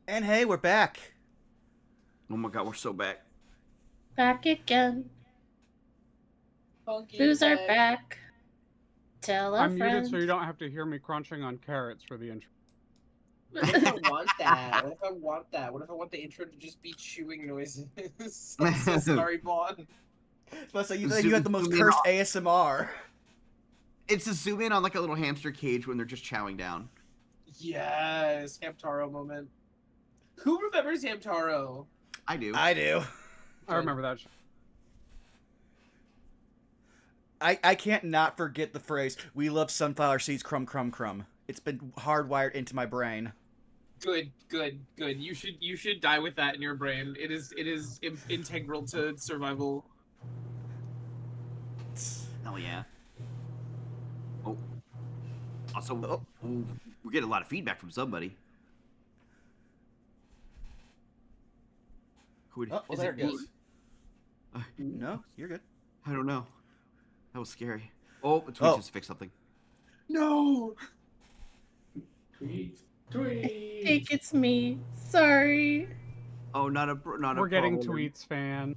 And hey, we're back. Oh my god, we're so back. Back again. Funky Who's our back. back? Tell a I'm friend. muted so you don't have to hear me crunching on carrots for the intro. What if I want that? What if I want that? What if I want the intro to just be chewing noises? I'm so sorry, Vaughn. So you think you had the most cursed ASMR. It's a zoom in on like a little hamster cage when they're just chowing down. Yes, Hamtaro moment. Who remembers Hamtaro? I do. I do. I remember that. I can't not forget the phrase, "We love sunflower seeds, crumb, crumb, crumb." It's been hardwired into my brain. Good. You should die with that in your brain. It is integral to survival. Hell yeah. Oh. Also, we get a lot of feedback from somebody. Who Oh, well, there it goes. No, you're good. I don't know. That was scary. Oh, Twitch just fixed something. No. I think it's me. Sorry. Oh, not a We're getting tweets, fan.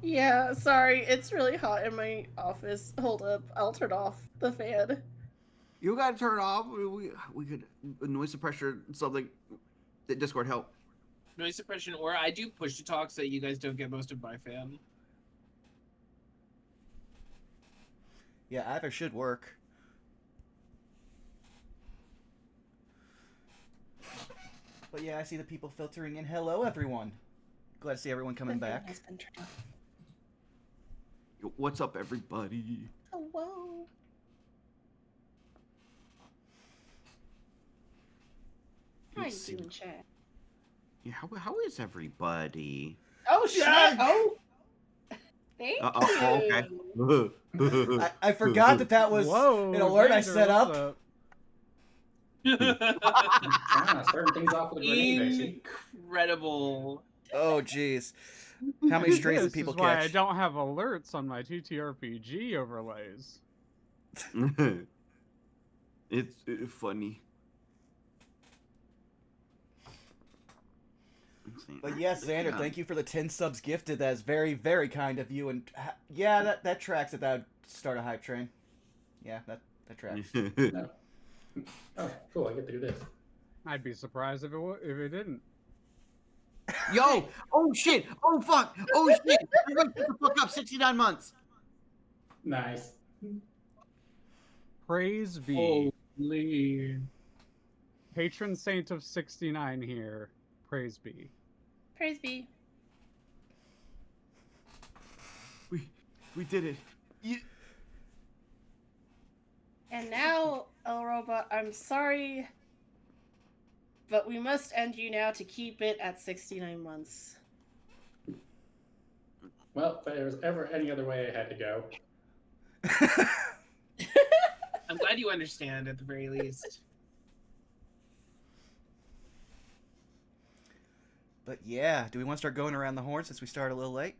Yeah, sorry. It's really hot in my office. Hold up. I'll turn off the fan. You gotta turn it off. We could noise suppressor something. Discord help. Noise suppression, or I do push to talk so that you guys don't get most of my fan. Yeah, either should work. But yeah, I see the people filtering in. Hello, everyone. Glad to see everyone coming back. Has been turned off. Yo, what's up, everybody? Hello. How Let's you see. doing, chat? Yeah, how is everybody? Oh shit! Yeah. Oh. Thank you. Oh, okay. I forgot that was Whoa, an alert I Xander, set what's up. Starting things off with a grenade, I see. Incredible. Oh, jeez. How many strays This did people is why catch? I don't have alerts on my TTRPG overlays. It's funny. But yes, Xander, thank you for the 10 subs gifted. That is very, very kind of you. And yeah, that tracks that would start a hype train. Yeah, that tracks. No. Oh, cool, I get to do this. I'd be surprised if it didn't. Yo! Oh shit! Oh fuck! Oh shit! Everybody shut the fuck up! 69 months! Nice. Praise be. Holy. Patron saint of 69 here. Praise be. Praise be. We did it. And now, El Robot, I'm sorry, but we must end you now to keep it at 69 months. Well, if there was ever any other way I had to go. I'm glad you understand at the very least. But yeah, do we want to start going around the horn since we started a little late?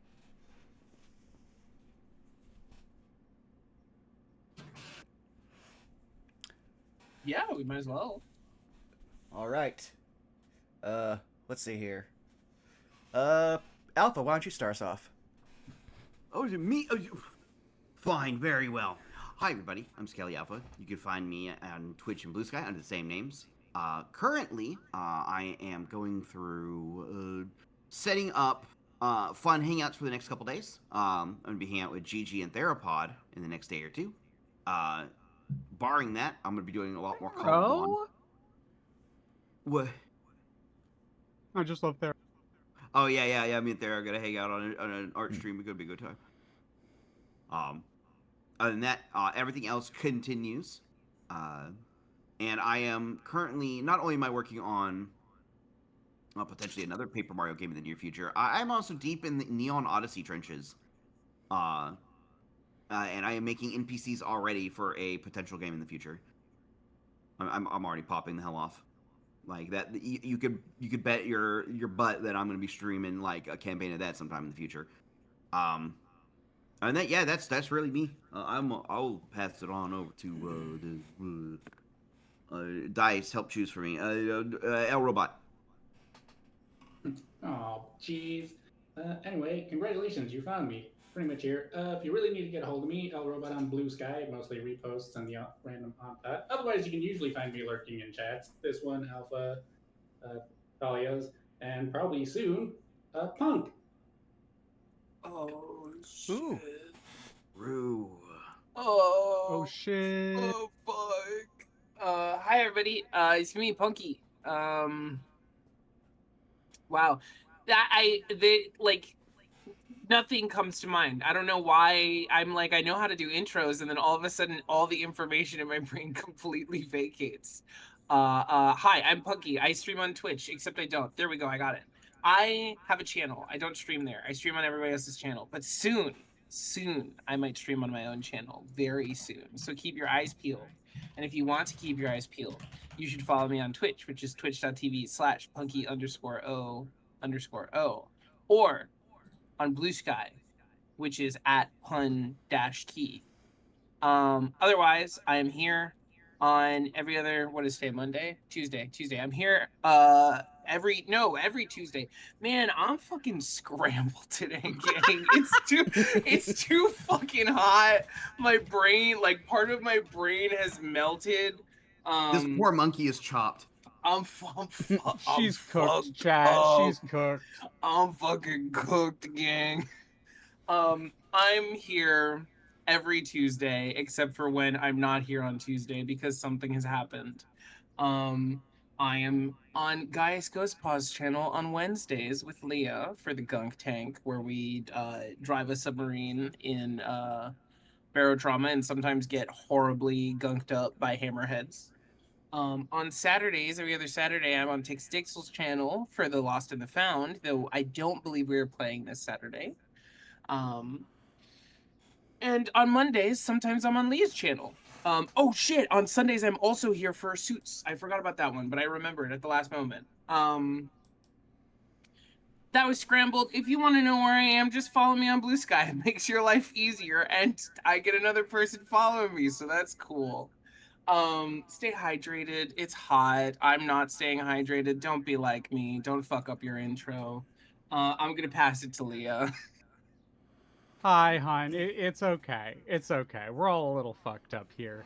Yeah, we might as well. All right. Let's see here. Alpha, why don't you start us off? Oh, is it me? Oh, fine, very well. Hi, everybody. I'm Skelly Alpha. You can find me on Twitch and Blue Sky under the same names. Currently, I am going through setting up fun hangouts for the next couple days. I'm going to be hanging out with Gigi and Therapod in the next day or two. Barring that, I'm going to be doing a lot more Call of Dawn. Oh? What? I just love there. Oh, yeah. Me and Thera are going to hang out on an art stream. It's going to be a good time. Other than that, everything else continues. And I am currently, not only am I working on potentially another Paper Mario game in the near future, I'm also deep in the Neon Odyssey trenches. And I am making NPCs already for a potential game in the future. I'm already popping the hell off. Like that, you could bet your butt that I'm going to be streaming like a campaign of that sometime in the future. And that, yeah, that's really me. I'll pass it on over to Dice. Help choose for me. El Robot. Oh, jeez. Anyway, congratulations, you found me. Pretty much here. If you really need to get a hold of me, L Robot on Blue Sky, mostly reposts and the random on that. Otherwise, you can usually find me lurking in chats. This one, Alpha, Thalia's, and probably soon, Punk. Oh Ooh. shit. Rue. Oh Oh. shit. Oh fuck. Hi everybody. It's me, Punky. Wow. Nothing comes to mind. I don't know why. I'm like, I know how to do intros, and then all of a sudden, all the information in my brain completely vacates. Hi, I'm Punky. I stream on Twitch, except I don't. There we go. I got it. I have a channel. I don't stream there. I stream on everybody else's channel. But soon, I might stream on my own channel. Very soon. So keep your eyes peeled. And if you want to keep your eyes peeled, you should follow me on Twitch, which is twitch.tv/punky_o_o. Or on Blue Sky, which is at pun-key. Otherwise, I am here on every other, what is today, Monday? Tuesday. I'm here every Tuesday. Man, I'm fucking scrambled today, gang. It's too fucking hot. My brain, like part of my brain has melted. This poor monkey is chopped. She's cooked, fucked chat. up. She's cooked. I'm fucking cooked, gang. I'm here every Tuesday, except for when I'm not here on Tuesday because something has happened. I am on Gaius Ghost Paw's channel on Wednesdays with Leah for the Gunk Tank, where we drive a submarine in barotrauma and sometimes get horribly gunked up by hammerheads. On Saturdays, every other Saturday, I'm on Tix Dixel's channel for The Lost and the Found, though I don't believe we are playing this Saturday. And on Mondays, sometimes I'm on Leah's channel. Oh shit, on Sundays, I'm also here for Suits. I forgot about that one, but I remembered at the last moment. That was scrambled. If you want to know where I am, just follow me on Blue Sky. It makes your life easier, and I get another person following me, so that's cool. Stay hydrated. It's hot. I'm not staying hydrated. Don't be like me. Don't fuck up your intro. I'm gonna pass it to Leah. Hi, hon. It's okay. It's okay. We're all a little fucked up here.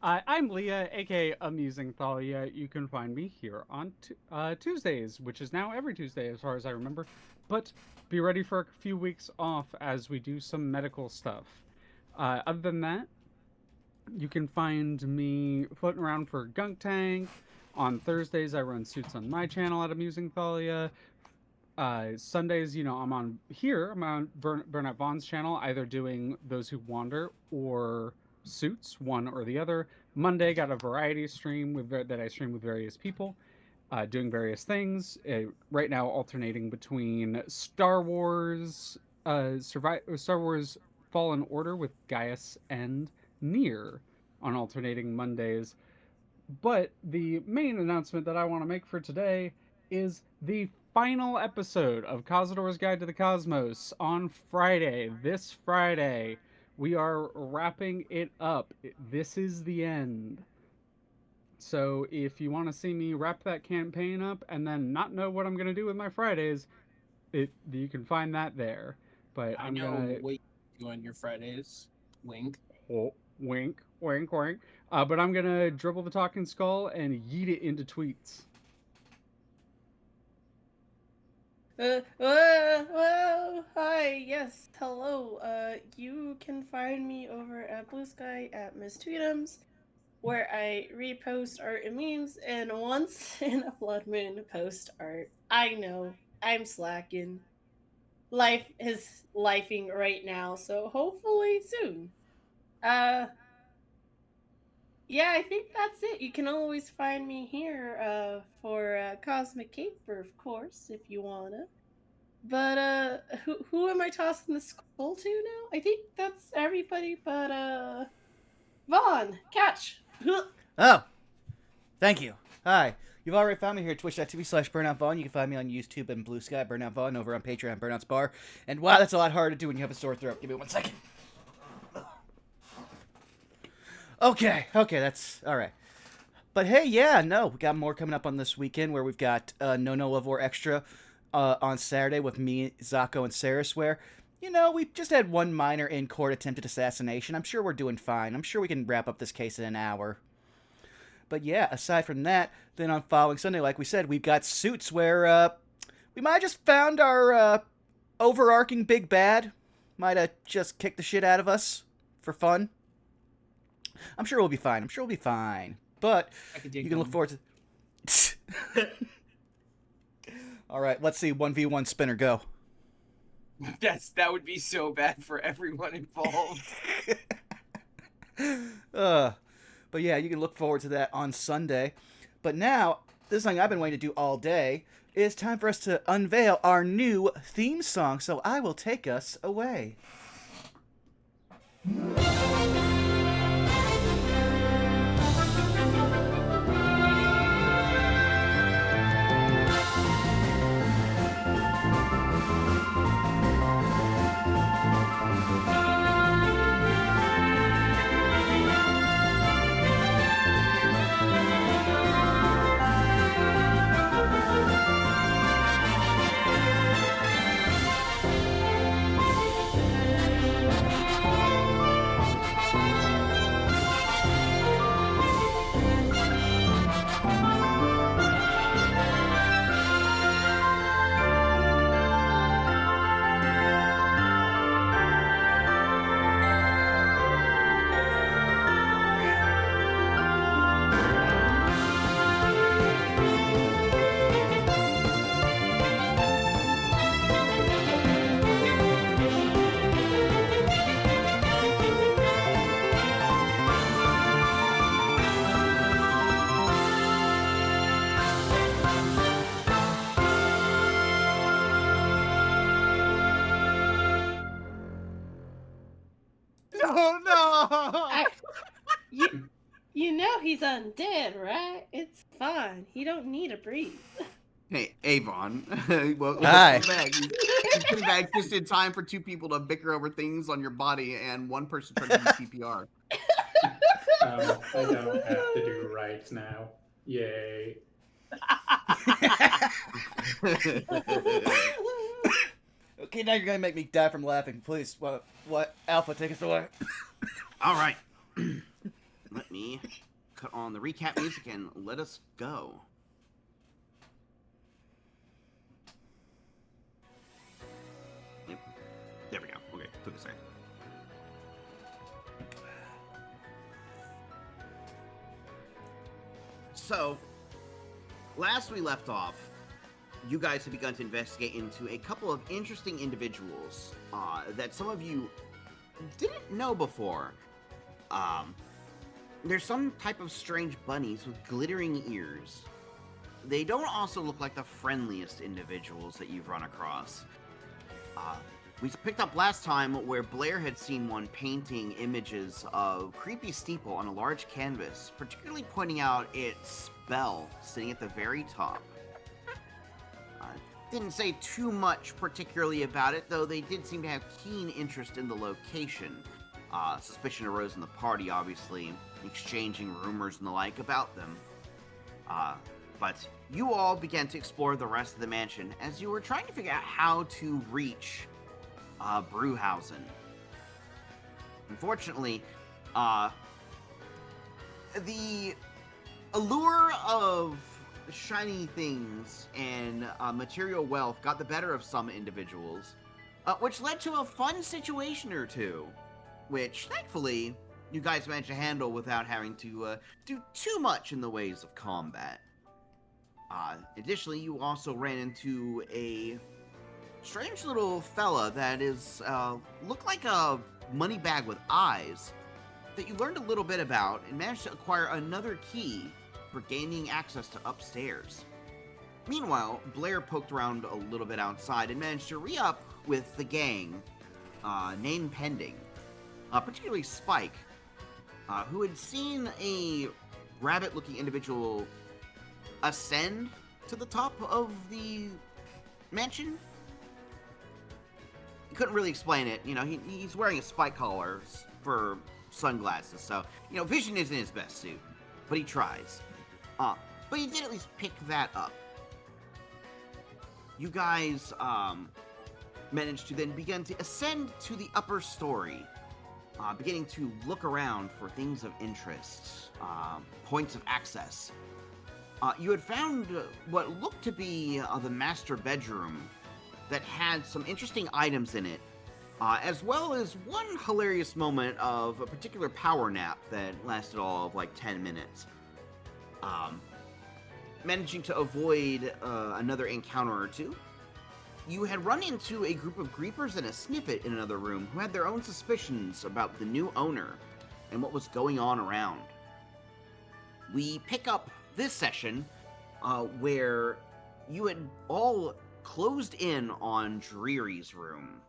I'm Leah, aka Amusing Thalia. You can find me here on Tuesdays, which is now every Tuesday as far as I remember. But be ready for a few weeks off as we do some medical stuff. Other than that, you can find me floating around for Gunk Tank. On Thursdays, I run Suits on my channel at Amusing Thalia. Sundays, I'm on here. I'm on Burnout Vaughn's channel, either doing Those Who Wander or Suits, one or the other. Monday, got a variety stream that I stream with various people, doing various things. Right now, alternating between Star Wars Fallen Order with Gaius and Nier on alternating Mondays. But the main announcement that I want to make for today is the final episode of Cazador's Guide to the Cosmos on Friday. This Friday, we are wrapping it up. This is the end. So if you want to see me wrap that campaign up and then not know what I'm going to do with my Fridays, you can find that there. But I'm gonna wait you on your Fridays. Wink. Oh, wink, wink, wink. But I'm gonna dribble the talking skull and yeet it into tweets. Hi, yes, hello. You can find me over at Blue Sky at Miss Tweetums, where I repost art and memes, and once in a blood moon post art. I know, I'm slacking. Life is lifing right now, so hopefully soon. Yeah, I think that's it. You can always find me here for Cosmic Caper, of course, if you wanna. But who am I tossing the skull to now? I think that's everybody but Vaughn, catch. Oh, thank you. Hi. You've already found me here at twitch.tv/BurnoutVaughn. You can find me on YouTube and Blue Sky, Burnout Vaughn, over on Patreon, Burnout's Bar. And wow, that's a lot harder to do when you have a sore throat. Give me 1 second. Okay, that's all right. But hey, yeah, no, we got more coming up on this weekend where we've got No Love War Extra on Saturday with me, Zako, and Saris, where, we just had one minor in-court attempted assassination. I'm sure we're doing fine. I'm sure we can wrap up this case in an hour. But yeah, aside from that, then on following Sunday, like we said, we've got Suits where we might have just found our overarching big bad. Might have just kicked the shit out of us for fun. I'm sure we'll be fine. But you can look forward to... All right, let's see. 1v1 spinner, go. That would be so bad for everyone involved. But yeah, you can look forward to that on Sunday. But now, this is something I've been waiting to do all day. It's time for us to unveil our new theme song, so I will take us away. You know he's undead, right? It's fine. He don't need to breathe. Hey, Avon. Well, Hi. You came back just in time for two people to bicker over things on your body and one person trying to do CPR. I don't have to do rights now. Yay. Okay, now you're gonna make me die from laughing. Please, what? Alpha, take us away. All right. Let me cut on the recap music and let us go. Yep. There we go. Okay, took a second. So, last we left off, you guys have begun to investigate into a couple of interesting individuals that some of you didn't know before. There's some type of strange bunnies with glittering ears. They don't also look like the friendliest individuals that you've run across. We picked up last time where Blair had seen one painting images of creepy steeple on a large canvas, particularly pointing out its bell sitting at the very top. Didn't say too much particularly about it, though they did seem to have keen interest in the location. Suspicion arose in the party, obviously, exchanging rumors and the like about them. But you all began to explore the rest of the mansion as you were trying to figure out how to reach Brewhausen. Unfortunately, the allure of shiny things and material wealth got the better of some individuals, which led to a fun situation or two, which thankfully you guys managed to handle without having to do too much in the ways of combat. Additionally, you also ran into a strange little fella that is looked like a money bag with eyes that you learned a little bit about and managed to acquire another key for gaining access to upstairs. Meanwhile, Blair poked around a little bit outside and managed to re-up with the gang, name pending, particularly Spike, who had seen a rabbit-looking individual ascend to the top of the mansion. He couldn't really explain it. You know, he's wearing a spike collar for sunglasses, so, you know, vision isn't his best suit, but he tries. But he did at least pick that up. you guys manage to then begin to ascend to the upper story, beginning to look around for things of interest, points of access. You had found what looked to be the master bedroom that had some interesting items in it, as well as one hilarious moment of a particular power nap that lasted all of like 10 minutes. Managing to avoid another encounter or two, you had run into a group of Greepers and a Sniffet in another room who had their own suspicions about the new owner and what was going on around. We pick up this session where you had all closed in on Dreary's room,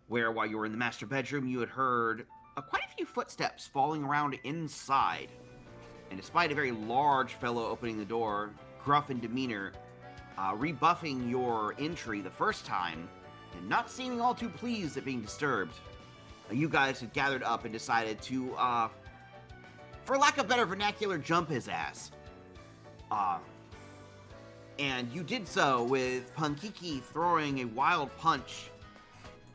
where while you were in the master bedroom, you had heard quite a few footsteps falling around inside. And despite a very large fellow opening the door, gruff in demeanor, rebuffing your entry the first time, and not seeming all too pleased at being disturbed, you guys had gathered up and decided to, for lack of better vernacular, jump his ass. And you did so with Punkiki throwing a wild punch,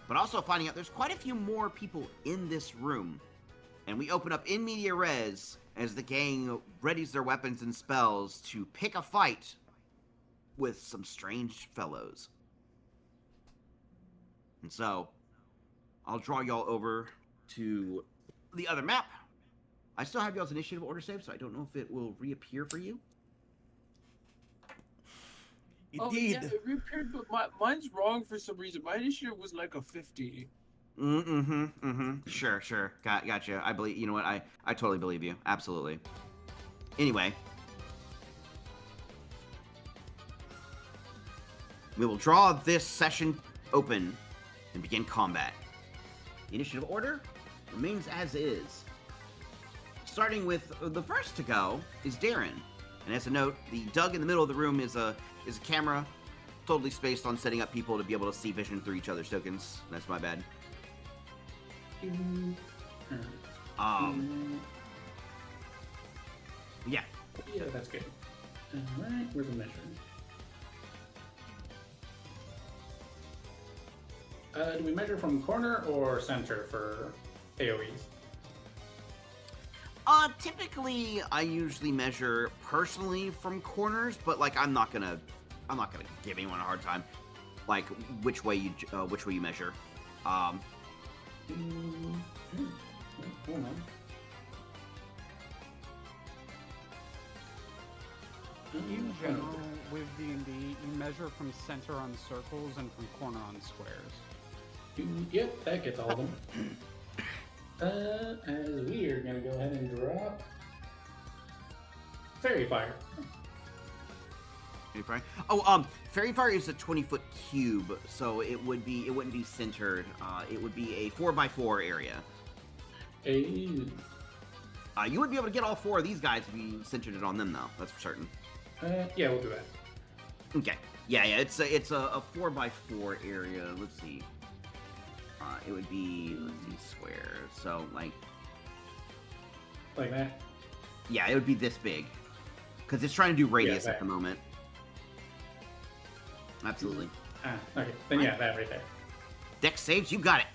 but also finding out there's quite a few more people in this room. And we open up in media res as the gang readies their weapons and spells to pick a fight with some strange fellows. And so, I'll draw y'all over to the other map. I still have y'all's initiative order saved, so I don't know if it will reappear for you. Indeed. Oh, yeah, it reappeared, but mine's wrong for some reason. My initiative was like a 50. Sure. Gotcha. I believe, you know what, I totally believe you. Absolutely. Anyway. We will draw this session open and begin combat. The initiative order remains as is. Starting with the first to go is Darren. And as a note, the dug in the middle of the room is a camera, totally spaced on setting up people to be able to see vision through each other's tokens. That's my bad. Yeah. Yeah, that's good. Alright, where's the measure? Do we measure from corner or center for AoEs? Typically I usually measure personally from corners, but like I'm not gonna give anyone a hard time. Like which way you measure. Hold on. In general, with D&D, you measure from center on circles and from corner on squares. Yep, that gets all of them. As we are gonna go ahead and drop Fairy Fire. Fairy Fire? Oh, Fairy Fire is a 20-foot cube, so it wouldn't be centered. It would be a 4x4 area. You You would be able to get all four of these guys if you centered it on them, though. That's for certain. Yeah, we'll do that. Okay. Yeah. It's a 4x4 area. Let's see. It would be, square. So like that. Yeah, it would be this big, because it's trying to do radius Yeah, at the moment. Absolutely. Okay. Then yeah, that right there. Dex saves. You got it.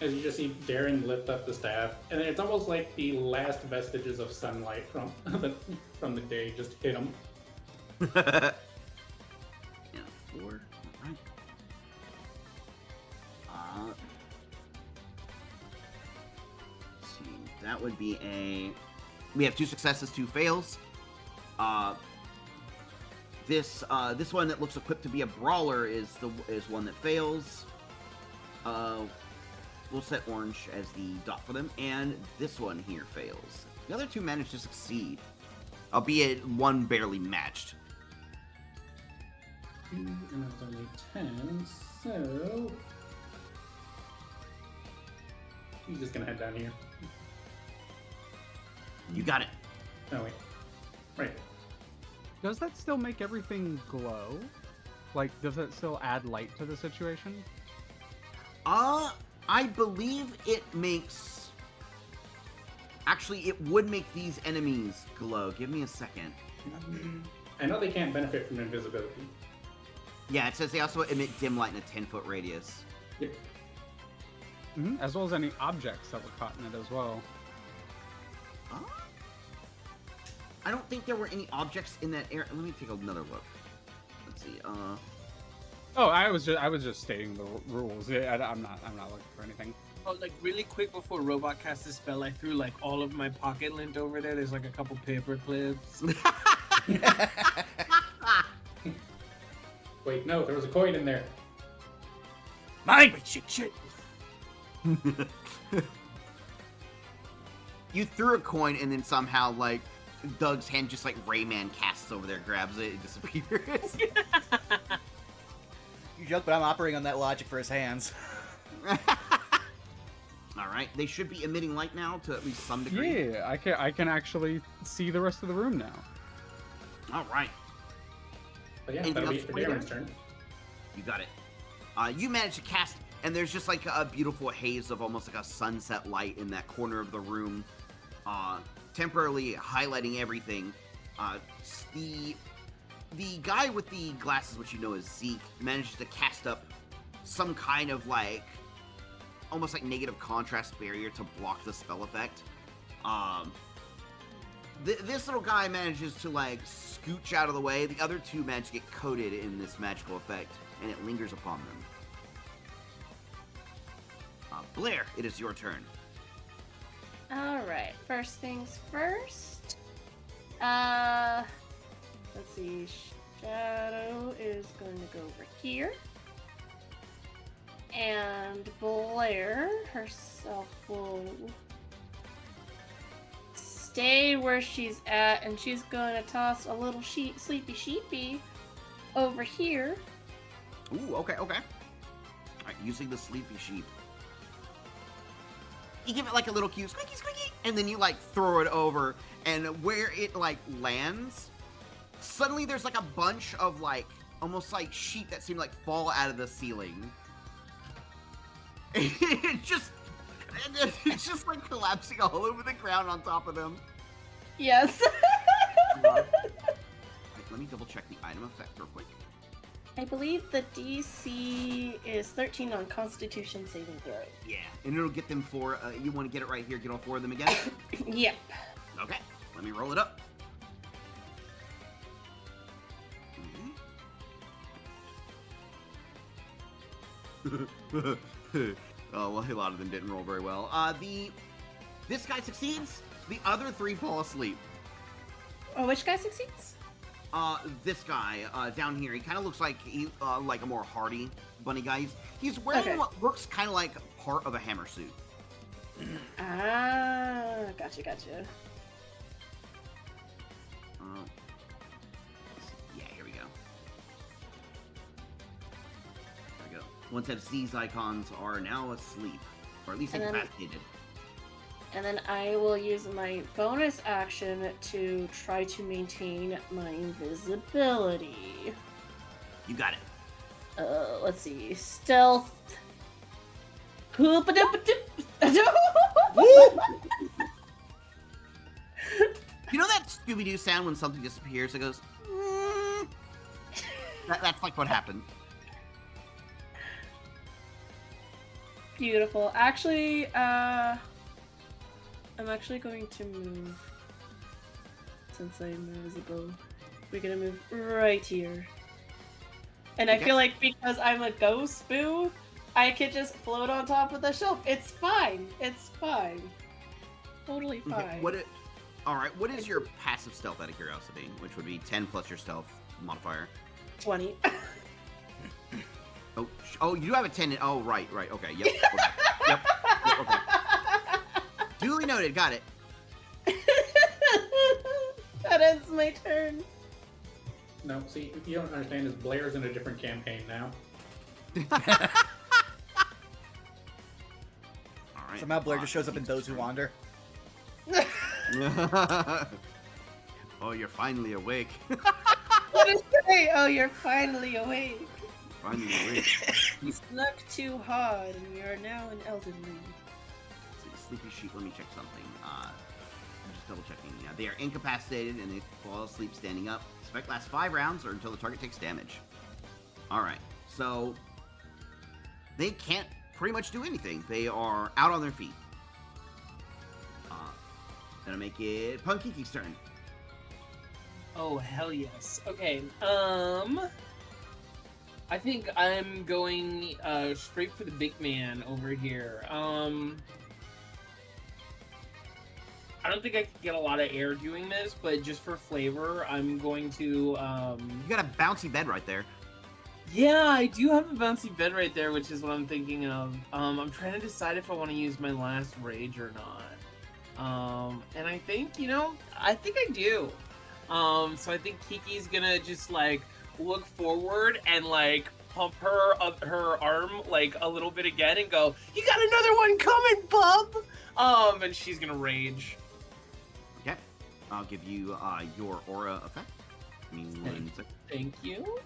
As you just see Darren lift up the staff, and it's almost like the last vestiges of sunlight from the day just hit him. Yeah, 4. Alright. Let's see. That would be a. We have 2 successes, 2 fails. This one that looks equipped to be a brawler is one that fails. We'll set orange as the dot for them, and this one here fails. The other 2 managed to succeed, albeit one barely matched. And that's only 10, so he's just gonna head down here. You got it. Oh wait, right. Does that still make everything glow? Like, does it still add light to the situation? I believe it makes... Actually, it would make these enemies glow. Give me a second. I know they can't benefit from invisibility. Yeah, it says they also emit dim light in a 10-foot radius. Yep. As well as any objects that were caught in it as well. I don't think there were any objects in that area. Let me take another look. Let's see. Oh, I was just stating the rules. I'm not looking for anything. Oh, like really quick before Robot cast a spell, I threw like all of my pocket lint over there. There's like a couple paper clips. Wait, no, there was a coin in there. Mine! Wait, shit. You threw a coin and then somehow, like, Doug's hand just like Rayman casts over there, grabs it, and disappears. You joke, but I'm operating on that logic for his hands. Alright, they should be emitting light now to at least some degree. Yeah, I can actually see the rest of the room now. Alright, But yeah, Anything that'll be else it for for you Darren's there? turn. you got it. You managed to cast, and there's just like a beautiful haze of almost like a sunset light in that corner of the room, temporarily highlighting everything. The guy with the glasses, which you know is Zeke, manages to cast up some kind of like almost like negative contrast barrier to block the spell effect. This little guy manages to like scooch out of the way. The other two manage to get coated in this magical effect, and it lingers upon them. Blair, it is your turn. Alright, first things first. Let's see. Shadow is going to go over here. And Blair herself will stay where she's at, and she's going to toss a little sleepy sheepy over here. Ooh, okay. Alright, using the sleepy sheep. You give it like a little cue, squeaky, squeaky, and then you like throw it over, and where it like lands, suddenly there's like a bunch of like, almost like sheep that seem to like fall out of the ceiling. It's just like collapsing all over the ground on top of them. Yes. Let me double check the item effect real quick. I believe the DC is 13 on Constitution saving throw. Yeah, and it'll get them for, you want to get it right here, get all four of them again? Yep. Okay, let me roll it up. Oh, well, a lot of them didn't roll very well. This guy succeeds, the other three fall asleep. Oh, which guy succeeds? This guy, down here, he kind of looks like like a more hardy bunny guy. He's wearing what looks kind of like part of a hammer suit. Ah, gotcha. Yeah, here we go. There we go. Once that Z's icons are now asleep, or at least incapacitated. And then I will use my bonus action to try to maintain my invisibility. You got it. Let's see. Stealth. You know that Scooby-Doo sound when something disappears? It goes, that's like what happened. Beautiful. Actually, I'm actually going to move. Since I'm invisible, we're gonna move right here. And I feel like because I'm a ghost boo, I could just float on top of the shelf. It's fine. It's fine. Totally fine. Okay. Alright, what is your passive stealth out of curiosity? Which would be 10 plus your stealth modifier. 20. Oh, you do have a 10. Oh, right. Okay, yep. Okay. Okay. Duly noted, got it. That ends my turn. No, see, what you don't understand is Blair's in a different campaign now. Alright. Somehow Blair just shows up in Those Who Wander. Oh, you're finally awake. What did I say? Oh, you're finally awake. Finally awake. You snuck too hard, and we are now in Elden Ring. See, Sleepy Sheep, let me check something. just double checking. Yeah, they are incapacitated and they fall asleep standing up. This effect lasts 5 rounds or until the target takes damage. All right, so they can't pretty much do anything. They are out on their feet. Gonna make it Punkiki's turn. Oh, hell yes. Okay, I think I'm going straight for the big man over here. I don't think I could get a lot of air doing this, but just for flavor, I'm going to... You got a bouncy bed right there. Yeah, I do have a bouncy bed right there, which is what I'm thinking of. I'm trying to decide if I want to use my last rage or not. And I think, I think I do. So I think Kiki's gonna just, like, look forward and, like, pump her arm, like, a little bit again and go, "You got another one coming, bub!" And she's gonna rage. Okay. I'll give you your aura effect. Give me 1 second. Thank you.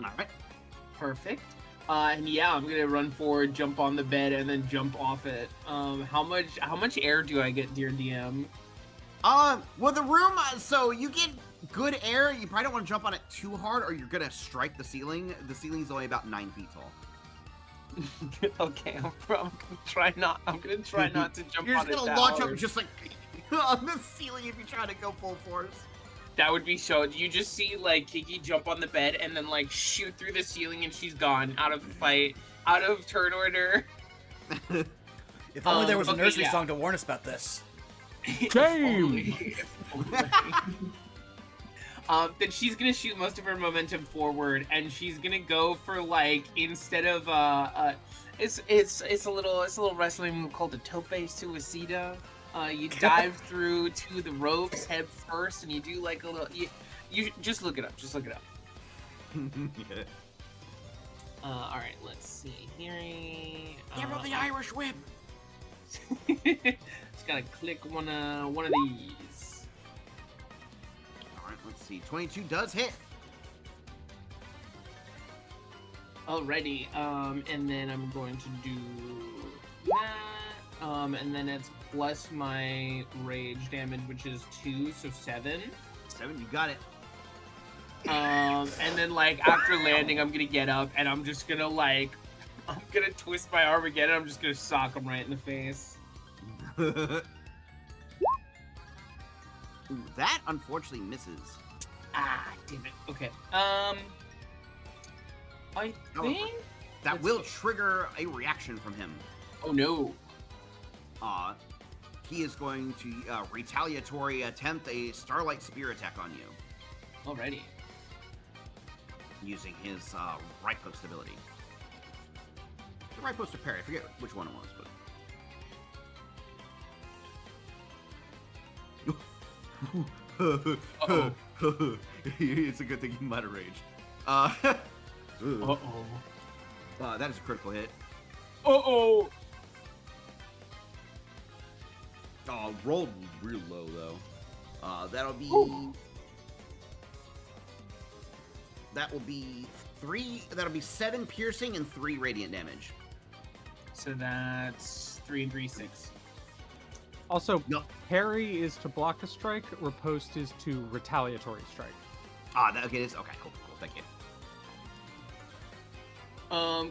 Alright. Perfect. And yeah, I'm gonna run forward, jump on the bed, and then jump off it. How much air do I get, dear DM? Well, the room, so you get good air. You probably don't want to jump on it too hard or you're gonna strike the ceiling. The ceiling's only about 9 feet tall. Okay, I'm gonna try not to jump You're on just it gonna that launch hard. up just like on the ceiling if you try to go full force. That would be so. You just see, like, Kiki jump on the bed and then, like, shoot through the ceiling and she's gone. Out of the fight. Out of turn order. If only there was a okay, nursery yeah. song to warn us about this. Shame! Then she's gonna shoot most of her momentum forward, and she's gonna go for, like, instead of it's a little wrestling move called a tope suicida. You dive through to the ropes head first, and you do like a little. You just look it up. Just look it up. All right, let's see here. Give her the Irish whip. Just gotta click one of these. All right, let's see. 22 does hit. Alrighty, and then I'm going to do that, and then it's plus my rage damage, which is 2, so 7. 7, you got it. And then, like, after landing, I'm gonna get up, and I'm just gonna, like, I'm gonna twist my arm again, and I'm just gonna sock him right in the face. Ooh, that unfortunately misses. Ah, damn it. Okay. I think... That will trigger a reaction from him. Oh, no. He is going to retaliatory attempt a Starlight Spear attack on you. Alrighty. Using his right post ability. The right post or parry, I forget which one it was, but... Uh-oh. It's a good thing you might have raged. Uh-oh. That is a critical hit. Uh-oh. Oh, rolled real low though. That'll be. Ooh. That will be 3. That'll be 7 piercing and 3 radiant damage. So that's 3 and 3, 6. Also, No. parry is to block a strike, riposte is to retaliatory strike. Okay, this. Okay, cool, thank you.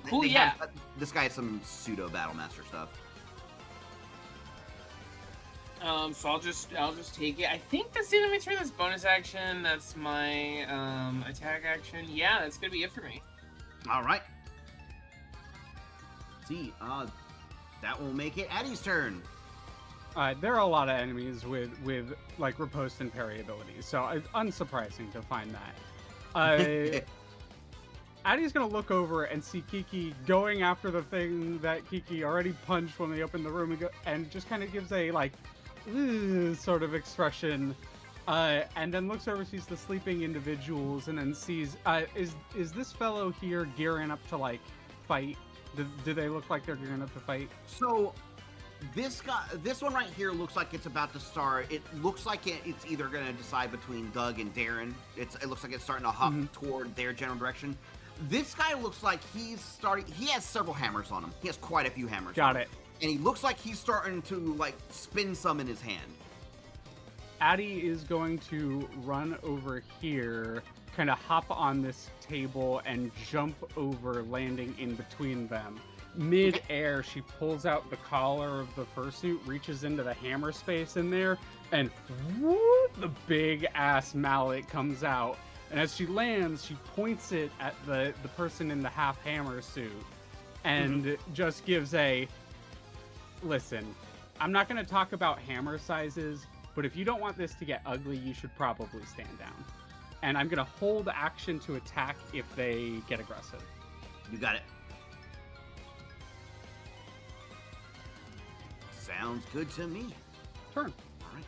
Cool, They yeah. have- this guy has some pseudo Battlemaster stuff. So I'll just take it. I think that's the end of my turn. That's bonus action. That's my attack action. Yeah, that's gonna be it for me. All right. See, that will make it Addy's turn. There are a lot of enemies with like riposte and parry abilities, so it's unsurprising to find that. Addy's gonna look over and see Kiki going after the thing that Kiki already punched when they opened the room, and just kind of gives a like "Ugh," sort of expression, and then looks over, sees the sleeping individuals, and then sees is this fellow here gearing up to like fight? Do they look like they're gearing up to fight? So, This one right here looks like it's about to start. It looks like it's either going to decide between Doug and Darren. It looks like it's starting to hop toward their general direction. This guy looks like he's starting. He has several hammers on him. He has quite a few hammers. Got it. And he looks like he's starting to like spin some in his hand. Addy is going to run over here, kind of hop on this table and jump over, landing in between them. Mid-air, she pulls out the collar of the fursuit, reaches into the hammer space in there, and whoop, the big-ass mallet comes out. And as she lands, she points it at the person in the half-hammer suit, and just gives a, listen, I'm not going to talk about hammer sizes, but if you don't want this to get ugly, you should probably stand down. And I'm going to hold action to attack if they get aggressive. You got it. Sounds good to me. Turn. All right.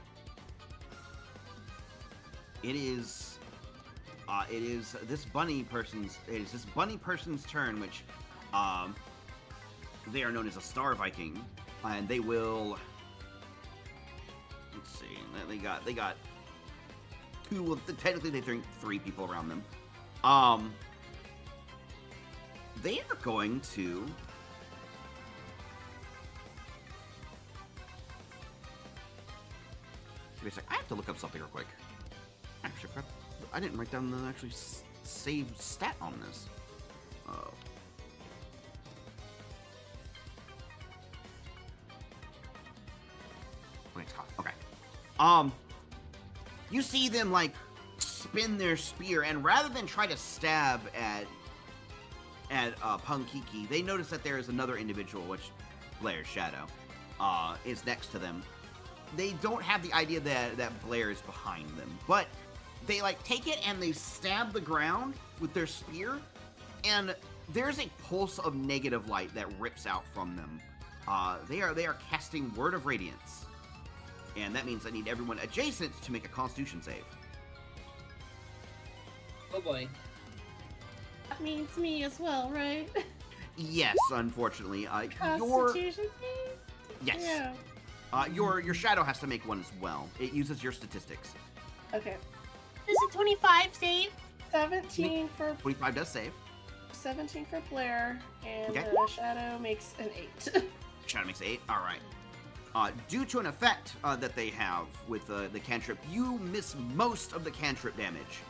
It is this bunny person's turn, which they are known as a Star Viking, and they will. Let's see. They got two. Well, technically, they think 3 people around them. They are going to. I have to look up something real quick. Actually, I didn't write down the actually save stat on this. Oh. Wait, okay. You see them like spin their spear, and rather than try to stab at Punkiki, they notice that there is another individual, which Blair's shadow, is next to them. They don't have the idea that Blair is behind them, but they like take it and they stab the ground with their spear, and there's a pulse of negative light that rips out from them. They are casting Word of Radiance, and that means I need everyone adjacent to make a Constitution save. Oh boy. That means me as well, right? Yes, unfortunately. Constitution save? Yes. Yeah. Your shadow has to make one as well. It uses your statistics. Okay. Does a 25 save? 17 for 25 does save. 17 for Blair, and Okay. Shadow makes an 8. Shadow makes 8. All right. Due to an effect that they have with the cantrip, you miss most of the cantrip damage.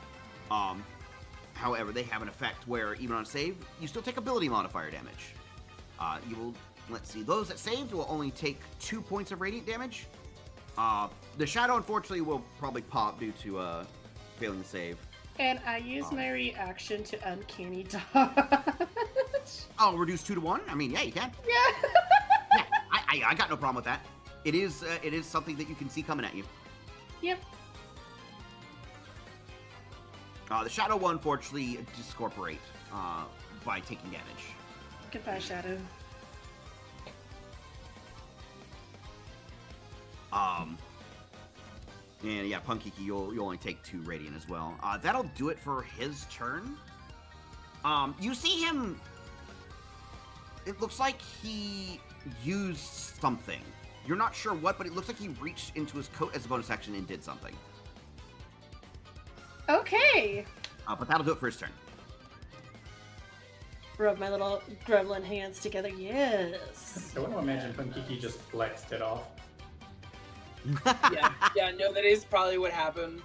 However, they have an effect where even on a save, you still take ability modifier damage. You will. Let's see. Those that saved will only take 2 points of radiant damage. The shadow, unfortunately, will probably pop due to failing the save. And I use my reaction to Uncanny Dodge. Oh, reduce 2 to 1? I mean, yeah, you can. Yeah. Yeah, I got no problem with that. It is something that you can see coming at you. Yep. The shadow will unfortunately discorporate by taking damage. Goodbye, Shadow. And yeah, Punkiki, you'll only take 2 radiant as well. That'll do it for his turn. You see him. It looks like he used something. You're not sure what, but it looks like he reached into his coat as a bonus action and did something. Okay. But that'll do it for his turn. Rub my little gremlin hands together. Yes. I want to imagine Punkiki just flexed it off. yeah, no, that is probably what happened.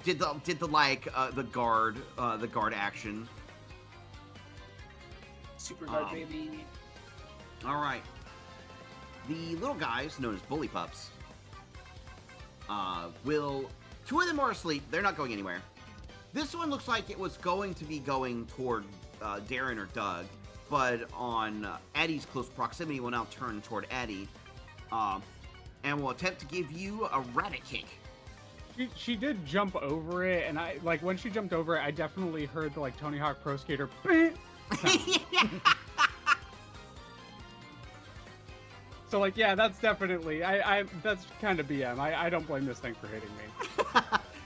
Did the guard action. Super guard, baby. All right. The little guys, known as bully pups, will. 2 of them are asleep. They're not going anywhere. This one looks like it was going to be going toward Darren or Doug, but on Addy's close proximity will now turn toward Addy, and will attempt to give you a rabbit kick. She did jump over it, and I like when she jumped over it, I definitely heard the like Tony Hawk Pro Skater. So like, yeah, that's definitely that's kind of BM. I don't blame this thing for hitting me.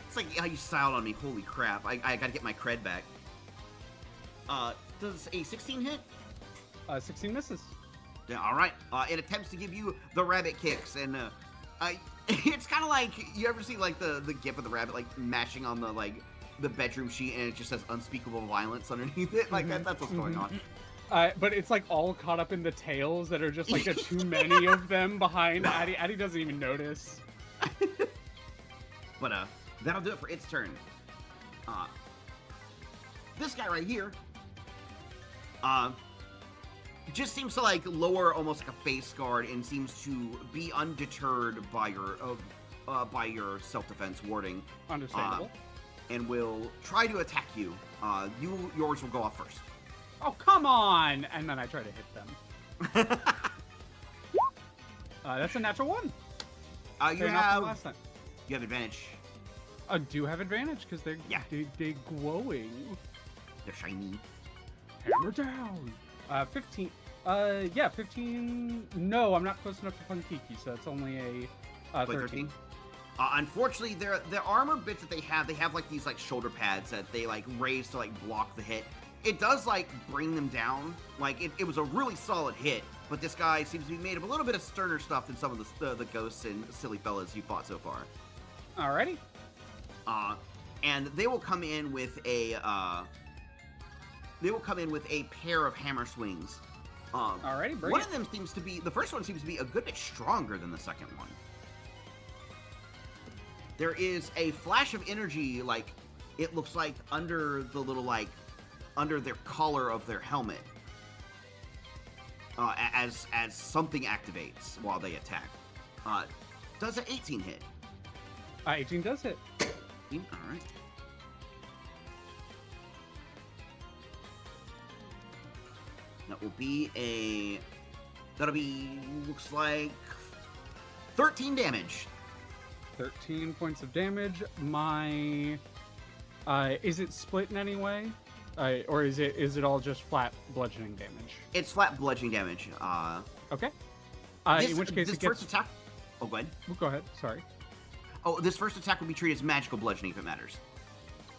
It's like how you styled on me. Holy crap! I gotta get my cred back. Does a 16 hit? 16 misses. Yeah, all right. It attempts to give you the rabbit kicks, and it's kind of like you ever see like the gif of the rabbit like mashing on the bedroom sheet, and it just says unspeakable violence underneath it. Like that's what's going on. But it's like all caught up in the tails that are just like too many of them behind Addy. Addy doesn't even notice. But that'll do it for its turn. This guy right here just seems to like lower almost like a face guard and seems to be undeterred by your self-defense warding. Understandable. And will try to attack you. Yours will go off first. Oh, come on! And then I try to hit them. That's a natural one. You have advantage. I do have advantage because they're glowing. They're shiny. Hammer down. 15. 15. No, I'm not close enough to Punkiki, so it's only a 13. Unfortunately, the armor bits that they have like these like shoulder pads that they like raise to like block the hit. It does like bring them down. Like it was a really solid hit, but this guy seems to be made of a little bit of sterner stuff than some of the ghosts and silly fellas you fought so far. Alrighty. And they will come in with a pair of hammer swings. Alrighty, bring one it. of them seems to be the first one seems to be a good bit stronger than the second one. There is a flash of energy, like it looks like under the little under their collar of their helmet, as something activates while they attack. Does an 18 hit? 18 does hit. 18? All right. That'll be looks like 13 damage. 13 points of damage. My is it split in any way? Or is it all just flat bludgeoning damage? It's flat bludgeoning damage. Okay. In which case, this it gets... first attack. Oh, go ahead. Go ahead. Sorry. Oh, this first attack will be treated as magical bludgeoning if it matters.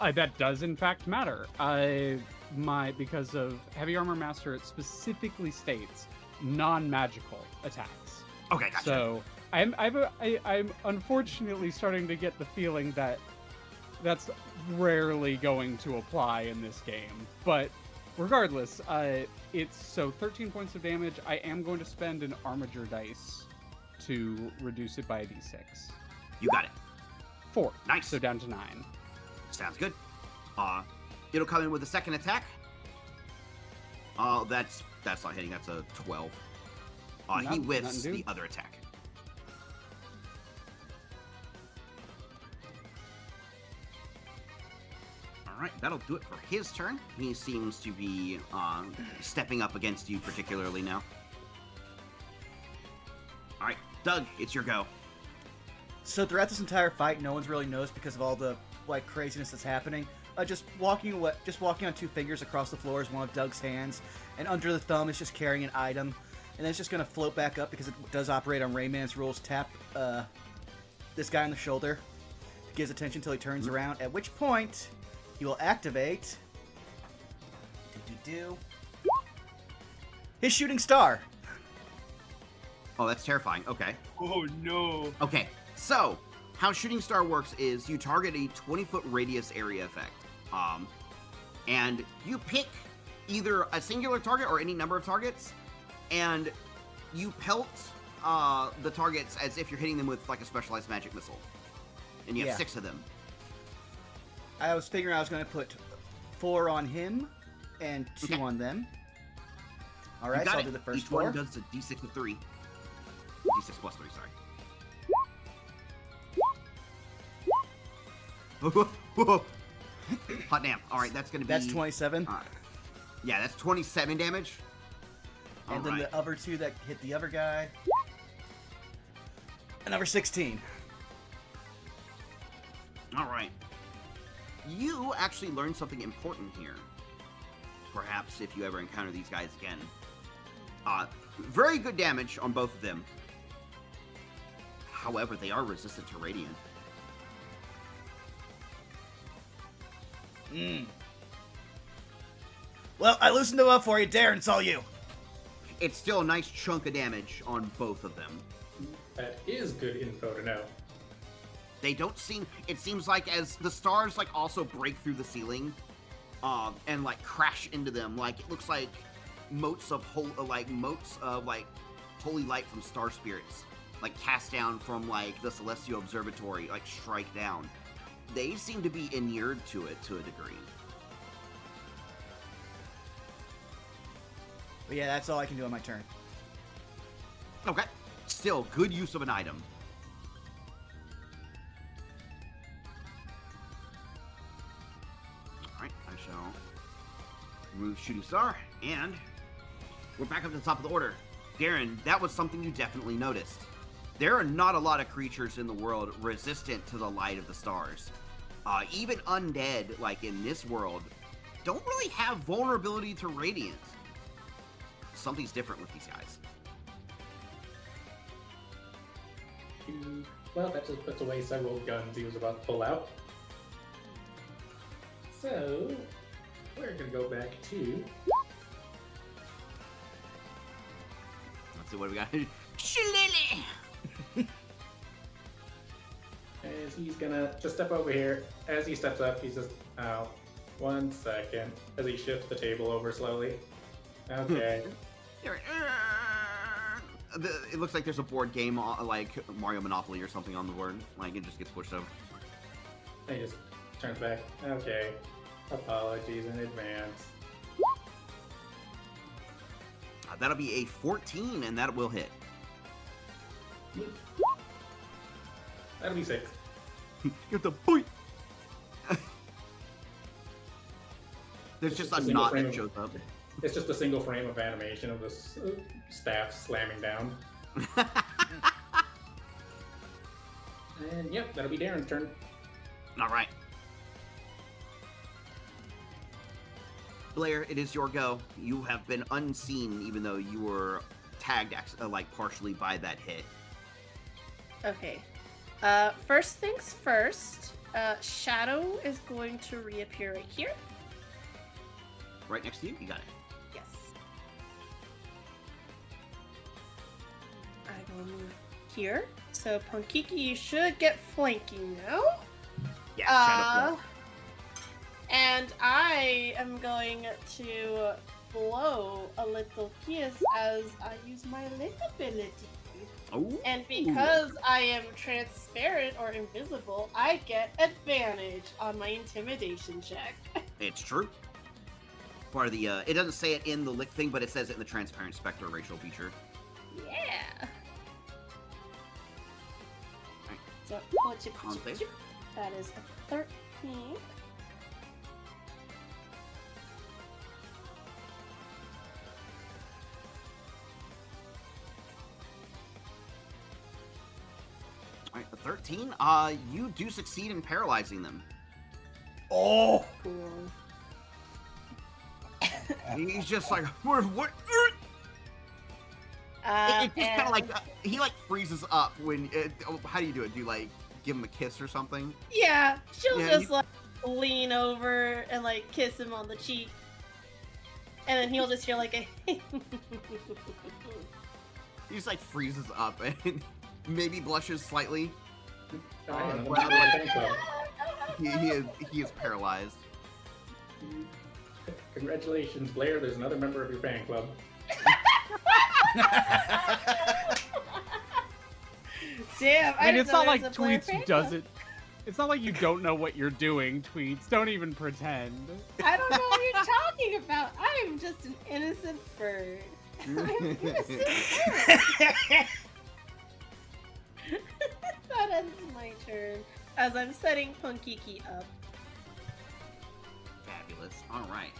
That does in fact matter. Because of Heavy Armor Master, it specifically states non-magical attacks. Okay, gotcha. So I'm unfortunately starting to get the feeling that that's rarely going to apply in this game. But regardless, it's so 13 points of damage. I am going to spend an Armiger dice to reduce it by a d6. You got it. 4. Nice. So down to 9. Sounds good. It'll come in with a second attack. That's not hitting. That's a 12. He whiffs the other attack. All right, that'll do it for his turn. He seems to be stepping up against you particularly now. All right, Doug, it's your go. So throughout this entire fight, no one's really noticed because of all the like craziness that's happening. Just walking on 2 fingers across the floor is one of Doug's hands, and under the thumb is just carrying an item, and then it's just gonna float back up because it does operate on Rayman's rules. Tap this guy on the shoulder to get his attention until he turns around. At which point, he will activate his shooting star. Oh, that's terrifying. Okay. Oh no. Okay, so how Shooting Star works is you target a 20-foot radius area effect. And you pick either a singular target or any number of targets, and you pelt the targets as if you're hitting them with like a specialized magic missile. And you have 6 of them. I was figuring I was going to put 4 on him and 2 on them. All right, so I'll do the first Each 4. one does a d6 of 3. D6 plus 3, sorry. Hot damn. All right, that's going to be... That's 27. Yeah, that's 27 damage. And then the other 2 that hit the other guy. Another 16. All right. You actually learned something important here. Perhaps if you ever encounter these guys again. Very good damage on both of them. However, they are resistant to radiant. Well, I loosened them up for you, Darren. It's all you. it's still a nice chunk of damage on both of them. That is good info to know. They don't seem. It seems like as the stars like also break through the ceiling, and like crash into them. Like it looks like motes of holy light from star spirits, like cast down from like the celestial observatory, like strike down. They seem to be inured to it to a degree. But yeah, that's all I can do on my turn. Okay. Still, good use of an item. Alright, I shall remove Shooting Star, and we're back up to the top of the order. Darren, that was something you definitely noticed. There are not a lot of creatures in the world resistant to the light of the stars. Even undead, like in this world, don't really have vulnerability to radiance. Something's different with these guys. Well, that just puts away several guns he was about to pull out. So, we're gonna go back to... Let's see what we got. Shillelagh! As he's gonna just step over here. As he steps up, he's just... Oh, 1 second. As he shifts the table over slowly. Okay. It looks like there's a board game like Mario Monopoly or something on the board. Like it just gets pushed over. He just turns back. Okay. Apologies in advance. That'll be a 14, and that will hit. That'll be 6. Get the point. There's just a knot that shows up. It's just a single frame of animation of this staff slamming down. And yep, that'll be Darren's turn. All right. Blair, it is your go. You have been unseen, even though you were tagged, like partially by that hit. Okay. First things first. Shadow is going to reappear right here. Right next to you. You got it. Yes. I will move here. So Punkiki, you should get flanking now. Yeah. Shadow. And I am going to blow a little kiss as I use my lit ability. Oh. And because I am transparent or invisible, I get advantage on my intimidation check. It's true. Part of the, it doesn't say it in the lick thing, but it says it in the transparent spectre racial feature. Yeah. Right. So, Con save. that is a 13. Alright, the 13. You do succeed in paralyzing them. Oh! Cool. He's just like, what? It just kind of like, he like freezes up when, how do you do it? Do you like give him a kiss or something? Yeah, she'll Yeah, just like lean over and like kiss him on the cheek. And then he'll just hear like a He just like freezes up and maybe blushes slightly. He is paralyzed. Congratulations, Blair. There's another member of your fan club. Damn, I mean, didn't it's know not there like was a Blair fan Tweets club. doesn't. It's not like you don't know what you're doing, Tweets. Don't even pretend. I don't know what you're talking about. I'm just an innocent bird. I'm an innocent bird. That ends my turn as I'm setting Punkiki up. Fabulous. All right.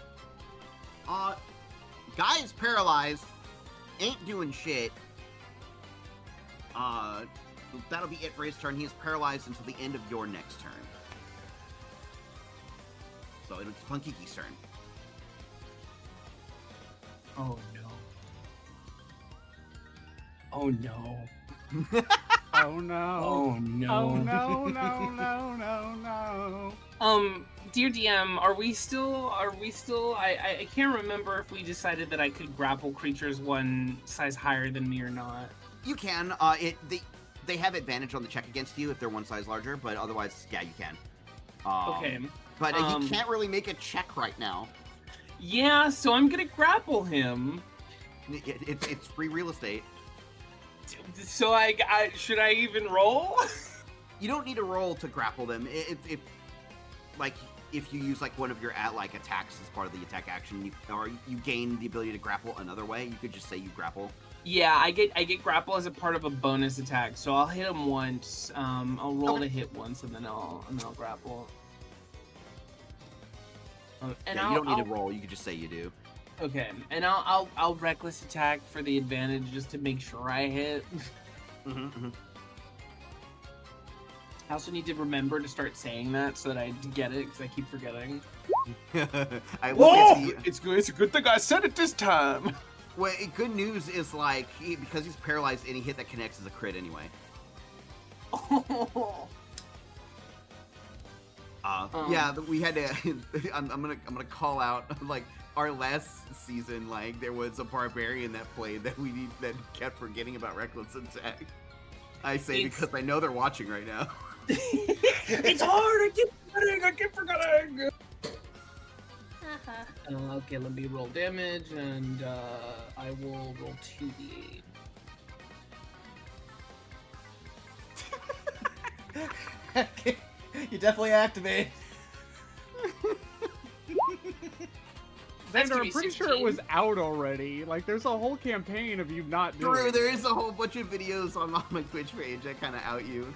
Guy is paralyzed. Ain't doing shit. That'll be it for his turn. He is paralyzed until the end of your next turn. So it's Punkiki's turn. Oh no. Oh no. Oh no. Oh no. Oh no, no, no, no, no. dear DM, are we still? I can't remember if we decided that I could grapple creatures one size higher than me or not. You can. They have advantage on the check against you if they're one size larger, but otherwise, yeah, you can. Okay. But he can't really make a check right now. Yeah, so I'm gonna grapple him. It's free real estate. So should I even roll? You don't need to roll to grapple them. If you use like one of your attacks as part of the attack action, you gain the ability to grapple another way. You could just say you grapple. Yeah, I get grapple as a part of a bonus attack, so I'll hit him once. I'll roll to hit once, and then I'll grapple. And you don't need to roll. You can just say you do. Okay, and I'll reckless attack for the advantage just to make sure I hit. Mm-hmm. I also need to remember to start saying that so that I get it because I keep forgetting. It's a good thing I said it this time. Well, good news is because he's paralyzed, any hit that connects is a crit anyway. Yeah, we had to. I'm gonna call out our last season. There was a barbarian that played that that kept forgetting about reckless attack. I say because I know they're watching right now. It's hard. I keep forgetting. Okay, let me roll damage, and I will roll 2d8. You definitely activate. That's I'm pretty sure it was out already. There's a whole campaign of you not doing Drew, it. there is a whole bunch of videos on my Twitch page that kind of out you.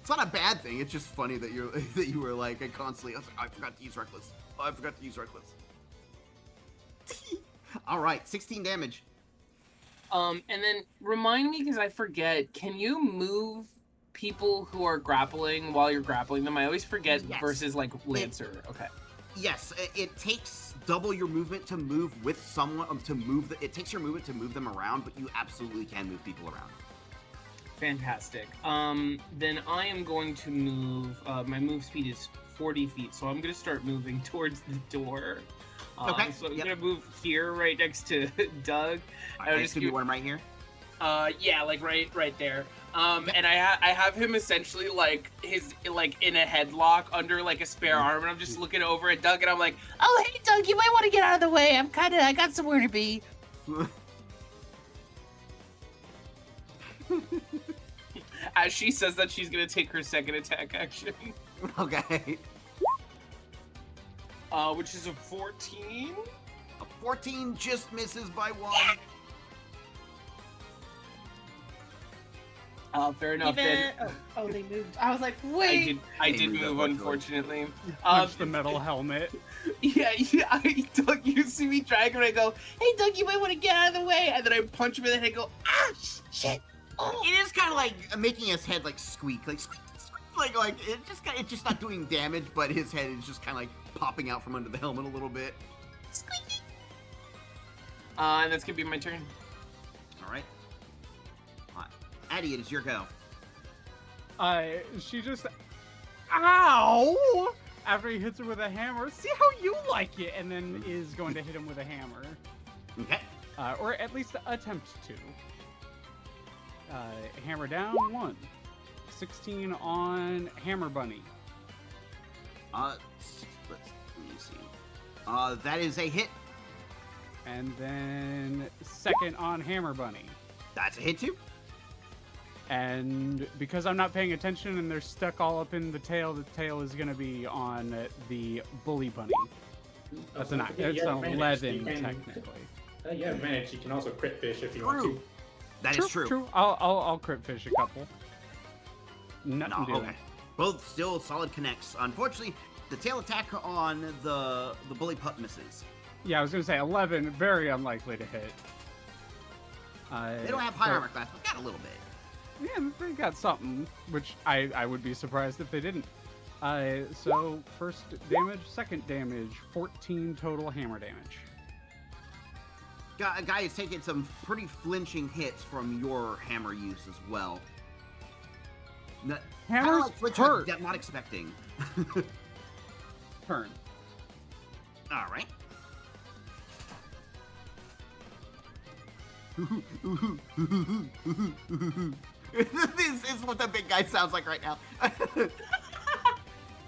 It's not a bad thing. It's just funny that you were constantly. I forgot to use reckless. Oh, I forgot to use reckless. All right, 16 damage. And then remind me because I forget. Can you move people who are grappling while you're grappling them? I always forget. Yes. Versus Lancer. Okay. Yes, it takes double your movement to move with someone. It takes your movement to move them around, but you absolutely can move people around. Fantastic. Then I am going to move. My move speed is 40 feet, so I'm going to start moving towards the door. Okay. So I'm going to move here, right next to Doug. I just give you one right here. Yeah, right there. And I have him essentially in a headlock under a spare arm, and I'm just looking over at Doug, and I'm like, Oh, hey, Doug, you might want to get out of the way. I got somewhere to be. as she says that, she's gonna take her second attack action. Okay. Which is a 14. A 14 just misses by one. Fair enough. Then. Oh, they moved. I was like, wait. I did move, unfortunately. Punch the metal helmet. Yeah. Doug, you see me drag and I go, hey, Doug, you might want to get out of the way. And then I punch him in the head and go, ah, shit. Oh. It is kind of making his head squeak, squeak. It's just not doing damage, but his head is just kind of popping out from under the helmet a little bit. Squeaky. And that's gonna be my turn. All right. Addy, it is your go. She just, ow! After he hits her with a hammer, see how you like it, and then is going to hit him with a hammer. Okay. Or at least attempt to. Hammer down, 1. 16 on Hammer Bunny. Let me see. That is a hit. And then second on Hammer Bunny. That's a hit too. And because I'm not paying attention and they're stuck all up in the tail is going to be on the Bully Bunny. That's an 11, technically. You have advantage. You can also crit fish if you want to. That is true. True. I'll crit fish a couple. Nothing doing. Okay. Both still solid connects. Unfortunately, the tail attack on the bully pup misses. Yeah, I was going to say 11, very unlikely to hit. They don't have high armor class, but got a little bit. Yeah, they got something, which I would be surprised if they didn't. So first damage, second damage, 14 total hammer damage. Guy is taking some pretty flinching hits from your hammer use as well. Hammers like Twitch, hurt. I'm not expecting. Turn. All right. This is what the big guy sounds like right now. Oh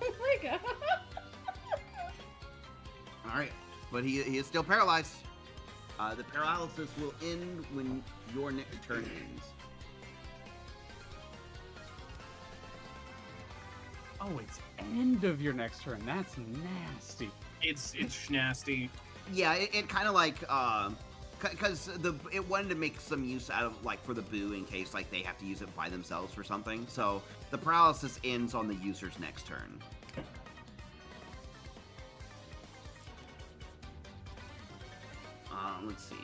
my god. All right, but he is still paralyzed. The paralysis will end when your next turn ends. Oh, it's end of your next turn. That's nasty. It's nasty. Yeah, it kind of like because it wanted to make some use out of like for the boo in case like they have to use it by themselves for something. So the paralysis ends on the user's next turn. Let's see.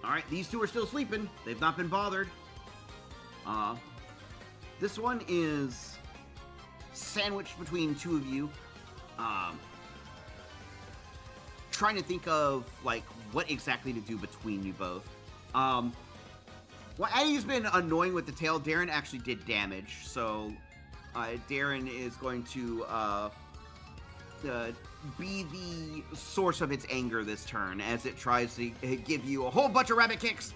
All right, these two are still sleeping. They've not been bothered. This one is sandwiched between two of you. Trying to think of like what exactly to do between you both. Well, Addy's been annoying with the tail. Darren actually did damage, so Darren is going to be the source of its anger this turn as it tries to give you a whole bunch of rabbit kicks.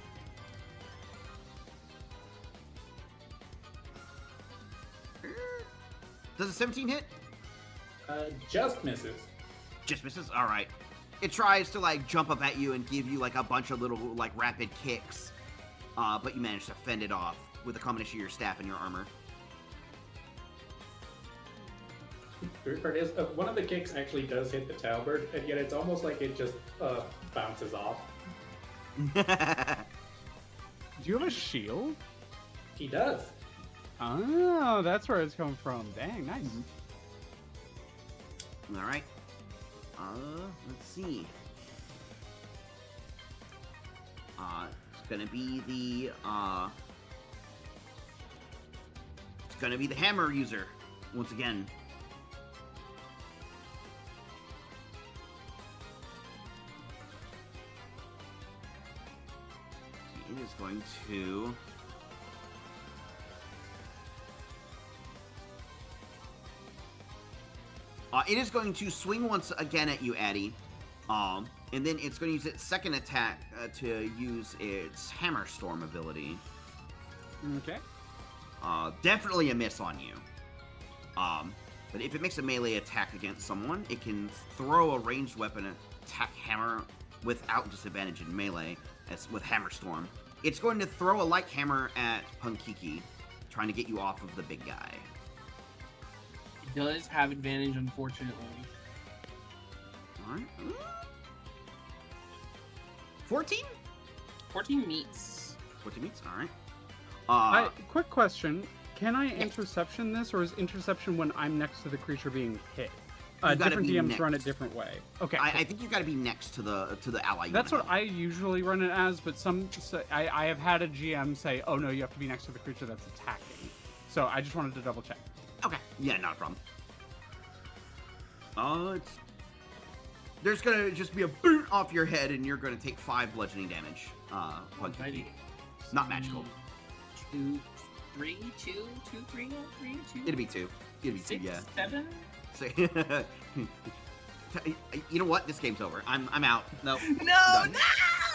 Does a 17 hit? Just misses. Just misses? All right. It tries to like jump up at you and give you like a bunch of little like rapid kicks, but you manage to fend it off with a combination of your staff and your armor. The weird part is, one of the kicks actually does hit the Talbert, and yet it's almost like it just bounces off. Do you have a shield? He does. Oh, that's where it's coming from. Dang, nice. All right. Let's see. It's gonna be the hammer user once again. It is going to. It is going to swing once again at you, Addy. And then it's going to use its second attack to use its Hammer Storm ability. Okay. Definitely a miss on you. But if it makes a melee attack against someone, it can throw a ranged weapon attack hammer without disadvantage in melee, as with Hammer Storm. It's going to throw a light hammer at Punkiki, trying to get you off of the big guy. It does have advantage, unfortunately. Alright. 14? 14 meets. 14 meets, alright. Quick question. Can I interception this, or is interception when I'm next to the creature being hit? Different DMs run it different way. Okay. I think you got to be next to the ally. That's what I usually run it as, but I have had a GM say, "Oh no, you have to be next to the creature that's attacking." So I just wanted to double check. Okay. Yeah, not a problem. There's gonna just be a boot off your head, and you're gonna take 5 bludgeoning damage. Punkiki. Not magical. 2, 3, 2, 2, 3, 3, 2. It'd be 2. It'd be 2. 6, Yeah. 7. So, you know what? This game's over. I'm out. Nope. No, Done. no.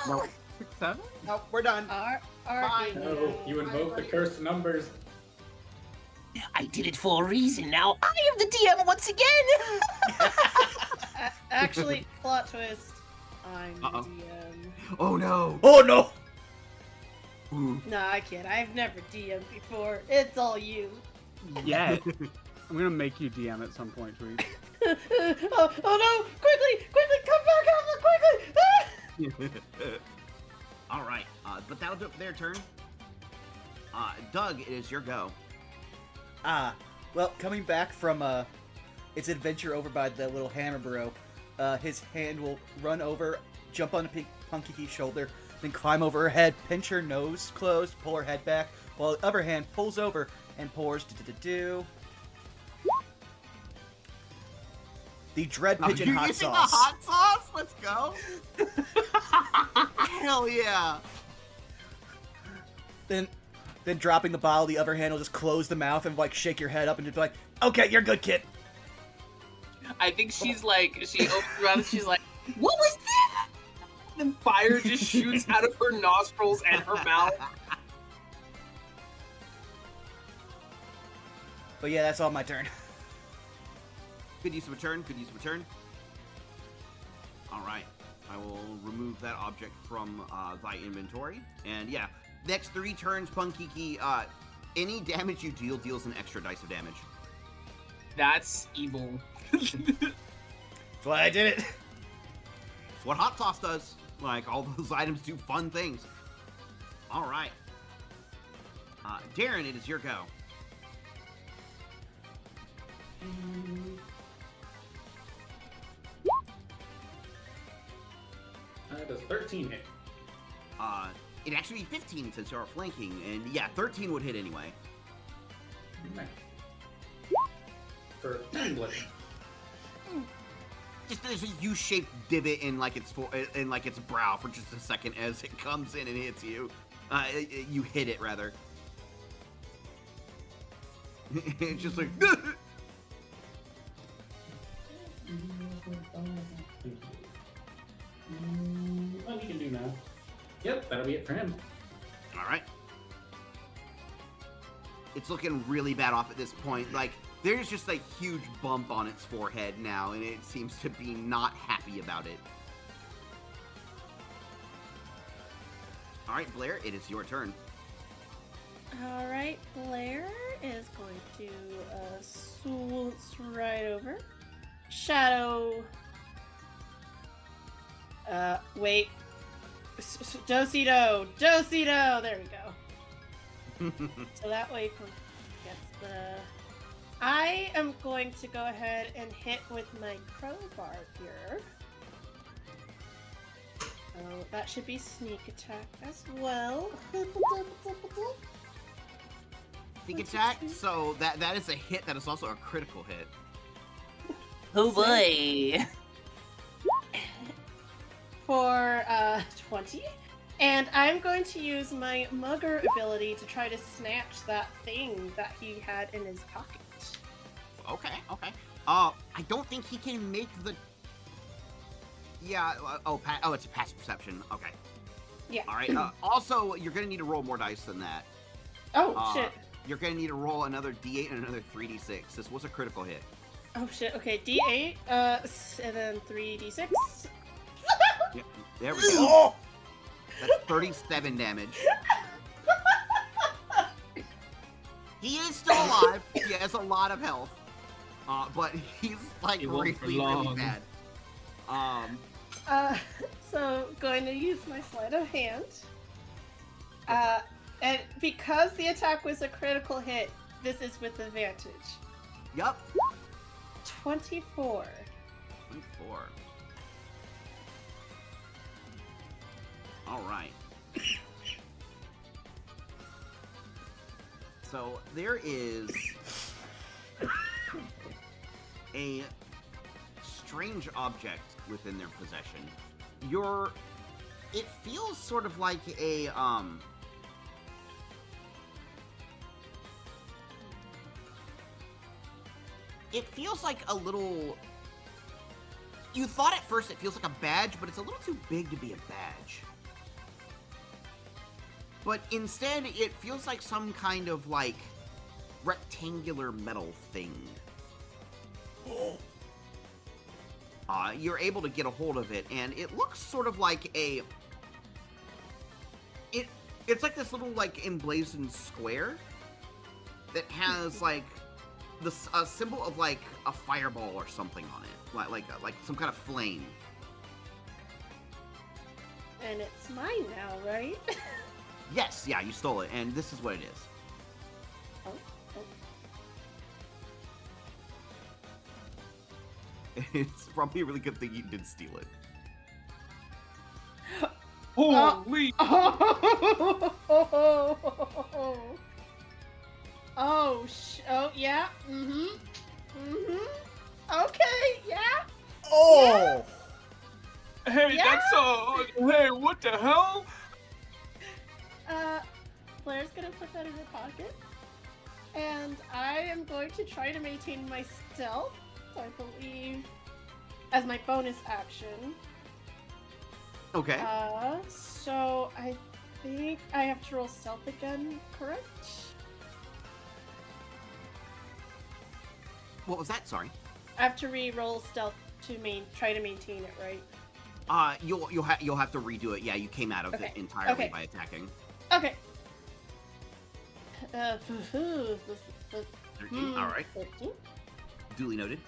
Nope. 6, 7? Nope. We're done. Our Bye. No, you invoke the cursed numbers. I did it for a reason. Now I am the DM once again. Actually, plot twist. I'm the Uh-oh. DM. Oh no. Oh no! Ooh. Nah, I kid. I've never DM'd before. It's all you. Yeah. I'm gonna make you DM at some point, Tweet. Oh no! Quickly! Come back! Quickly! All right. But that'll do it for their turn. Doug, it is your go. Well, coming back from its adventure over by the little hammer bro, his hand will run over, jump on Punkiki's shoulder, then climb over her head, pinch her nose closed, pull her head back, while the other hand pulls over and pours the Dread Pigeon you're hot using sauce. the hot sauce? Let's go. Hell yeah. Then Then dropping the bottle, the other hand will just close the mouth and like shake your head up and just be like, "Okay, you're good, kid." I think she's like, she opens her mouth and she's like, "What was that?" And fire just shoots out of her nostrils and her mouth. But yeah, that's all my turn. Good use of a turn. Good use of a turn. All right. I will remove that object from thy inventory. And yeah, next 3 turns, Punkiki, any damage you deal deals an extra dice of damage. That's evil. That's why I did it. It's what hot sauce does. Like, all those items do fun things. All right. Darren, it is your go. Does 13 hit? It'd actually be 15 since you're flanking, and yeah, 13 would hit anyway. Nice. For 10 blade. Just there's a U-shaped divot in like its brow for just a second as it comes in and hits you. You hit it rather. It's just like. What he can do now? Yep, that'll be it for him. All right. It's looking really bad off at this point. Like, there's just a huge bump on its forehead now, and it seems to be not happy about it. All right, Blair, it is your turn. All right, Blair is going to swoop right over. Shadow. Wait. Dosito! Dosito! There we go. So that way gets the... I am going to go ahead and hit with my crowbar here. Oh, that should be sneak attack as well. Sneak attack, so that is a hit that is also a critical hit. Oh boy. For 20. And I'm going to use my mugger ability to try to snatch that thing that he had in his pocket. Okay. I don't think he can make the... Yeah, it's a passive perception. Okay. Yeah. All right, also, you're going to need to roll more dice than that. Oh, shit. You're going to need to roll another D8 and another 3D6. This was a critical hit. Oh, shit. Okay, D8, and then 3D6. Yep, there we go. That's 37 damage. He is still alive. He has a lot of health. But he's like really bad. So going to use my sleight of hand. And because the attack was a critical hit, this is with advantage. Yup. 24. 24. All right. So there is a strange object within their possession. It feels sort of like a it feels like a little... You thought at first it feels like a badge, but it's a little too big to be a badge. But instead, it feels like some kind of, like, rectangular metal thing. You're able to get a hold of it, and it looks sort of like a... It's like this little, like, emblazoned square that has, like, a symbol of, like, a fireball or something on it. Like some kind of flame. And it's mine now, right? Yes, yeah, you stole it, and this is what it is. Oh. It's probably a really good thing you did steal it. Holy! Oh, yeah. Okay, yeah. Oh! Hey, Yeah. that's hey, what the hell? Blair's gonna put that in her pocket. And I am going to try to maintain my stealth, I believe, as my bonus action. Okay. So I think I have to roll stealth again, correct? What was that? Sorry. I have to re-roll stealth to try to maintain it, right? You'll have to redo it. Yeah, you came out of it entirely by attacking. Okay. 13. All right. 13. Duly noted.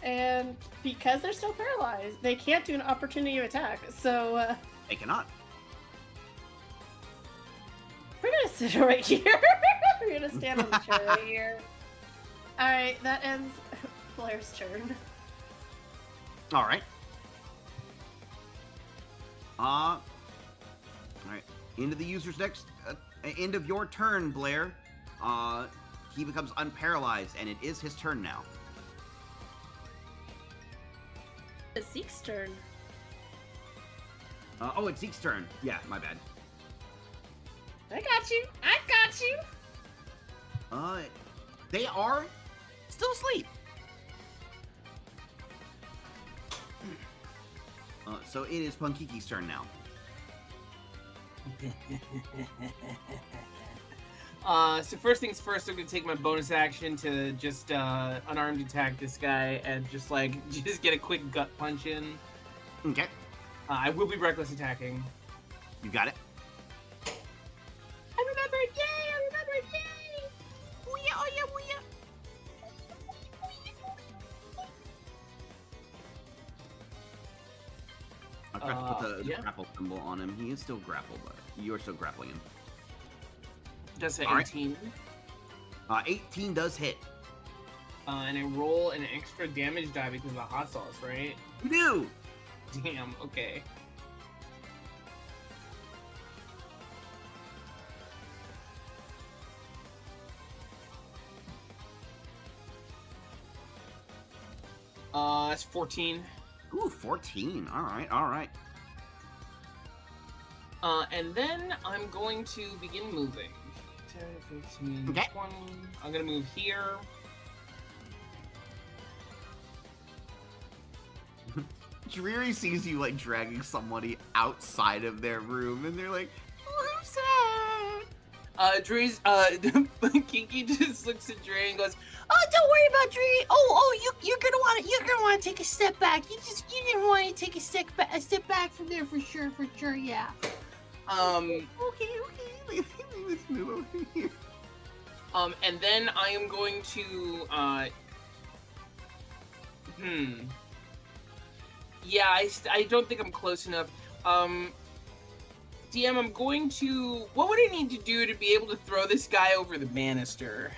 And because they're still paralyzed, they can't do an opportunity attack. So They cannot. we're gonna sit right here. We're gonna stand on the chair right here. All right, that ends Blair's turn. All right. All right. End of the user's next. End of your turn, Blair. He becomes unparalyzed, and it is his turn now. It's Zeke's turn. Oh, it's Zeke's turn. Yeah, my bad. I got you. I got you. They are still asleep. So it is Punkiki's turn now. So first things first, I'm gonna take my bonus action to just unarmed attack this guy and just get a quick gut punch in. Okay. I will be reckless attacking. You got it. I remembered. Yay! I remembered. Yay! Booyah! Oh yeah! Booyah! I forgot to put the yeah. grapple symbol on him. He is still grappled, but you are still grappling him. Does say All right. 18. 18 does hit. And I roll an extra damage die because of the hot sauce, right? You do! Damn, okay. It's 14. Ooh, 14. All right, all right. And then I'm going to begin moving. 10, 15, Okay. 20. I'm gonna move here. Dreary sees you like dragging somebody outside of their room, and they're like, "Who's that?" Dreary's, Kiki just looks at Dreary and goes, "Oh, don't worry about Dreary. You're gonna want to take a step back. You didn't want to take a step back from there for sure, yeah." Okay. Let's move over here. And then I am going to, yeah, I don't think I'm close enough. DM, I'm going to, what would I need to do to be able to throw this guy over the banister?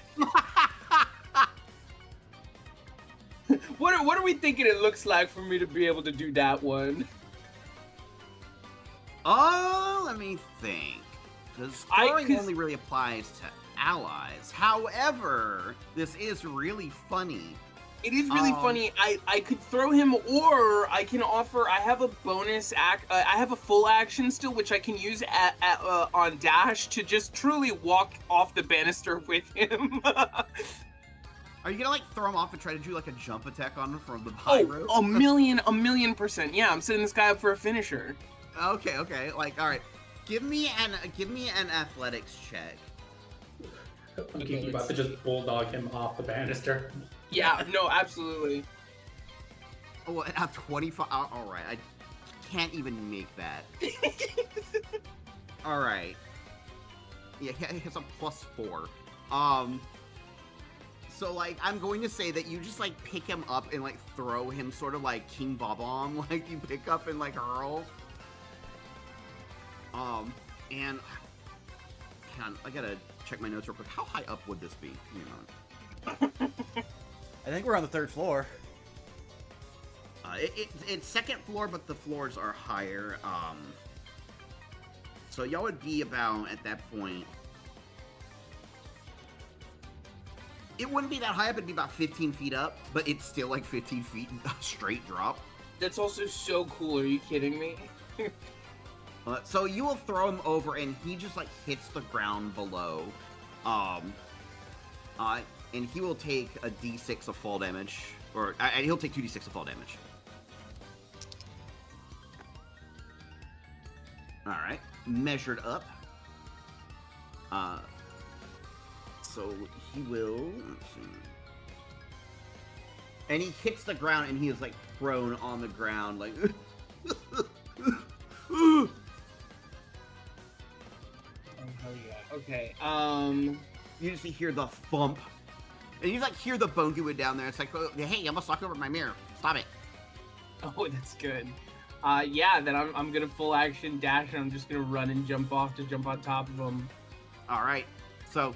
What are we thinking it looks like for me to be able to do that one? Let me think. Because throwing only really applies to allies. However, this is really funny. It is really funny. I could throw him, or I can offer. I have a bonus act. I have a full action still, which I can use on dash to just truly walk off the banister with him. Are you gonna like throw him off and try to do like a jump attack on him from the high rope? A million %. Yeah, I'm setting this guy up for a finisher. Okay. Like, all right. Give me an athletics check. Punkiki about to just bulldog him off the banister. Yeah, no, absolutely. Oh, at 25. All right, I can't even make that. All right. Yeah, he has a +4. So like, I'm going to say that you just like pick him up and like throw him sort of like King Bob-omb, like you pick up and like hurl. And hang on, I gotta check my notes real quick. How high up would this be? Hang on. I think we're on the 3rd floor. It's 2nd floor, but the floors are higher. So y'all would be about, at that point, it wouldn't be that high up, it'd be about 15 feet up, but it's still like 15 feet straight drop. That's also so cool. Are you kidding me? So you will throw him over, and he just like hits the ground below. And he will take a d6 of fall damage, or he'll take 2d6 of fall damage. All right, measured up. So he will. Let's see. And he hits the ground, and he is like prone on the ground, like. Oh hell yeah. Okay. You just hear the thump, and you like hear the bone gooey down there. It's like, oh, hey, you almost knocked over my mirror. Stop it. Oh, that's good. Yeah, then I'm gonna full action dash, and I'm just gonna run and jump off to jump on top of him. All right. So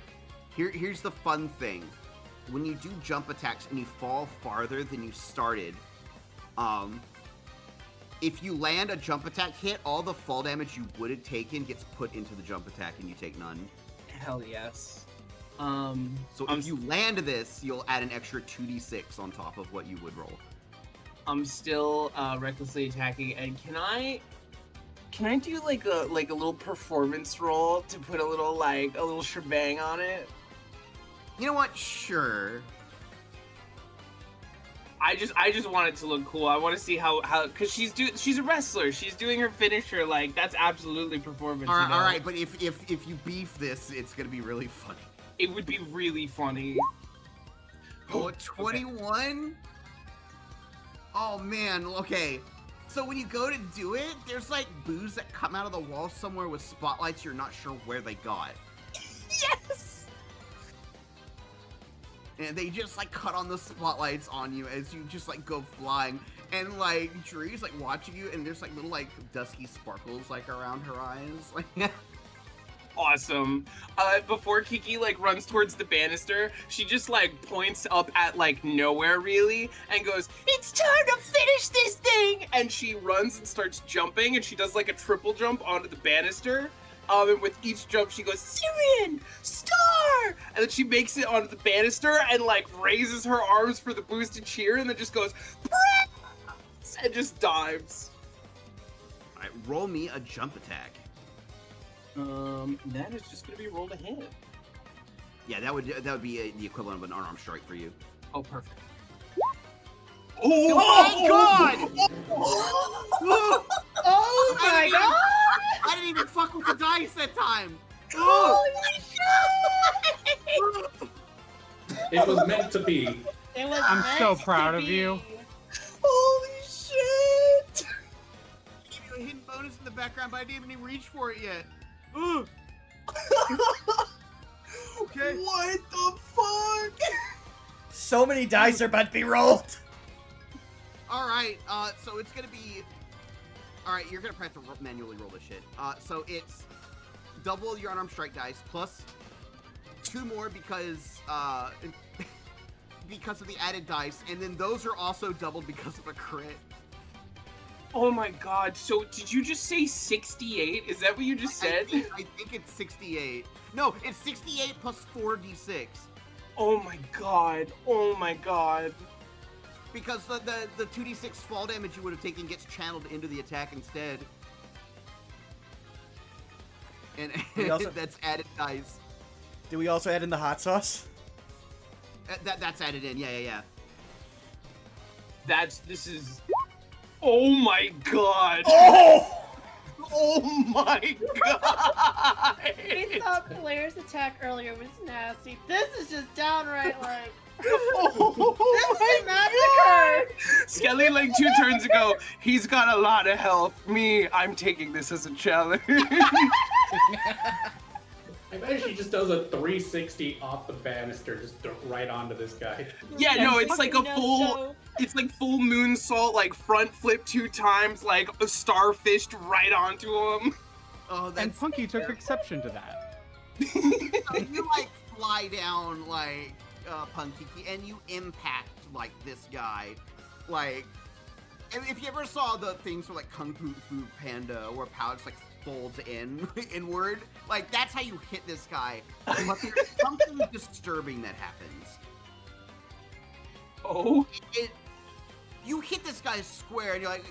here's the fun thing. When you do jump attacks and you fall farther than you started, if you land a jump attack hit, all the fall damage you would have taken gets put into the jump attack, and you take none. Hell yes. So if you land this, you'll add an extra 2d6 on top of what you would roll. I'm still recklessly attacking, and can I do like a little performance roll to put a little shebang on it? You know what? Sure. I just want it to look cool. I want to see how because she's a wrestler. She's doing her finisher. Like, that's absolutely performance. All right, you know? all right. But if you beef this, it's gonna be really funny. It would be really funny. Oh, 21? Oh man. Okay. So when you go to do it, there's like boos that come out of the wall somewhere with spotlights you're not sure where they got. Yes. And they just like cut on the spotlights on you as you just like go flying, and like Dreary's like watching you, and there's like little like dusky sparkles like around her eyes. Like, Awesome. Before Kiki like runs towards the banister, she just like points up at like nowhere really and goes, "It's time to finish this thing!" And she runs and starts jumping, and she does like a triple jump onto the banister. And with each jump, she goes, "Syrian! Star!" And then she makes it onto the banister and, like, raises her arms for the boosted cheer and then just goes, "Press!" And just dives. all right, roll me a jump attack. That is just gonna be rolled a hit. Yeah, that would be the equivalent of an unarmed strike for you. Oh, perfect. Oh my god! Oh my god! I didn't even fuck with the dice that time! Holy It was meant to be. It was I'm so meant proud to of you. be. Holy shit! I gave you a hidden bonus in the background, but I didn't even reach for it yet. Okay. What the fuck? So many dice are about to be rolled. Alright, so it's gonna be... Alright, you're gonna have to manually roll this shit. So it's double your unarmed strike dice, plus 2 more because, because of the added dice, and then those are also doubled because of a crit. Oh my god, so did you just say 68? Is that what you just said? I think it's 68. No, it's 68 plus 4d6. Oh my god, oh my god. Because the 2d6 fall damage you would have taken gets channeled into the attack instead. And also- that's added dice. Do we also add in the hot sauce? That's added in, yeah. This is... Oh my god! Oh! Oh my god! We thought Blair's attack earlier was nasty. This is just downright like... Oh This is a my massacre! Skelly, like 2 turns ago, he's got a lot of health. Me, I'm taking this as a challenge. I bet she just does a 360 off the banister, just right onto this guy. Yeah, no, it's like a Fucking full... no-scope. It's like full moonsault, like front flip 2 times, like a starfished right onto him. Oh, And that's... Punky took exception to that. So you, like, fly down, like, Punkiki, and you impact, like, this guy. Like, if you ever saw the things for, like, Kung Fu Panda, where power just, like, folds inward, like, that's how you hit this guy. But there's something disturbing that happens. Oh? You hit this guy square, and you're like,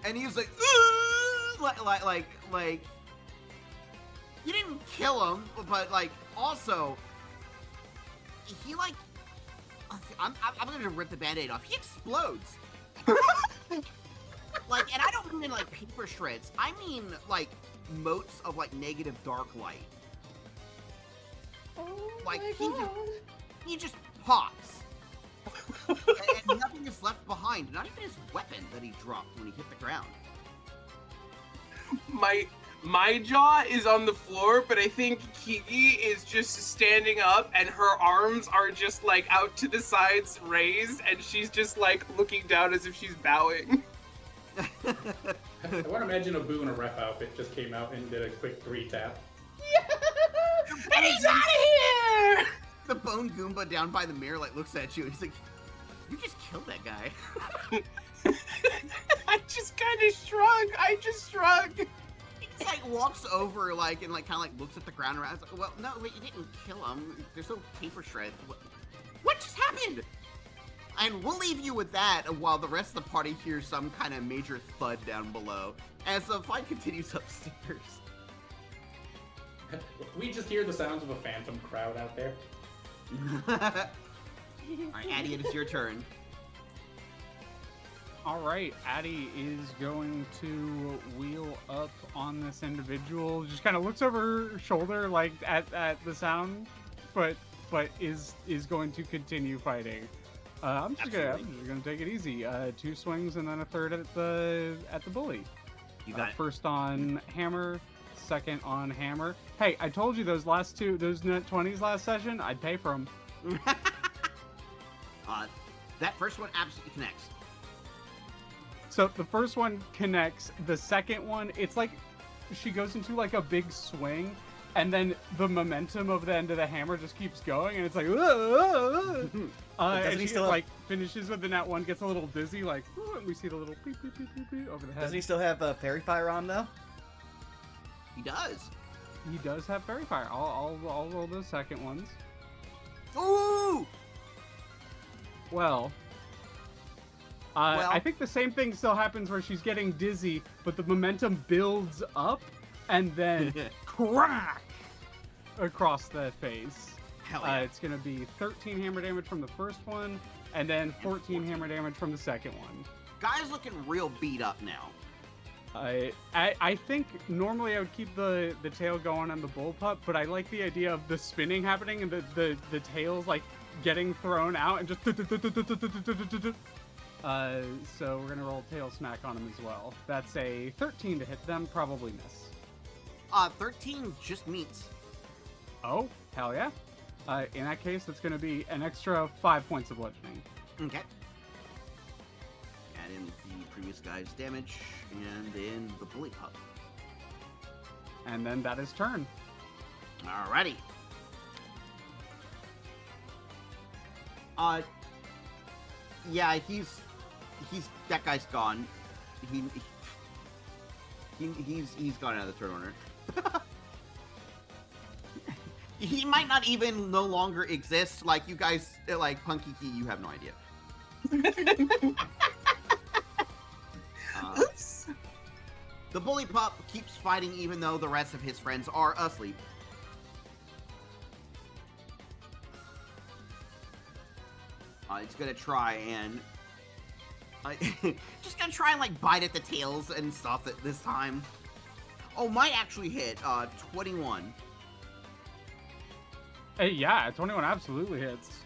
and he's like, like you didn't kill him, but like also he like I'm gonna rip the band-aid off. He explodes. Like, and I don't mean like paper shreds. I mean like motes of like negative dark light. Oh Like my he just pops. and nothing is left behind. Not even his weapon that he dropped when he hit the ground. My jaw is on the floor, but I think Kiki is just standing up and her arms are just like out to the sides raised and she's just like looking down as if she's bowing. I want to imagine a Boo in a ref outfit just came out and did a quick 3-tap. And he's out of here! The bone Goomba down by the mirror like looks at you and he's like, you just killed that guy. I just kind of shrugged. He just like walks over like and like kind of like looks at the ground around. Like, well, no, wait, you didn't kill him. There's no paper shred. What just happened? And we'll leave you with that while the rest of the party hears some kind of major thud down below as the fight continues upstairs. We just hear the sounds of a phantom crowd out there. Alright, Addy, it is your turn. All right, Addy is going to wheel up on this individual. Just kind of looks over her shoulder, like at the sound, but is going to continue fighting. I'm just gonna take it easy. 2 swings and then a third at the bully. You got it. First on hammer, second on hammer. Hey, I told you those net 20s last session. I'd pay for them. That first one absolutely connects. So the first one connects. The second one, it's like she goes into like a big swing, and then the momentum of the end of the hammer just keeps going, and it's like, and she like finishes with the net 1, gets a little dizzy, like, and we see the little beep, beep, beep, beep, beep over the head. Doesn't he still have fairy fire on though? He does. He does have fairy fire. I'll roll those second ones. Ooh! Well, I think the same thing still happens where she's getting dizzy, but the momentum builds up and then crack across the face. Hell yeah. It's going to be 13 hammer damage from the first one, and then 14 hammer damage from the second one. Guy's looking real beat up now. I think normally I would keep the tail going on the bullpup, but I like the idea of the spinning happening and the tails like getting thrown out and just so we're gonna roll tail smack on him as well. That's a 13 to hit them, probably miss. 13 just meets. Oh, hell yeah. In that case, it's gonna be an extra 5 points of bludgeoning. Okay. Add in the previous guy's damage, and then the bully pup. And then that is turn. Alrighty. Yeah, he's that guy's gone. He's gone out of the turn order. He might not even no longer exist. Like you guys, like Punkiki, you have no idea. Oops. The bully pup keeps fighting even though the rest of his friends are asleep. It's gonna try and just gonna try and like bite at the tails and stuff at this time. Oh, might actually hit 21. Hey, yeah, 21 absolutely hits.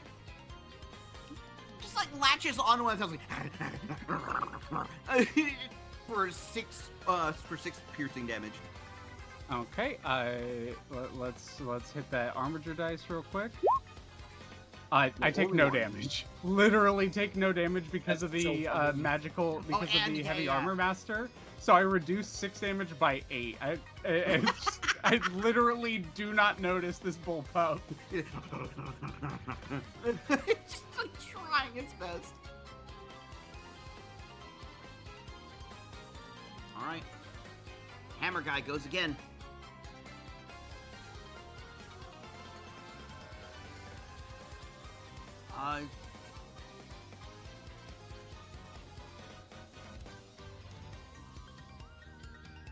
Just like latches onto one of those like for six piercing damage. Okay, let's hit that armature dice real quick. I take no damage. Literally take no damage because of the magical, because of the heavy armor master. So I reduce 6 damage by 8. I literally do not notice this bullpup. It's just like trying its best. All right, hammer guy goes again.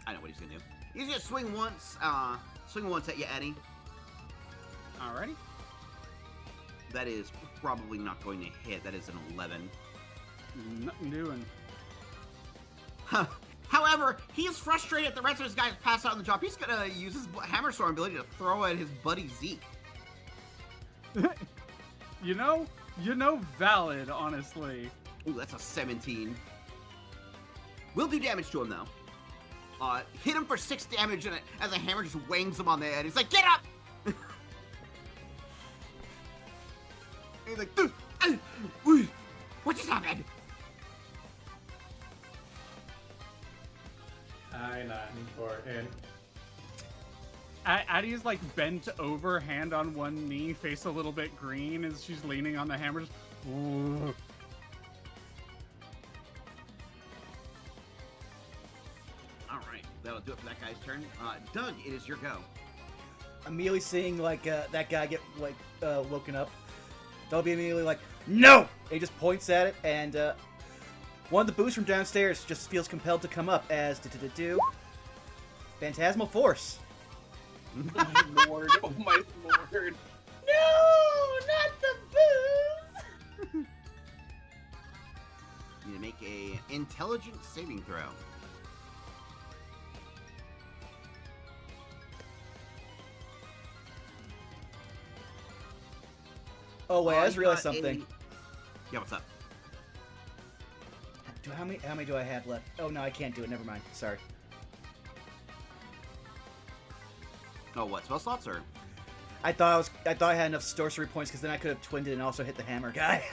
I don't he's gonna do. He's gonna swing once at you, Addy. Alrighty. That is probably not going to hit. That is an 11. Nothing doing. However, he's frustrated at the rest of his guys pass out on the job. He's gonna use his hammer storm ability to throw at his buddy Zeke. You know, valid, honestly. Ooh, that's a 17. Will do damage to him though. Hit him for 6 damage, and as the hammer just wangs him on the head. He's like, "Get up!" He's like, "What just happened?" I'm not important. Addy's like bent over, hand on one knee, face a little bit green as she's leaning on the hammer. Just, ooh. All right, that'll do it for that guy's turn. Doug, it is your go. Immediately seeing like that guy get like woken up, they'll be immediately like, "No!" And he just points at it, and one of the boos from downstairs just feels compelled to come up as do Phantasmal Force. Oh my lord. Oh my lord. No, not the booze. You need to make a intelligence saving throw. Oh wait, I just You realized got something. Yeah, what's up? How many do I have left? Oh no, I can't do it. Never mind. Sorry. Oh, what, spell slots or? I thought I had enough sorcery points because then I could have twinned it and also hit the hammer guy.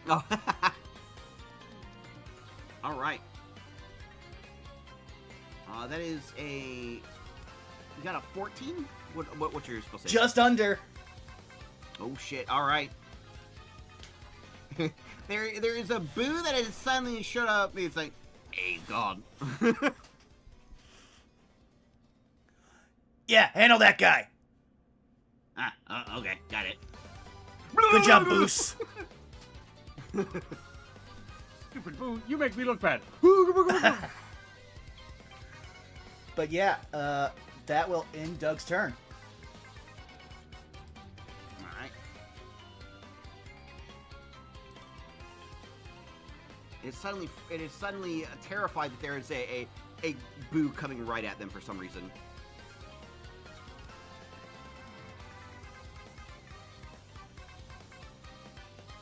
Oh. All right. That is a. You got a 14? What's your spell save? Just under. Oh shit! All right. there is a boo that has suddenly showed up. It's like, hey, God. Yeah, handle that guy. Okay, got it. Good job, Boos. Stupid boo, you make me look bad. But yeah, that will end Doug's turn. All right. It is suddenly terrified that there is a boo coming right at them for some reason.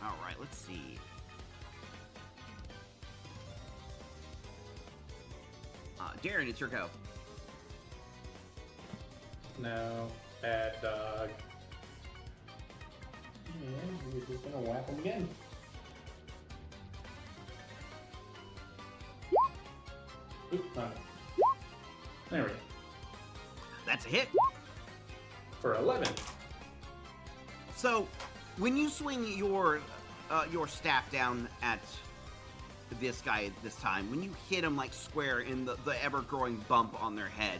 All right, let's see. Darren, it's your go. No, bad dog. And we're just gonna whack him again. Oop, there we go. That's a hit. For 11. So, when you swing your staff down at this guy this time, when you hit him like square in the ever-growing bump on their head,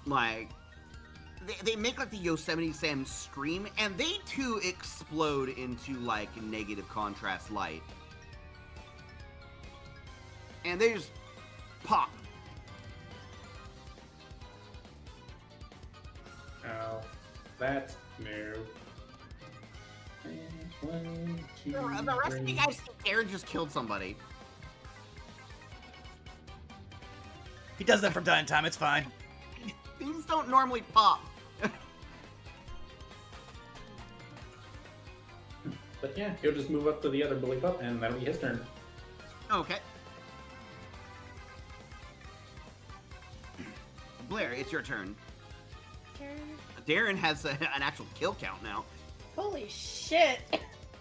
like they make like the Yosemite Sam scream, and they too explode into like negative contrast light, and they just pop. Oh, that's new. One, two, The rest of three. you guys think Darren just killed somebody. He does that from time to time. It's fine. Things don't normally pop. But yeah, he'll just move up to the other bully pup, and that'll be his turn. Okay. Blair, it's your turn. Darren has an actual kill count now. Holy shit!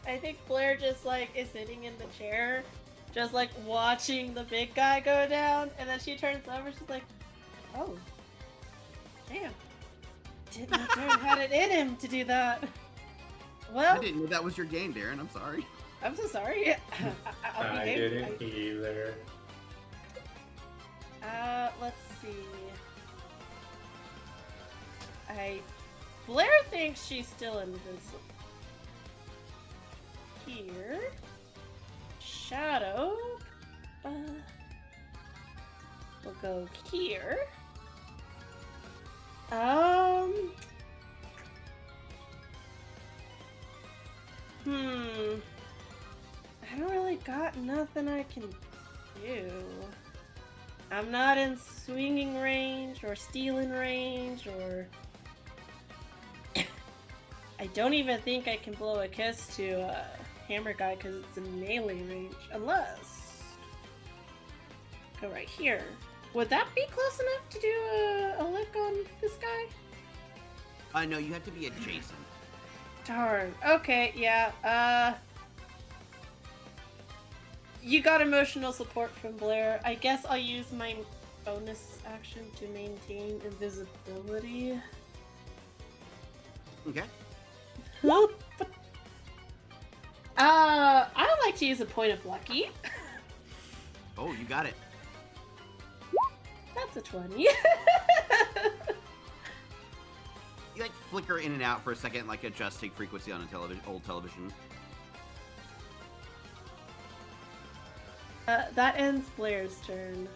I think Blair just like is sitting in the chair, just like watching the big guy go down, and then she turns over. She's like, "Oh, damn! Didn't know Darren had it in him to do that." Well, I didn't know that was your game, Darren. I'm sorry. I'm so sorry. I'll I behave. didn't either. Let's see. Blair thinks she's still invincible. Here. Shadow. We'll go here. I don't really got nothing I can do. I'm not in swinging range or stealing range or... I don't even think I can blow a kiss to a hammer guy because it's in melee range. Unless... Go right here. Would that be close enough to do a lick on this guy? No, you have to be adjacent. Darn. Okay, yeah. You got emotional support from Blair. I guess I'll use my bonus action to maintain invisibility. Okay. I would like to use a point of lucky. Oh, you got it. That's a 20. You like flicker in and out for a second, like adjusting frequency on a old television. That ends Blair's turn.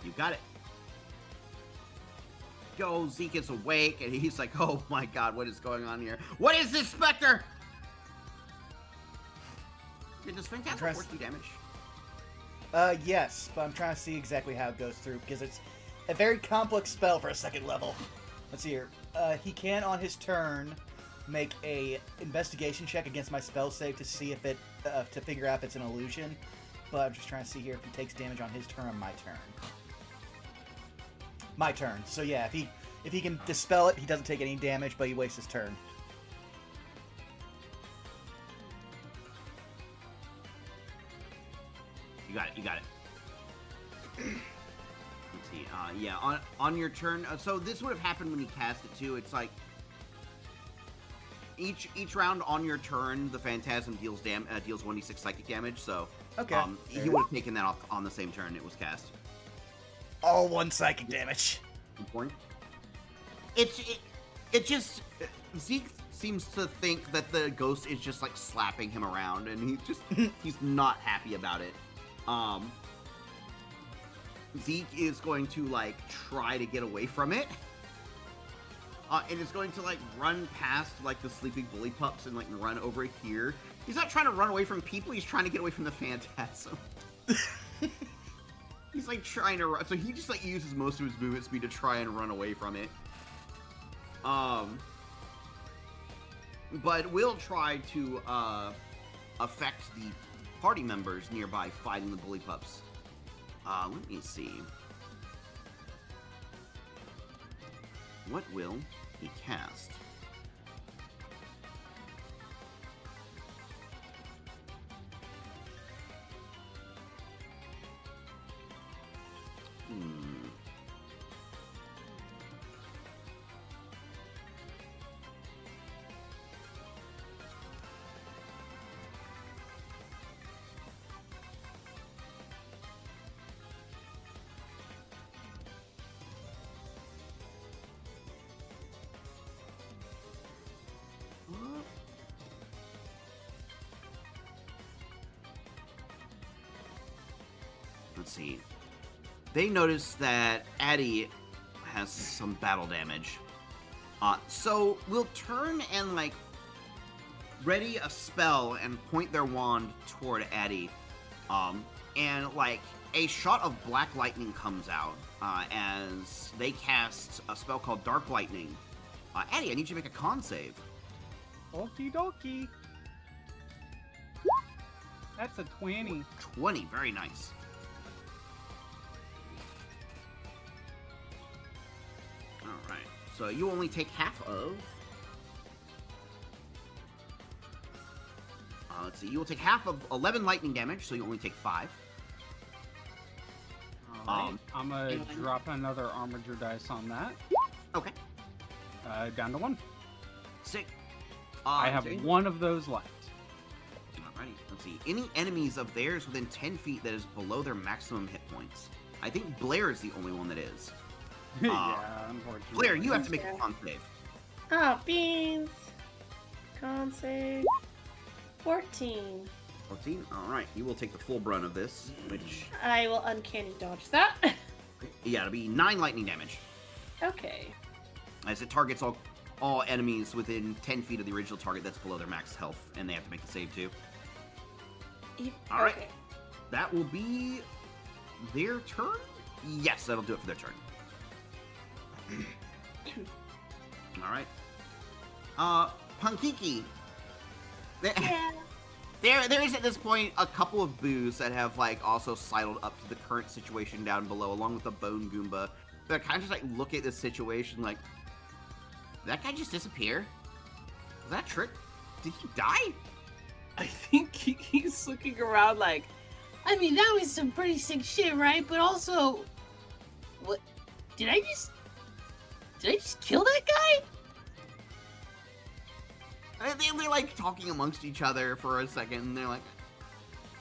You got it. Go, Zeke is awake, and he's like, oh my god, what is going on here? What is this, Spectre? Does Phantasm force do damage? Yes, but I'm trying to see exactly how it goes through, because it's a very complex spell for a second level. Let's see here. He can, on his turn, make a investigation check against my spell save to see if it, to figure out if it's an illusion. But I'm just trying to see here if he takes damage on his turn or my turn. My turn. So yeah, if he can dispel it, he doesn't take any damage, but he wastes his turn. You got it. You got it. Let's see. Yeah, on your turn. So this would have happened when you cast it too. It's like each round on your turn, the Phantasm deals 1d6 psychic damage. So okay, he would have taken that off on the same turn it was cast. All 1 psychic damage. Important. It just Zeke seems to think that the ghost is just like slapping him around, and he's not happy about it. Zeke is going to like try to get away from it, and is going to like run past like the sleeping bully pups and like run over here. He's not trying to run away from people. He's trying to get away from the Phantasm. He's like trying to run, so he just like uses most of his movement speed to try and run away from it. But we'll try to affect the party members nearby fighting the bully pups. Let me see. What will he cast? Let's see. They notice that Addy has some battle damage. So we'll turn and like ready a spell and point their wand toward Addy. And like a shot of black lightning comes out as they cast a spell called Dark Lightning. Addy, I need you to make a con save. Okie dokie. That's a 20. 20, very nice. Alright, so you only take half of... let's see, you will take half of 11 lightning damage, so you only take 5. Alright, I'm gonna drop another armature dice on that. Okay. Down to 1. Sick. I have one of those left. Alrighty, let's see. Any enemies of theirs within 10 feet that is below their maximum hit points. I think Blair is the only one that is. Yeah, unfortunately. Blair, you have to make a con save. Oh, beans. Con save. 14. 14? Alright, you will take the full brunt of this, which... I will uncanny dodge that. Yeah, it'll be 9 lightning damage. Okay. As it targets all enemies within 10 feet of the original target that's below their max health, and they have to make the save too. All right. Okay. That will be their turn? Yes, that'll do it for their turn. All right. Punkiki. Yeah. There is at this point a couple of boos that have like also sidled up to the current situation down below, along with the Bone Goomba. That kind of just like look at this situation like, did that guy just disappear? Was that a trick? Did he die? I think he's looking around like, I mean, that was some pretty sick shit, right? But also, what? Did I just kill that guy? They're like talking amongst each other for a second, and they're like,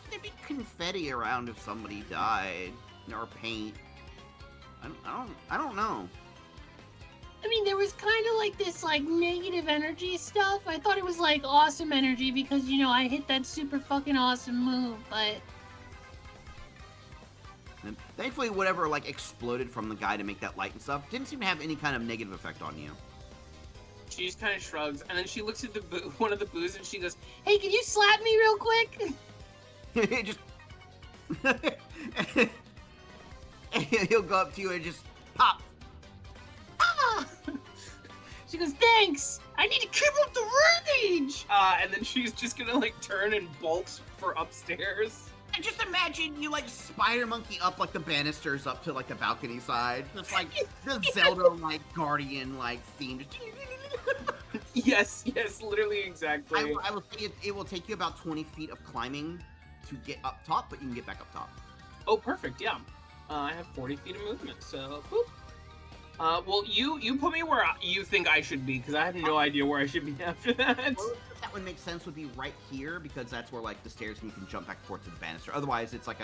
there'd be confetti around if somebody died, or paint. I don't know. I mean, there was kind of like this like negative energy stuff. I thought it was like awesome energy because, you know, I hit that super fucking awesome move, but And thankfully, whatever like exploded from the guy to make that light and stuff didn't seem to have any kind of negative effect on you. she just kind of shrugs, and then she looks at the one of the boos and she goes, hey, can you slap me real quick? It just he'll go up to you and just pop. Ah! She goes, thanks. I need to keep up the rage. and then she's just gonna like turn and bolt for upstairs. And just imagine you like spider monkey up like the banisters up to like the balcony side. Just like the Zelda like guardian like theme. Yes, literally exactly. I will say it will take you about 20 feet of climbing to get up top, but you can get back up top. Oh, perfect. Yeah, I have 40 feet of movement, so boop. Well, you put me where you think I should be, because I have no idea where I should be after that. Well, that would make sense would be right here, because that's where like the stairs and you can jump back and forth to the banister. Otherwise, it's like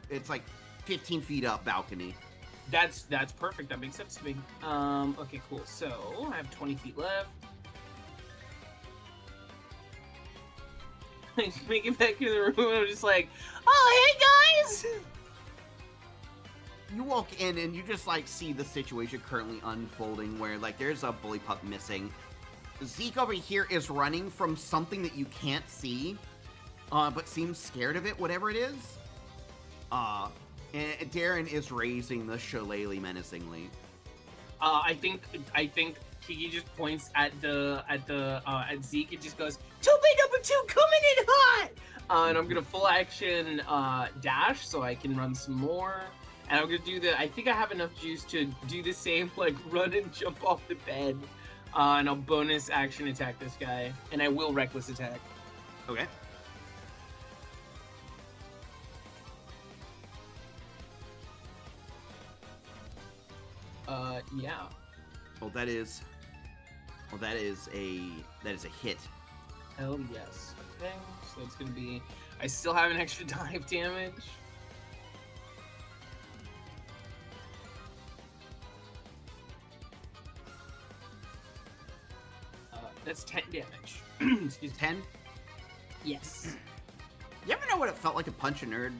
it's like 15 feet up balcony. That's perfect. That makes sense to me. Okay, cool. So I have 20 feet left. I just make it back in the room, and I'm just like, Oh, hey, guys. You walk in and you just like see the situation currently unfolding where like there's a bully pup missing. Zeke over here is running from something that you can't see, but seems scared of it, whatever it is. And Darren is raising the shillelagh menacingly. I think Kiki just points at Zeke and just goes, "Toby number 2 coming in hot!" And I'm gonna full action dash so I can run some more. And I'm gonna do I think I have enough juice to do the same, like run and jump off the bed. And I'll bonus action attack this guy. And I will reckless attack. Okay. Yeah. That is a hit. Hell yes. Okay, so it's gonna be, I still have an extra dive damage. That's 10 damage. Excuse me. 10? Yes. You ever know what it felt like to punch a nerd?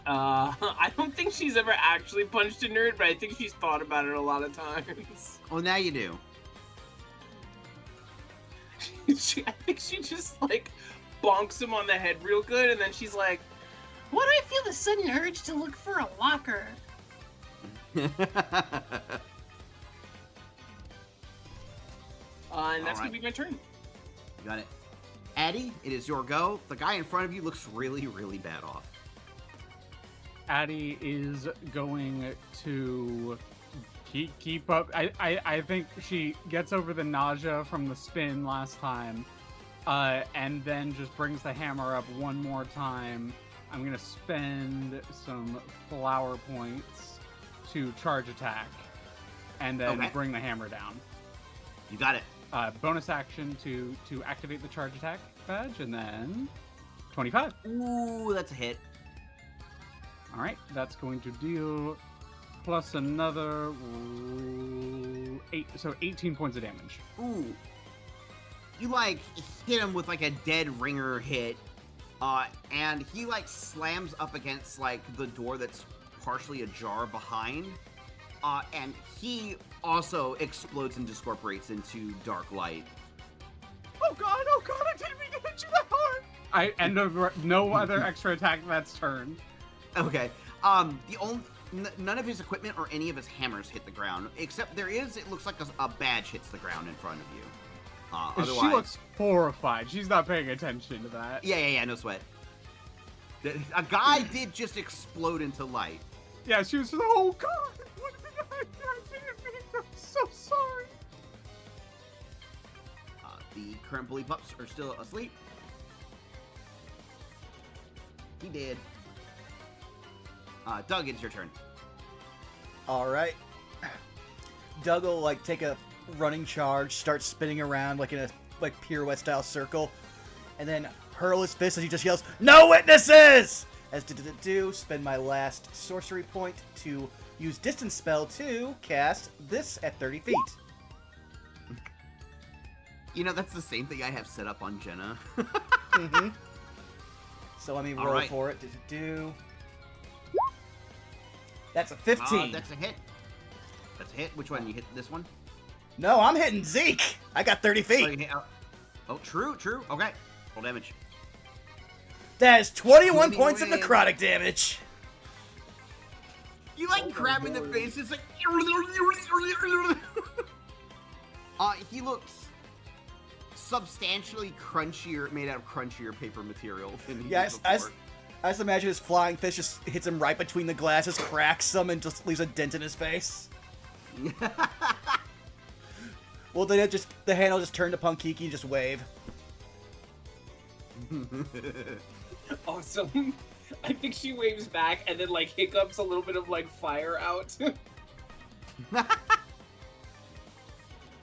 I don't think she's ever actually punched a nerd, but I think she's thought about it a lot of times. Well, now you do. I think she just, like, bonks him on the head real good, and then she's like, Why do I feel the sudden urge to look for a locker? and that's All right. gonna be my turn. You got it. Addy, it is your go. The guy in front of you looks really, really bad off. Addy is going to keep up. I think she gets over the nausea from the spin last time, and then just brings the hammer up one more time. I'm gonna spend some flower points to charge attack, and then Okay. bring the hammer down. You got it. Bonus action to activate the charge attack badge, and then 25. Ooh, that's a hit. All right, that's going to deal plus another 8, so 18 points of damage. Ooh. You, like, hit him with, like, a dead ringer hit, and he, like, slams up against, like, the door that's partially ajar behind, and he also explodes and discorporates into dark light. Oh god, I didn't mean to hit you that hard! And no other extra attack that's turn. Okay. None of his equipment or any of his hammers hit the ground, except it looks like a badge hits the ground in front of you. Otherwise, she looks horrified. She's not paying attention to that. Yeah, no sweat. A guy did just explode into light. Yeah, she was just, oh god, what did I didn't mean to, I'm so sorry. The current bully pups are still asleep. He did. Doug, it's your turn. All right. Doug will like take a running charge, start spinning around like in a pirouette style circle, and then hurl his fist as he just yells, "No witnesses!" As do spend my last sorcery point to use distance spell to cast this at 30 feet. You know, that's the same thing I have set up on Jenna. Mm-hmm. So let me roll right. for it. That's a 15. That's a hit. That's a hit. Which one? You hit this one? No, I'm hitting Zeke. I got 30 feet. Oh, true. Okay. Roll damage. That is 21 points of necrotic damage. You grab him in the face. It's like. He looks substantially crunchier, made out of crunchier paper material than he did before. I just imagine his flying fist just hits him right between the glasses, cracks them, and just leaves a dent in his face. Well, then the hand will just turn to Punkiki and just wave. Awesome. I think she waves back and then hiccups a little bit of fire out.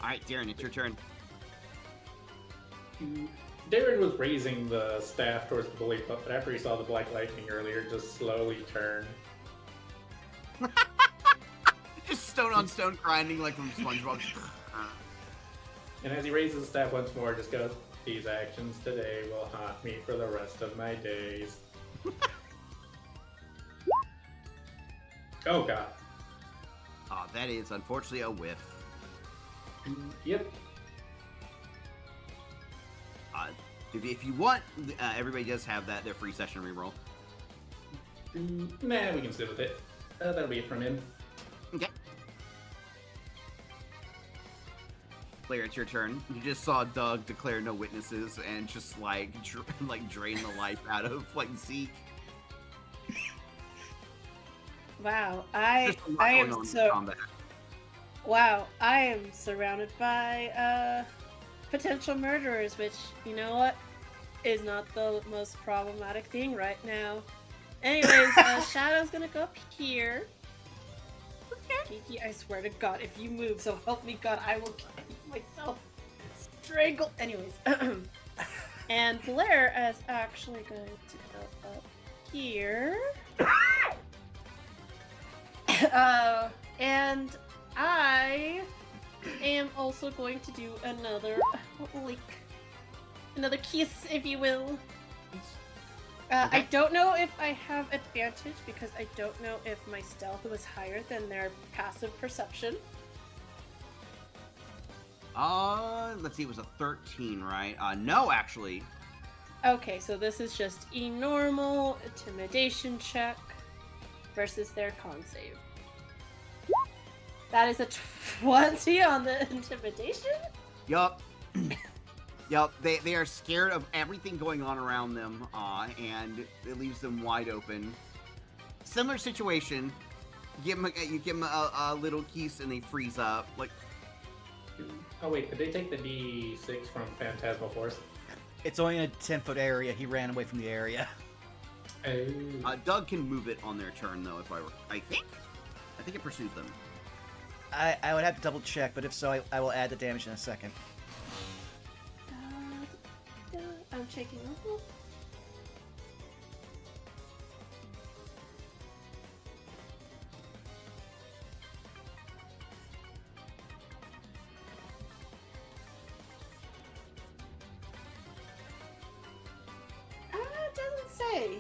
Alright, Darren, it's your turn. Darren was raising the staff towards the bully pup, but after he saw the black lightning earlier, just slowly turned. Just stone on stone grinding like from SpongeBob. And as he raises the staff once more, just goes, "These actions today will haunt me for the rest of my days." Oh god. That is unfortunately a whiff. Yep. If you want, everybody does have their free session reroll. Nah, we can sit with it. That'll be it from him. Okay. Blair, it's your turn. You just saw Doug declare no witnesses and just drain the life out of Zeke. Wow, I am so. Wow, I am surrounded by potential murderers, which, you know what, is not the most problematic thing right now. Anyways, Shadow's gonna go up here. Kiki, I swear to God, if you move, so help me God, I will get myself strangled. Anyways, and Blair is actually going to go up here. And I am also going to do another kiss, if you will. Okay. I don't know if I have advantage because I don't know if my stealth was higher than their passive perception. Let's see, it was a 13, right? No, actually. Okay, so this is just a normal intimidation check versus their con save. That is a 20 on the intimidation? Yup. Yup, they are scared of everything going on around them, and it leaves them wide open. Similar situation. You give them a little kiss and they freeze up. Oh wait, did they take the D6 from Phantasmal Force? It's only in a 10-foot area. He ran away from the area. Oh. Doug can move it on their turn, though, I think it pursues them. I would have to double check, but if so, I will add the damage in a second. I'm checking. It doesn't say.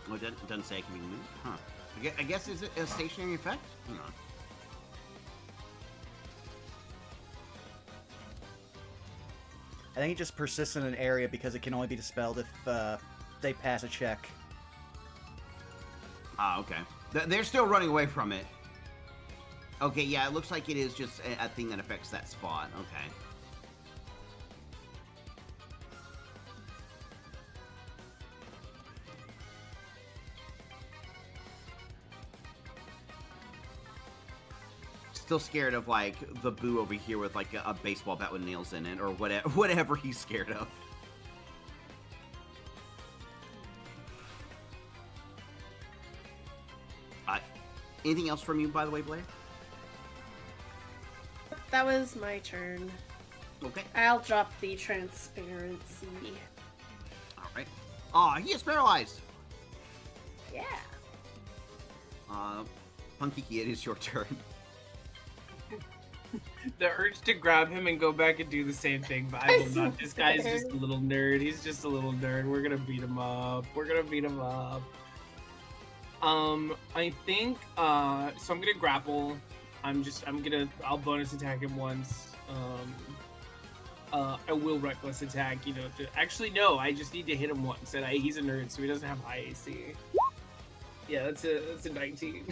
Well, it doesn't say it can be moved. Huh. I guess is it a stationary effect? Hang on. I think it just persists in an area because it can only be dispelled if they pass a check. Ah, okay. They're still running away from it. Okay, yeah, it looks like it is just a thing that affects that spot. Okay. Still scared of, like, the boo over here with, like, a baseball bat with nails in it, or whatever he's scared of. Anything else from you, by the way, Blair? That was my turn. Okay. I'll drop the transparency. Alright. Aw, he is paralyzed! Yeah. Punkiki, it is your turn. The urge to grab him and go back and do the same thing, but I will not. This guy's swear. just a little nerd. He's just a little nerd. We're gonna beat him up. I think, so I'm gonna grapple. I'll bonus attack him once. I will reckless attack, actually, no, I just need to hit him once, and he's a nerd, so he doesn't have high AC. Yeah, that's a 19.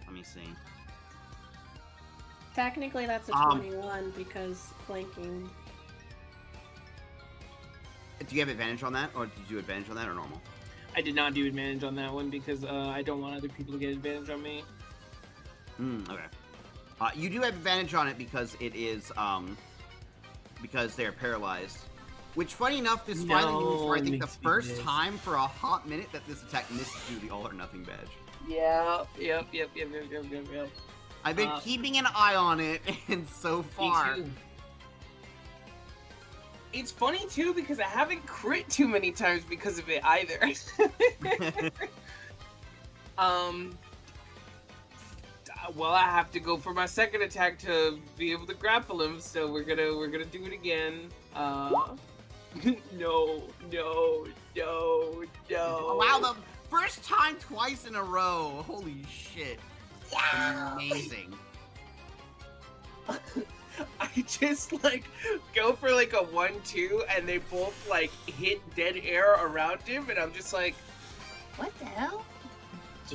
Let me see. Technically, that's a 21 because flanking. Do you have advantage on that, or did you advantage on that, or normal? I did not do advantage on that one because I don't want other people to get advantage on me. Okay. You do have advantage on it because it is, because they're paralyzed. Which, funny enough, this finally means for, I think, the first time for a hot minute that this attack misses you the all or nothing badge. Yeah, yep. I've been keeping an eye on it, and so far... Me too. It's funny, too, because I haven't crit too many times because of it, either. Well, I have to go for my second attack to be able to grapple him, so we're gonna do it again. No. Wow, the first time twice in a row. Holy shit. Yeah. Amazing. I just, go for, a 1-2, and they both, hit dead air around him, and I'm just like, what the hell? I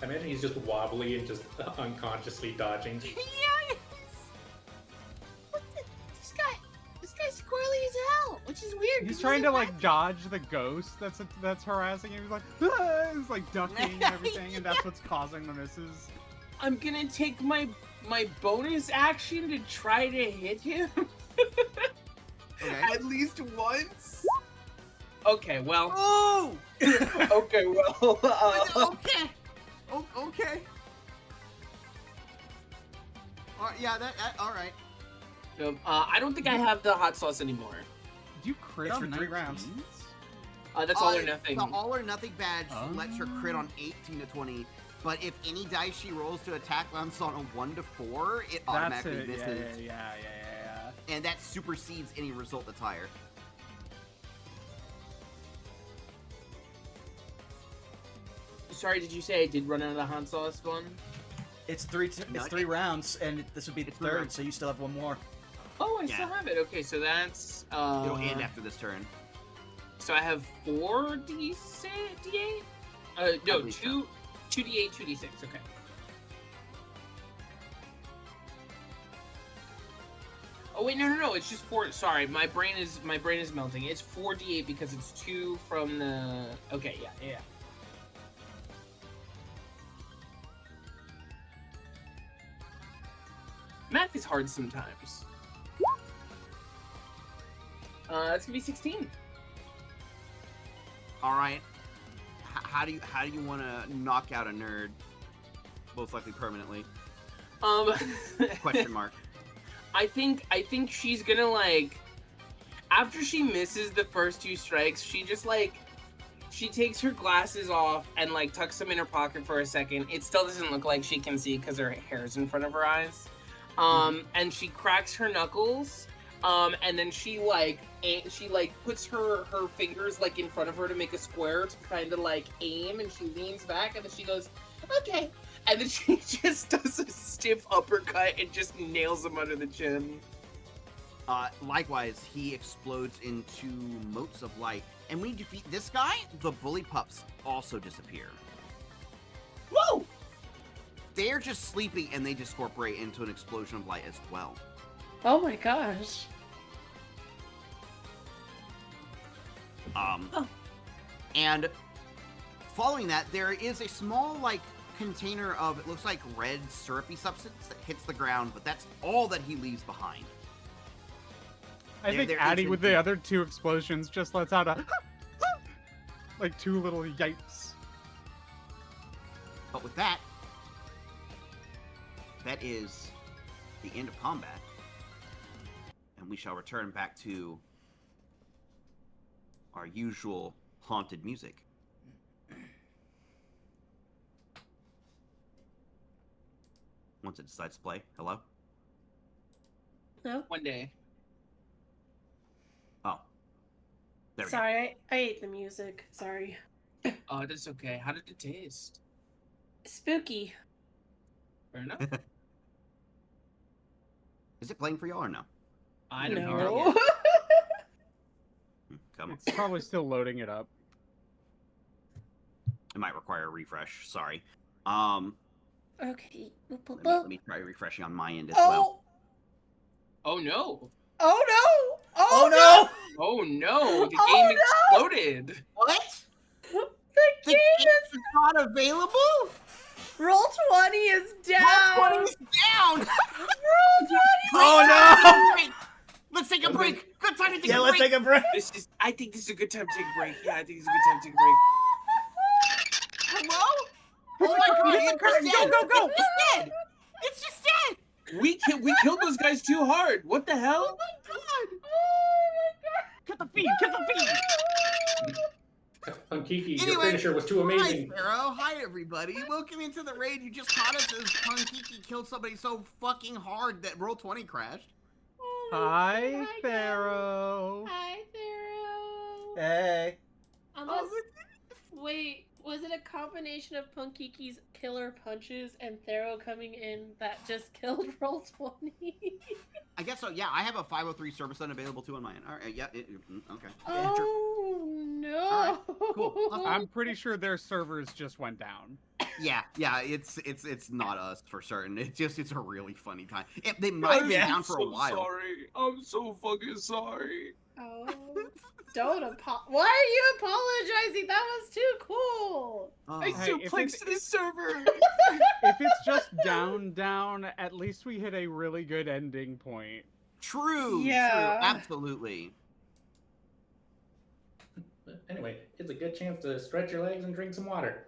imagine he's just wobbly and just unconsciously dodging. Yes! This guy's squirrely as hell, which is weird. He's trying to dodge the ghost that's harassing him. He's like, ah! He's ducking and everything, and that's what's causing the misses. I'm gonna take my bonus action to try to hit him. Okay. At least once. Okay, well. Oh! Okay, well. Okay. Oh, okay. Yeah, all right. I don't think I have the hot sauce anymore. Do you crit It's on for 3 19s? rounds. That's all or nothing. The all or nothing badge lets her crit on 18 to 20, but if any dice she rolls to attack lands on a 1 to 4, it automatically misses. Yeah. And that supersedes any result that's higher. Sorry, did you say I did run out of the hot sauce one? It's 3 rounds, and this would be the It's 3 third, rounds. so you still have 1 more. Oh, I still have it. Okay, so that's It'll end after this turn. So I have 4 D8? No, 2 2d8, 2d6. Okay. Oh wait, no. It's just 4. Sorry, my brain is melting. It's 4d8 because it's 2 from the. Okay, yeah. Math is hard sometimes. That's gonna be 16. All right. How do you want to knock out a nerd? Most likely permanently. Question mark. I think she's gonna after she misses the first 2 strikes, she just she takes her glasses off and tucks them in her pocket for a second. It still doesn't look like she can see because her hair's in front of her eyes. And she cracks her knuckles And then she puts her fingers like in front of her to make a square to kind of like aim, and she leans back, and then she goes, "Okay," and then she just does a stiff uppercut and just nails him under the chin. Likewise, he explodes into motes of light, and when you defeat this guy, the bully pups also disappear. Whoa! They're just sleeping, and they just incorporate into an explosion of light as well. Oh my gosh. And following that, there is a small, like, container of, it looks like red syrupy substance that hits the ground, but that's all that he leaves behind. I think Addy, with the other 2 explosions, just lets out a like 2 little yipes. But with that, that is the end of combat. And we shall return back to our usual haunted music. Once it decides to play. Hello? No? One day. Oh. There we go. Sorry, I ate the music. Sorry. Oh, that's okay. How did it taste? Spooky. Fair enough. Is it playing for y'all or no? I don't No. know. Come on. It's probably still loading it up. It might require a refresh. Sorry. Okay. Let me try refreshing on my end as Oh. well. Oh no! Oh no! Oh no! Oh no! The Oh, game no! exploded. What? The The game game is not available? Roll 20 is down. Roll 20 is down! Roll 20 Oh no! Let's take a break. Good time to take Yeah, a let's break. take a break. I think this is a good time to take a break. Yeah, I think it's a good time to take a break. Hello? Oh my god, it's just dead. Go! It's just dead. It's just dead. We killed those guys too hard. What the hell? Oh my god. Kill the feed! Kill the feed! Punkiki, your Anyway, finisher was too amazing. Hi, Pharaoh. Hi, everybody. Welcome into the raid. You just caught us as Punkiki killed somebody so fucking hard that roll 20 crashed. Hi, Pharaoh. Hi, Pharaoh. Hey. Unless, wait, was it a combination of Punkiki's killer punches and Thero coming in that just killed Roll 20? I guess so. Yeah, I have a 503 service unavailable too on my end. All right. Yeah. Okay. Oh no! Alright, cool. I'm pretty sure their servers just went down. Yeah. It's not us for certain. It's a really funny time. They might be down for a while. Sorry. I'm so fucking sorry. Oh, don't Why are you apologizing? That was too cool. I Hey, if suplexed it- this server. If it's just down, at least we hit a really good ending point. True. Yeah. True. Absolutely. But anyway, it's a good chance to stretch your legs and drink some water.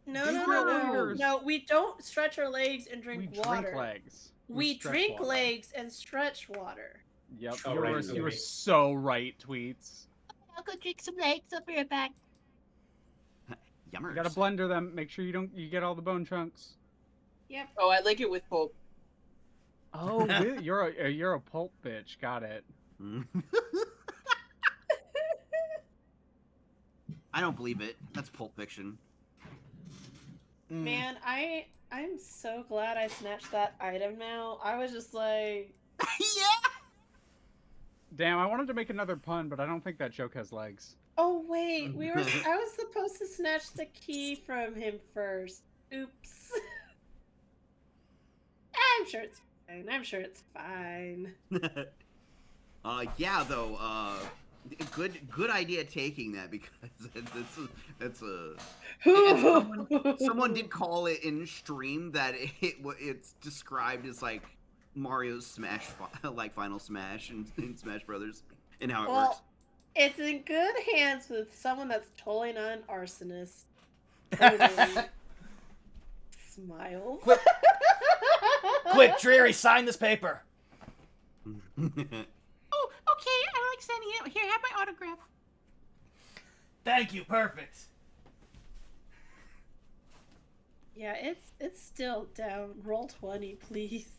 No, These no, were no, no. leaders. No, we don't stretch our legs and drink We water. drink legs. We stretch drink water. legs and stretch water. Yep, Oh, you right, were okay. so right, Tweets. I'll go drink some legs. I'll be right back. Yummers. You gotta blender them. Make sure you get all the bone chunks. Yep. Oh, I like it with pulp. Oh, you're a pulp bitch. Got it. I don't believe it. That's Pulp Fiction. Man, I'm so glad I snatched that item now. I was just like, Yeah. Damn, I wanted to make another pun, but I don't think that joke has legs. oh wait, I was supposed to snatch the key from him first. Oops. I'm sure it's fine. I'm sure it's fine. Yeah, though, good idea taking that because someone did call it in stream that it's described as like Mario's Smash, like Final Smash in Smash Brothers, and how it works. Well, it's in good hands with someone that's totally not an arsonist. Totally. Smiles. Quick, Dreary, sign this paper. Oh, okay. I like sending it. Here, have my autograph. Thank you, perfect. Yeah, it's still down. Roll 20, please.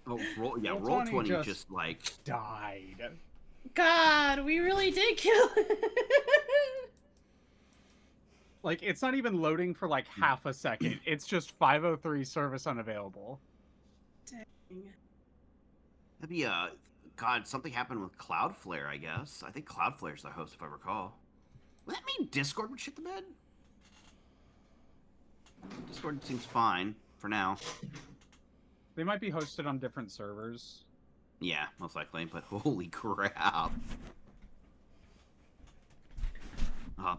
Oh, roll Roll 20 just- just like Died. God, we really did kill it. Like, it's not even loading for like half a second. It's just 503 service unavailable. Dang. that'd be God, something happened with Cloudflare, I guess. I think Cloudflare's the host, if I recall. Would that mean Discord would shit the bed? Discord seems fine for now. They might be hosted on different servers. Yeah, most likely, but holy crap.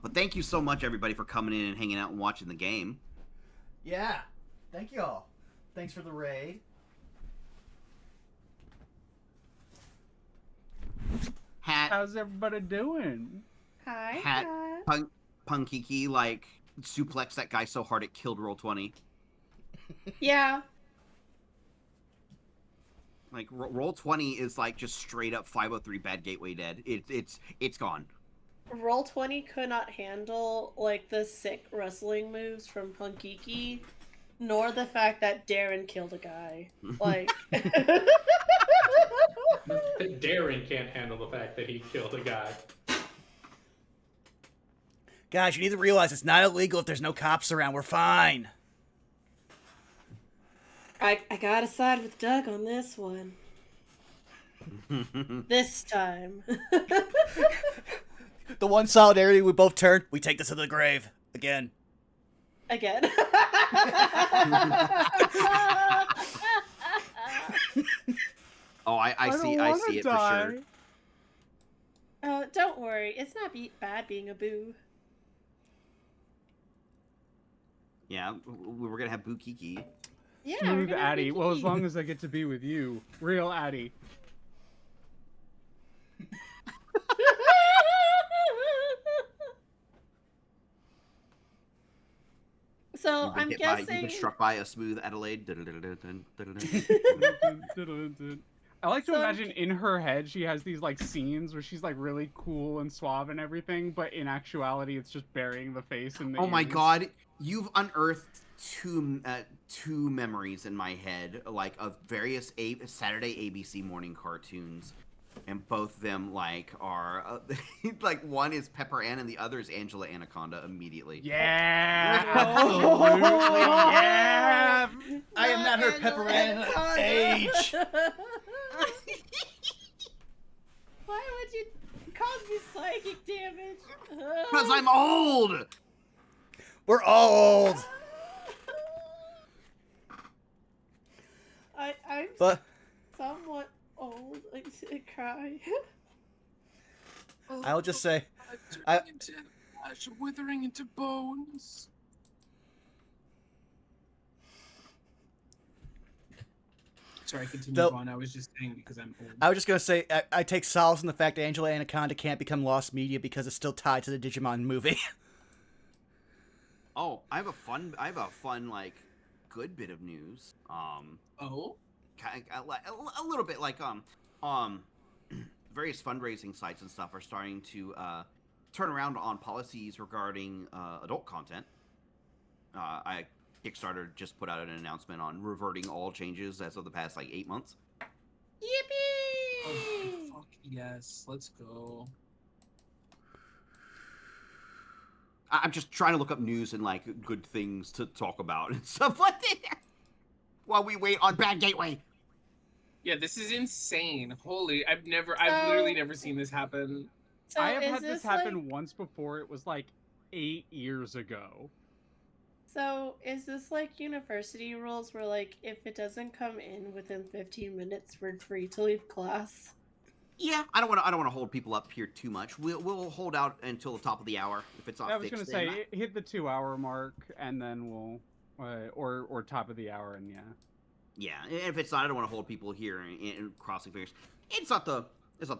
But thank you so much, everybody, for coming in and hanging out and watching the game. Yeah. Thank you all. Thanks for the raid. Hat, How's everybody doing? Hi. Hat, hi. Punkiki, like, suplex that guy so hard it killed Roll 20. Yeah. Like, Roll 20 is, like, just straight up 503 bad gateway dead. It's gone. Roll 20 could not handle like the sick wrestling moves from Punkiki, nor the fact that Darren killed a guy. Like Darren can't handle the fact that he killed a guy. Guys, you need to realize it's not illegal if there's no cops around. We're fine. I gotta side with Doug on this one. This time. The one solidarity we both turned, we take this to the grave. Again. Again. Oh, I see it for sure. Oh, don't worry. It's not bad being a boo. Yeah, we were gonna have Bukiki. Yeah, Smooth Addy. Well, as long as I get to be with you. Real Addy. So I'm You've guessing. been struck by a smooth Adelaide. I like to So- imagine in her head she has these like scenes where she's like really cool and suave and everything, but in actuality it's just burying the face in the Oh my ears. god, you've unearthed two memories in my head, like of various Saturday ABC morning cartoons, and both of them like are like one is Pepper Ann and the other is Angela Anaconda. Immediately. Yeah, Oh. absolutely, yeah. I am not her Pepper Ann age. Why would you cause me psychic damage? Because I'm old. We're all old. I'm But somewhat old. I cry. I'll just say, Turning into ash, withering into bones. Sorry, continue Though- on. I was just saying because I'm old. I was just gonna say I take solace in the fact that Angela Anaconda can't become lost media because it's still tied to the Digimon movie. Oh, I have a fun like good bit of news. Oh? A little bit like various fundraising sites and stuff are starting to turn around on policies regarding adult content. Kickstarter just put out an announcement on reverting all changes as of the past like 8 months. Yippee! Oh, fuck yes. Let's go. I'm just trying to look up news and like good things to talk about and stuff like that while we wait on Bad Gateway. Yeah, this is insane. Holy, I've literally never seen this happen. So I have is had this this happen like, once before. It was like 8 years ago. So is this like university rules where like if it doesn't come in within 15 minutes, we're free to leave class? Yeah, I don't want to hold people up here too much. We'll hold out until the top of the hour if it's not I was fixed. gonna say hit the 2-hour mark and then we'll or top of the hour and yeah. Yeah, if it's not, I don't want to hold people here and crossing fingers. It's not the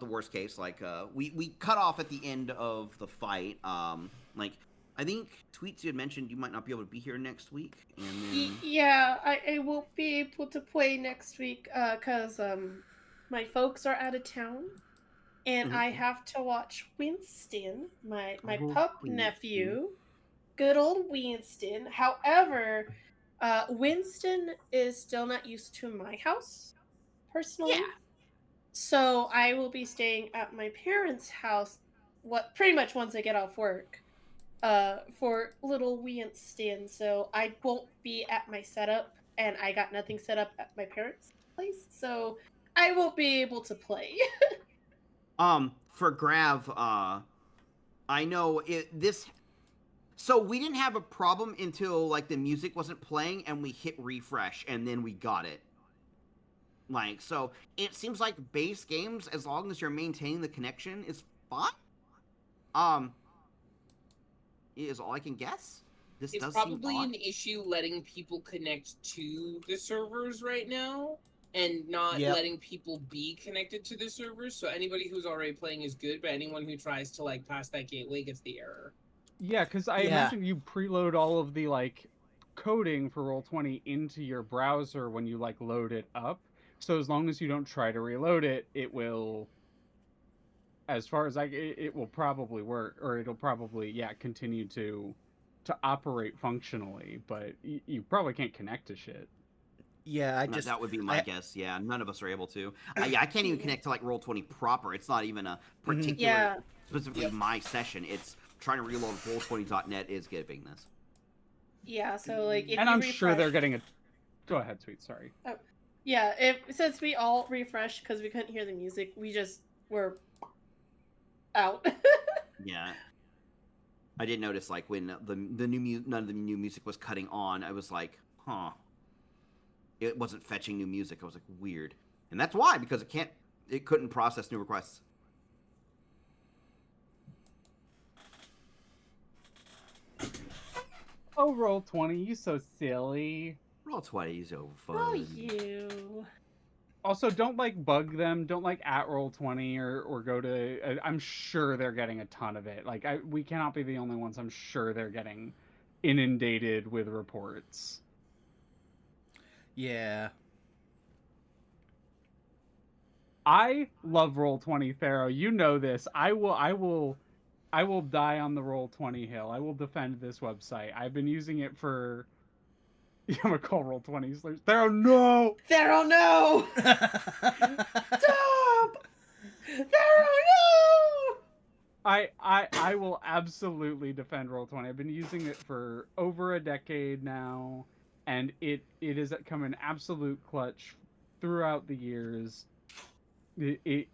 worst case. Like we cut off at the end of the fight. Like I think tweets you had mentioned you might not be able to be here next week, and then Yeah, I won't be able to play next week because my folks are out of town, and I have to watch Winston, my Oh, pup Winston. nephew, good old Winston. However, Winston is still not used to my house, personally. Yeah. So I will be staying at my parents' house. Pretty much once I get off work. For little Winston. So I won't be at my setup, and I got nothing set up at my parents' place, so I won't be able to play. For Grav, I know this. So we didn't have a problem until like the music wasn't playing and we hit refresh and then we got it. Like, so it seems like base games, as long as you're maintaining the connection, is fine. Is all I can guess. This It's does probably seem odd. an issue letting people connect to the servers right now and not Yep. letting people be connected to the servers. So anybody who's already playing is good, but anyone who tries to like pass that gateway gets the error. Yeah, because I imagine you preload all of the like coding for Roll20 into your browser when you like load it up. So as long as you don't try to reload it, it will, as far as it will probably work, or it'll probably continue to operate functionally. But you probably can't connect to shit. Yeah, that would be my guess. Yeah, none of us are able to. I can't even connect to like Roll20 proper. It's not even a particular, specifically my session. It's trying to reload Roll20.net is giving this. Yeah, so like if and you I'm refresh... sure they're getting a. Go ahead, sweet. Sorry. Oh, yeah. Since we all refreshed because we couldn't hear the music, we just were out. Yeah. I did notice like when none of the new music was cutting on, I was like, huh. It wasn't fetching new music. I was like, weird. And that's why, because it couldn't process new requests. Oh, Roll20, you so silly. Roll20 is so fun. Oh, you. Also, don't like bug them. Don't like at Roll20 or go to. I'm sure they're getting a ton of it. Like we cannot be the only ones. I'm sure they're getting inundated with reports. Yeah. I love Roll20, Pharaoh. You know this. I will die on the Roll20 hill. I will defend this website. I've been using it for. I'm gonna call Roll20. Pharaoh, no! Pharaoh, no! Stop! Pharaoh, no! I will absolutely defend Roll20. I've been using it for over a decade now, and it has come in absolute clutch throughout the years. It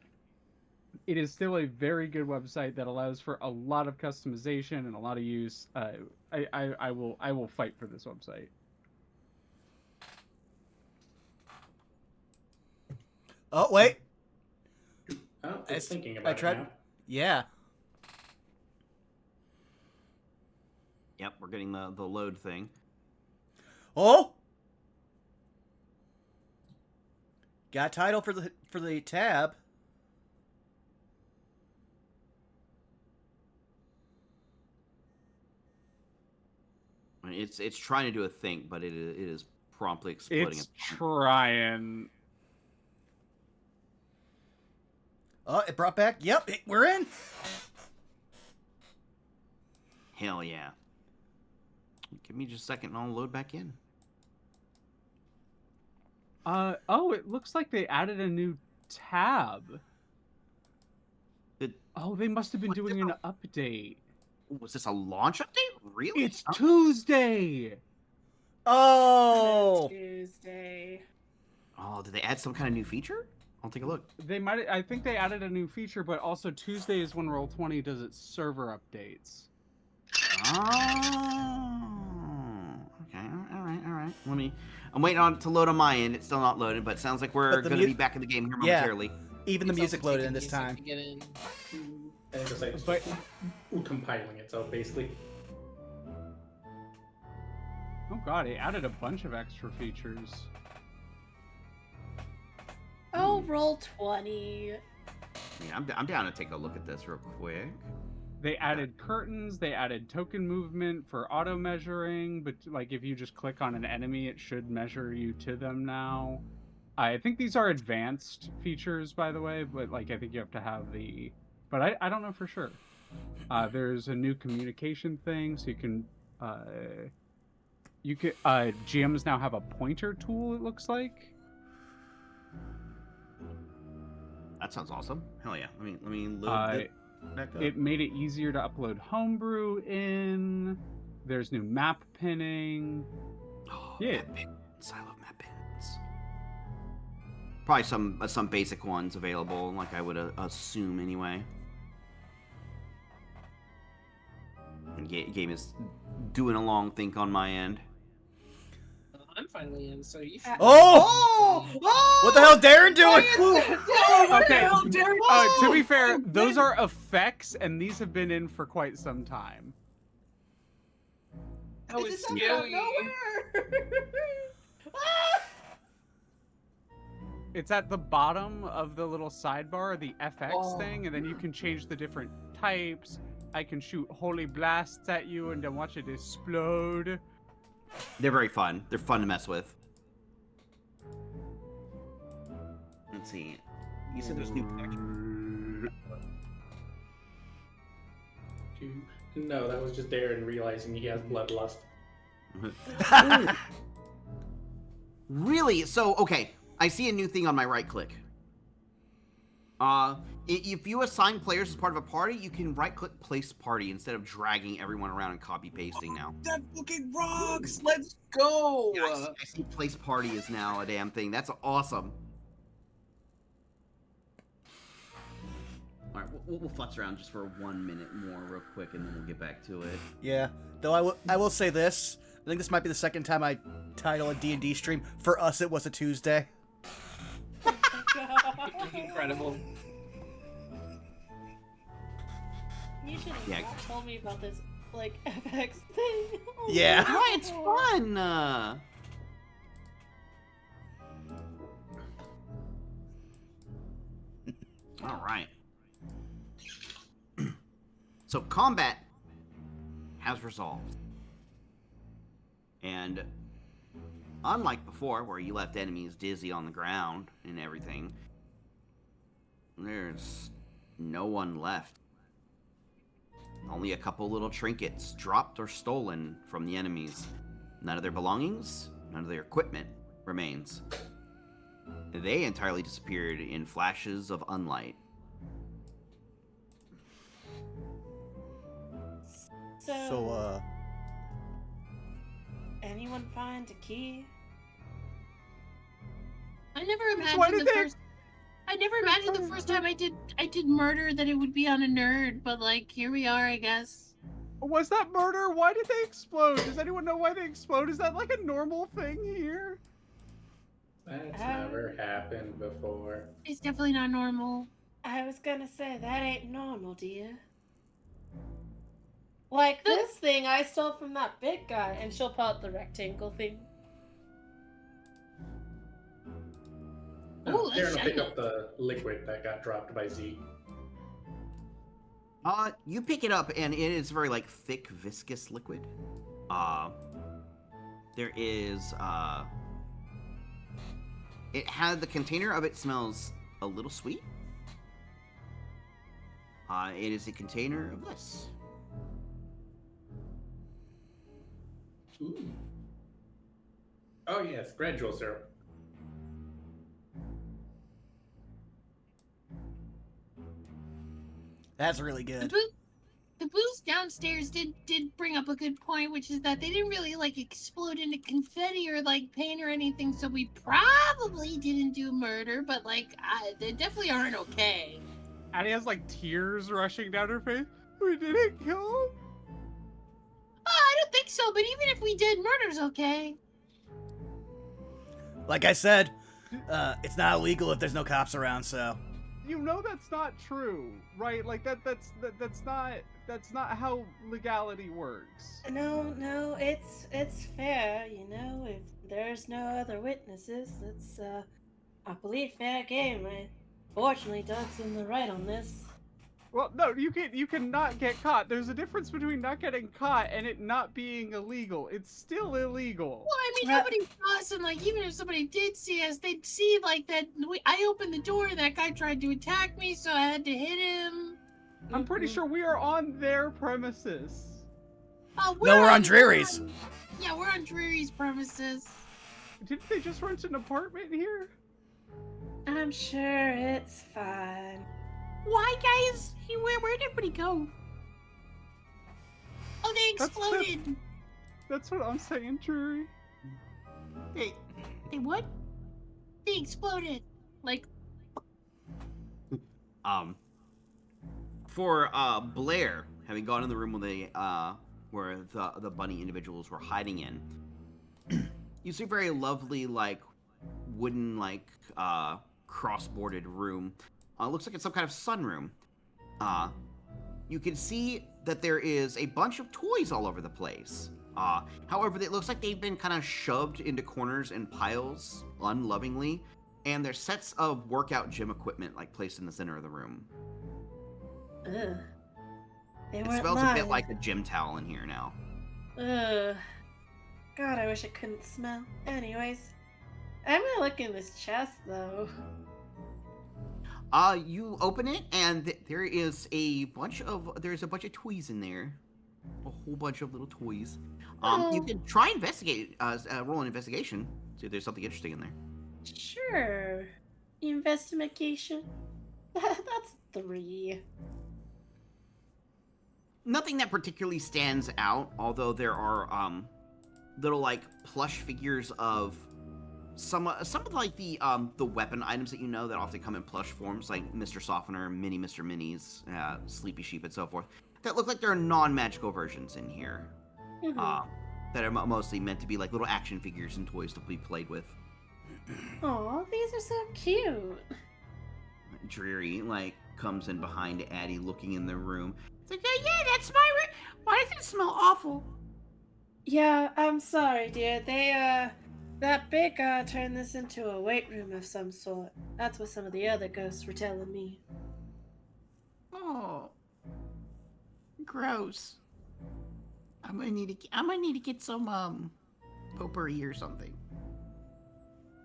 is still a very good website that allows for a lot of customization and a lot of use. I will fight for this website. Oh wait. Oh, just thinking about it now. Yeah. Yep, we're getting the load thing. Oh. Got a title for the tab. I mean, it's trying to do a thing, but it is promptly exploding. It's trying. Oh, it brought back. Yep, we're in. Hell yeah. Give me just a second and I'll load back in. Oh, it looks like they added a new tab. They must have been doing an update. Was this a launch update? Really? It's Tuesday. Oh. Tuesday. Oh, did they add some kind of new feature? I'll take a look. They might. I think they added a new feature, but also Tuesday is when Roll20 does its server updates. Oh. Okay. All right. I'm waiting on to load on my end. It's still not loaded, but it sounds like we're going to be back in the game here momentarily. Even the music loaded in this time. To get in. And just like compiling itself, basically. Oh god, it added a bunch of extra features. Oh, Roll20. Yeah, I'm down to take a look at this real quick. They added curtains, they added token movement for auto measuring, but like if you just click on an enemy, it should measure you to them now. I think these are advanced features, by the way, but like I think you have to have the... But I don't know for sure. There's a new communication thing, so you can You can GMs now have a pointer tool, it looks like. That sounds awesome. Hell yeah. Let me load it back up. It made it easier to upload homebrew in. There's new map pinning. Oh, Yeah. map pins. I love map pins. Probably some basic ones available, like I would assume anyway. Game is doing a long think on my end. I'm finally in, so you should. Oh! What the hell, Darren doing? Okay. To be fair, those are effects, and these have been in for quite some time. That was It's just out of scary. nowhere. It's at the bottom of the little sidebar, the FX Oh. thing, and then you can change the different types. I can shoot holy blasts at you and then watch it explode. They're very fun. They're fun to mess with. Let's see. You said there's new No, that was just Darren realizing he has bloodlust. Really? So, okay. I see a new thing on my right click. If you assign players as part of a party, you can right click place party instead of dragging everyone around and copy pasting now. That fucking rocks! Let's go! Yeah, I see place party is now a damn thing. That's awesome. Alright, we'll futz around just for 1 minute more real quick and then we'll get back to it. Yeah, though I will say this. I think this might be the second time I title a D&D stream. For us, it was a Tuesday. Incredible. You should have Yeah. told me about this, like, FX thing. Oh Yeah. my Why, it's God. fun! Alright. So, combat has resolved. And unlike before, where you left enemies dizzy on the ground and everything, there's no one left. Only a couple little trinkets dropped or stolen from the enemies. None of their belongings, none of their equipment remains. They entirely disappeared in flashes of unlight. So, anyone find a key? I never why imagined did the they- first. I never imagined the first time I did murder that it would be on a nerd, but like here we are, I guess. Was that murder? Why did they explode? Does anyone know why they explode? Is that like a normal thing here? That's never happened before. It's definitely not normal. I was gonna say, that ain't normal, dear. Like this thing I stole from that big guy, and she'll pull out the rectangle thing. No, Ooh, that's Darren will pick shiny. up the liquid that got dropped by Z. You pick it up and it is very like thick, viscous liquid. There is it had the container of it smells a little sweet. It is a container of this. Ooh. Oh yes, gradual syrup. That's really The, good. the booze downstairs did bring up a good point, which is that they didn't really like explode into confetti or like paint or anything, so we probably didn't do murder, but like they definitely aren't okay. Addy has like tears rushing down her face. We didn't kill him. I don't think so, but even if we did, murder's okay. Like I said, it's not illegal if there's no cops around, so. You know that's not true, right? Like that's not how legality works. No, it's fair, you know, if there's no other witnesses, it's, I believe fair game. Fortunately, Doug's in the right on this. Well, no, you cannot get caught. There's a difference between not getting caught and it not being illegal. It's still illegal. Well, I mean, Right. nobody saw us, and like, even if somebody did see us, they'd see like that. I opened the door, and that guy tried to attack me, so I had to hit him. I'm pretty sure we are on their premises. No, we're on Dreary's. Yeah, we're on Dreary's premises. Didn't they just rent an apartment here? I'm sure it's fine. Why, guys? Where'd everybody go? Oh, they exploded. That's what I'm saying, Dreary. They what? They exploded. Like, For Blair, having gone in the room where the bunny individuals were hiding in, you see a very lovely, like, wooden, like, cross-boarded room. Looks like it's some kind of sunroom. You can see that there is a bunch of toys all over the place. However, it looks like they've been kind of shoved into corners and piles unlovingly, and there's sets of workout gym equipment, like, placed in the center of the room. Ugh. They It weren't smells a mine. bit like a gym towel in here now. Ugh. God, I wish I couldn't smell. Anyways, I'm gonna look in this chest though. You open it, and there is a bunch of toys in there. A whole bunch of little toys. You Oh. can try investigate, roll an investigation, see if there's something interesting in there. Sure. Investigation. That's 3. Nothing that particularly stands out, although there are little like plush figures of some of like the weapon items that you know that often come in plush forms, like Mr. Softener, Mini Mr. Minis, Sleepy Sheep, and so forth. That look like there are non-magical versions in here. Mhm. That are mostly meant to be like little action figures and toys to be played with. Aw, these are so cute. Dreary like comes in behind Addy, looking in the room. It's like, yeah, that's my room. Why does it smell awful? Yeah, I'm sorry, dear. That big guy turned this into a weight room of some sort. That's what some of the other ghosts were telling me. Oh, gross. I'm gonna need to get some potpourri or something.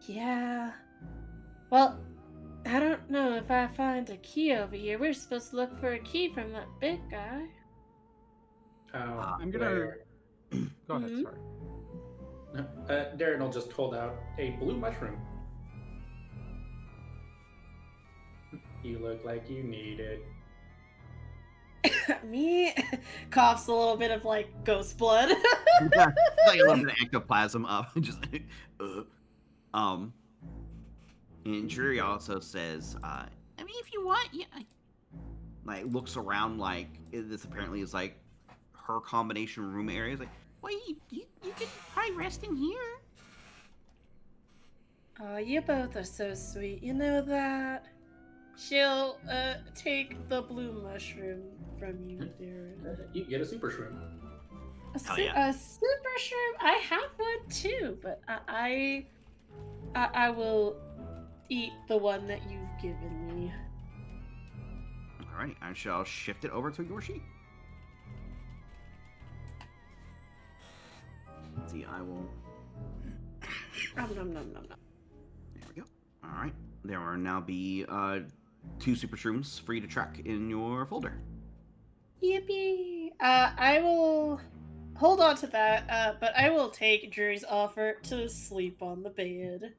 Yeah. Well, I don't know if I find a key over here. We're supposed to look for a key from that big guy. I'm gonna Blair. go ahead. Mhm. Sorry. Darren will just hold out a blue mushroom. You look like you need it. Me coughs a little bit of like ghost blood. Like a little bit of ectoplasm up, just And Dreary also says, I mean, if you want, yeah. Like looks around like this apparently is like her combination room area. It's like, well, you can probably rest in here. Oh, you both are so sweet. You know that. She'll take the blue mushroom from you, Darren. You get a super shroom. Hell yeah. A super shroom. I have one too, but I will eat the one that you've given me. Alrighty, I shall shift it over to YOSHI. Let's see, I will. Nom nom nom nom nom. There we go. Alright, there will now be 2 super shrooms for you to track in your folder. Yippee! I will hold on to that, but I will take Drewy's offer to sleep on the bed.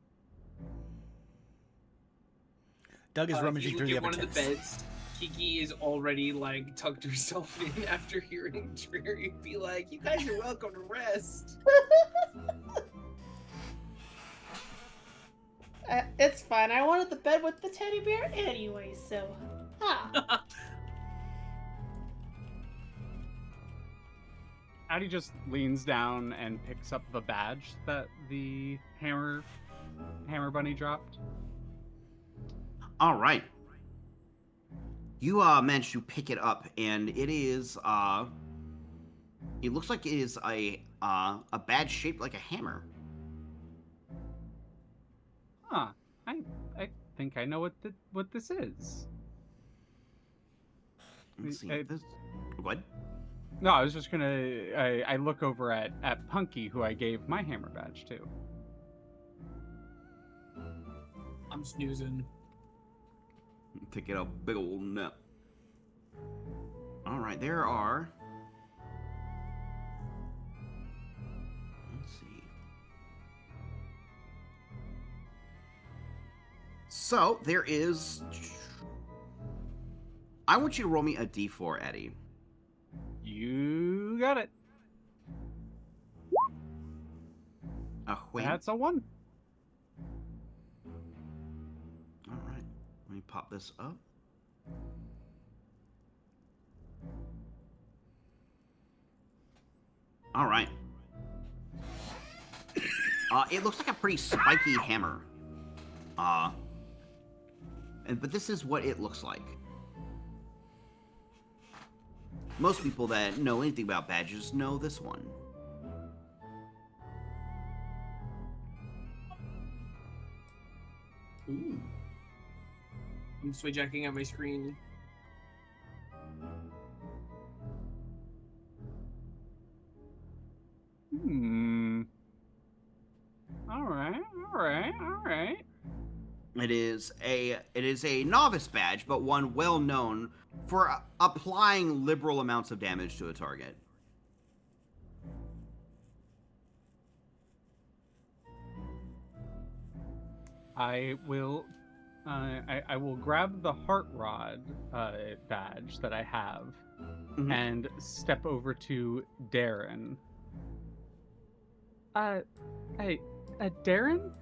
Doug is rummaging If you through look the at other one of the tents. beds, Kiki is already like tucked herself in after hearing Dreary be like, "You guys are welcome to rest." It's fine. I wanted the bed with the teddy bear anyway, so. Ah. Addy just leans down and picks up the badge that the hammer bunny dropped. All right. You managed to pick it up, and it is it looks like it is a badge shaped like a hammer. Huh. I think I know what this is. Let's see. I- This... What? No, I was just gonna. I look over at Punky, who I gave my hammer badge to. I'm snoozing. Take it a big old nap. All right, there are So there is. I want you to roll me a d4, Eddie. You got it. A win. That's a 1. All right. Let me pop this up. All right. It looks like a pretty spiky hammer. But this is what it looks like. Most people that know anything about badges know this one. Ooh. I'm switching at my screen. All right. It is a novice badge, but one well known for applying liberal amounts of damage to a target. I will grab the heart rod badge that I have Mhm. and step over to Darren. Hey, Darren?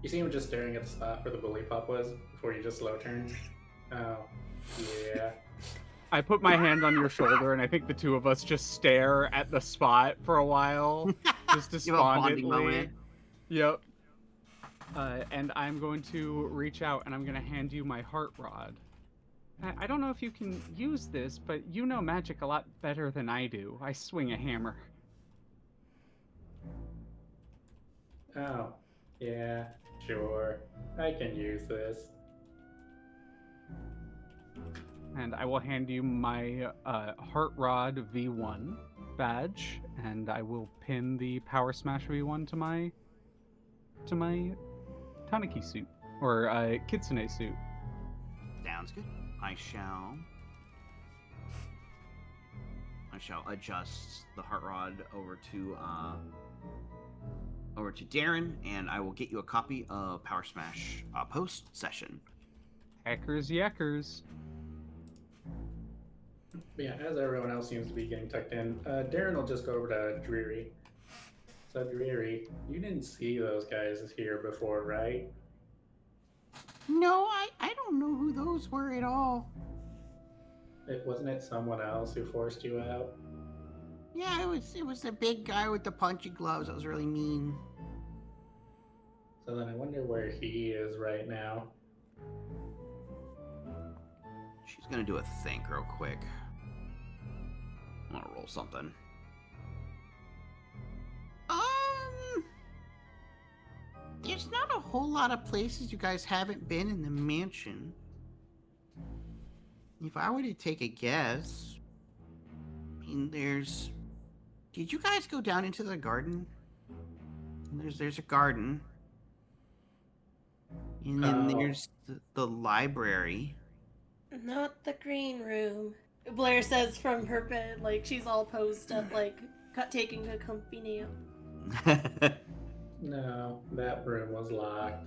You see him just staring at the spot where the bully pup was before you just slow turns? Oh, yeah. I put my hand on your shoulder, and I think the two of us just stare at the spot for a while, just You have a bonding despondently. moment. Yep. And I'm going to reach out, and I'm going to hand you my heart rod. I don't know if you can use this, but you know magic a lot better than I do. I swing a hammer. Oh, yeah, sure. I can use this. And I will hand you my Heart Rod V1 badge, and I will pin the Power Smash V1 to my Taniki suit, or Kitsune suit. Sounds good. I shall adjust the heart rod over to Darren, and I will get you a copy of Power Smash post session. Hackers yackers. But yeah, as everyone else seems to be getting tucked in, Darren will just go over to Dreary. So Dreary, you didn't see those guys here before, right? No, I don't know who those were at all. Wasn't it someone else who forced you out? Yeah, it was the big guy with the punchy gloves. That was really mean. So then I wonder where he is right now. She's gonna do a think real quick. I'm gonna roll something. There's not a whole lot of places you guys haven't been in the mansion. If I were to take a guess, I mean, did you guys go down into the garden? There's a garden. And then there's the library. Not the green room. Blair says from her bed, like she's all posed up, like taking a comfy nap. No, that room was locked.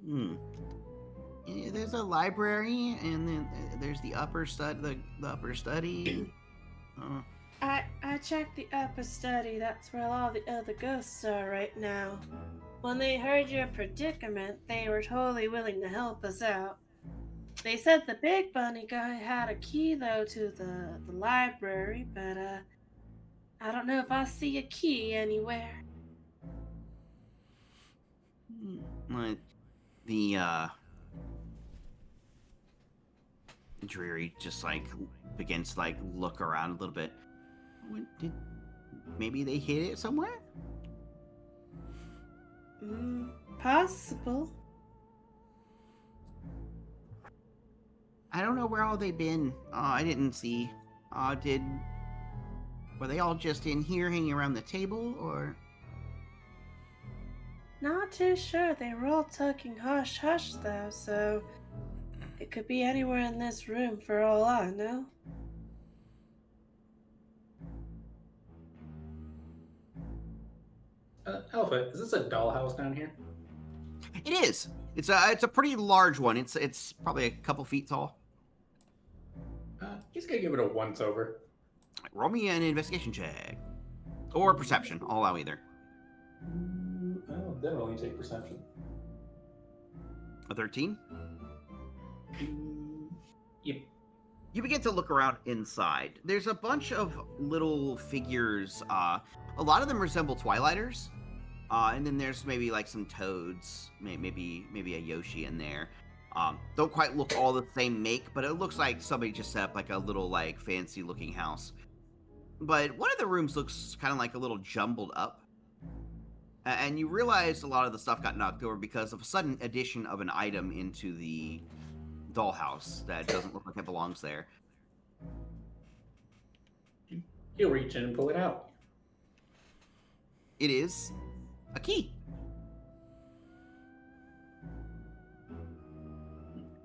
Yeah, there's a library, and then there's the upper study. The upper study. I checked the upper study. That's where all the other ghosts are right now. When they heard your predicament, they were totally willing to help us out. They said the big bunny guy had a key, though, to the library, but, I don't know if I see a key anywhere. The Dreary just, like, begins to, like, look around a little bit. Maybe they hid it somewhere? Possible. I don't know where all they've been. I didn't see. Were they all just in here hanging around the table, or? Not too sure. They were all talking hush hush, though, so it could be anywhere in this room for all I know. Alpha, is this a dollhouse down here? It is. It's a pretty large one. It's probably a couple feet tall. Just gonna give it a once over. Roll me an investigation check. Or perception. I'll allow either. I'll definitely take perception. A 13? Yep. You begin to look around inside. There's a bunch of little figures. A lot of them resemble Twilighters. And then there's maybe like some toads. Maybe a Yoshi in there. Don't quite look all the same make, but it looks like somebody just set up like a little like fancy looking house. But one of the rooms looks kind of like a little jumbled up. And you realize a lot of the stuff got knocked over because of a sudden addition of an item into the dollhouse that doesn't look like it belongs there. He'll reach in and pull it out. It is a key.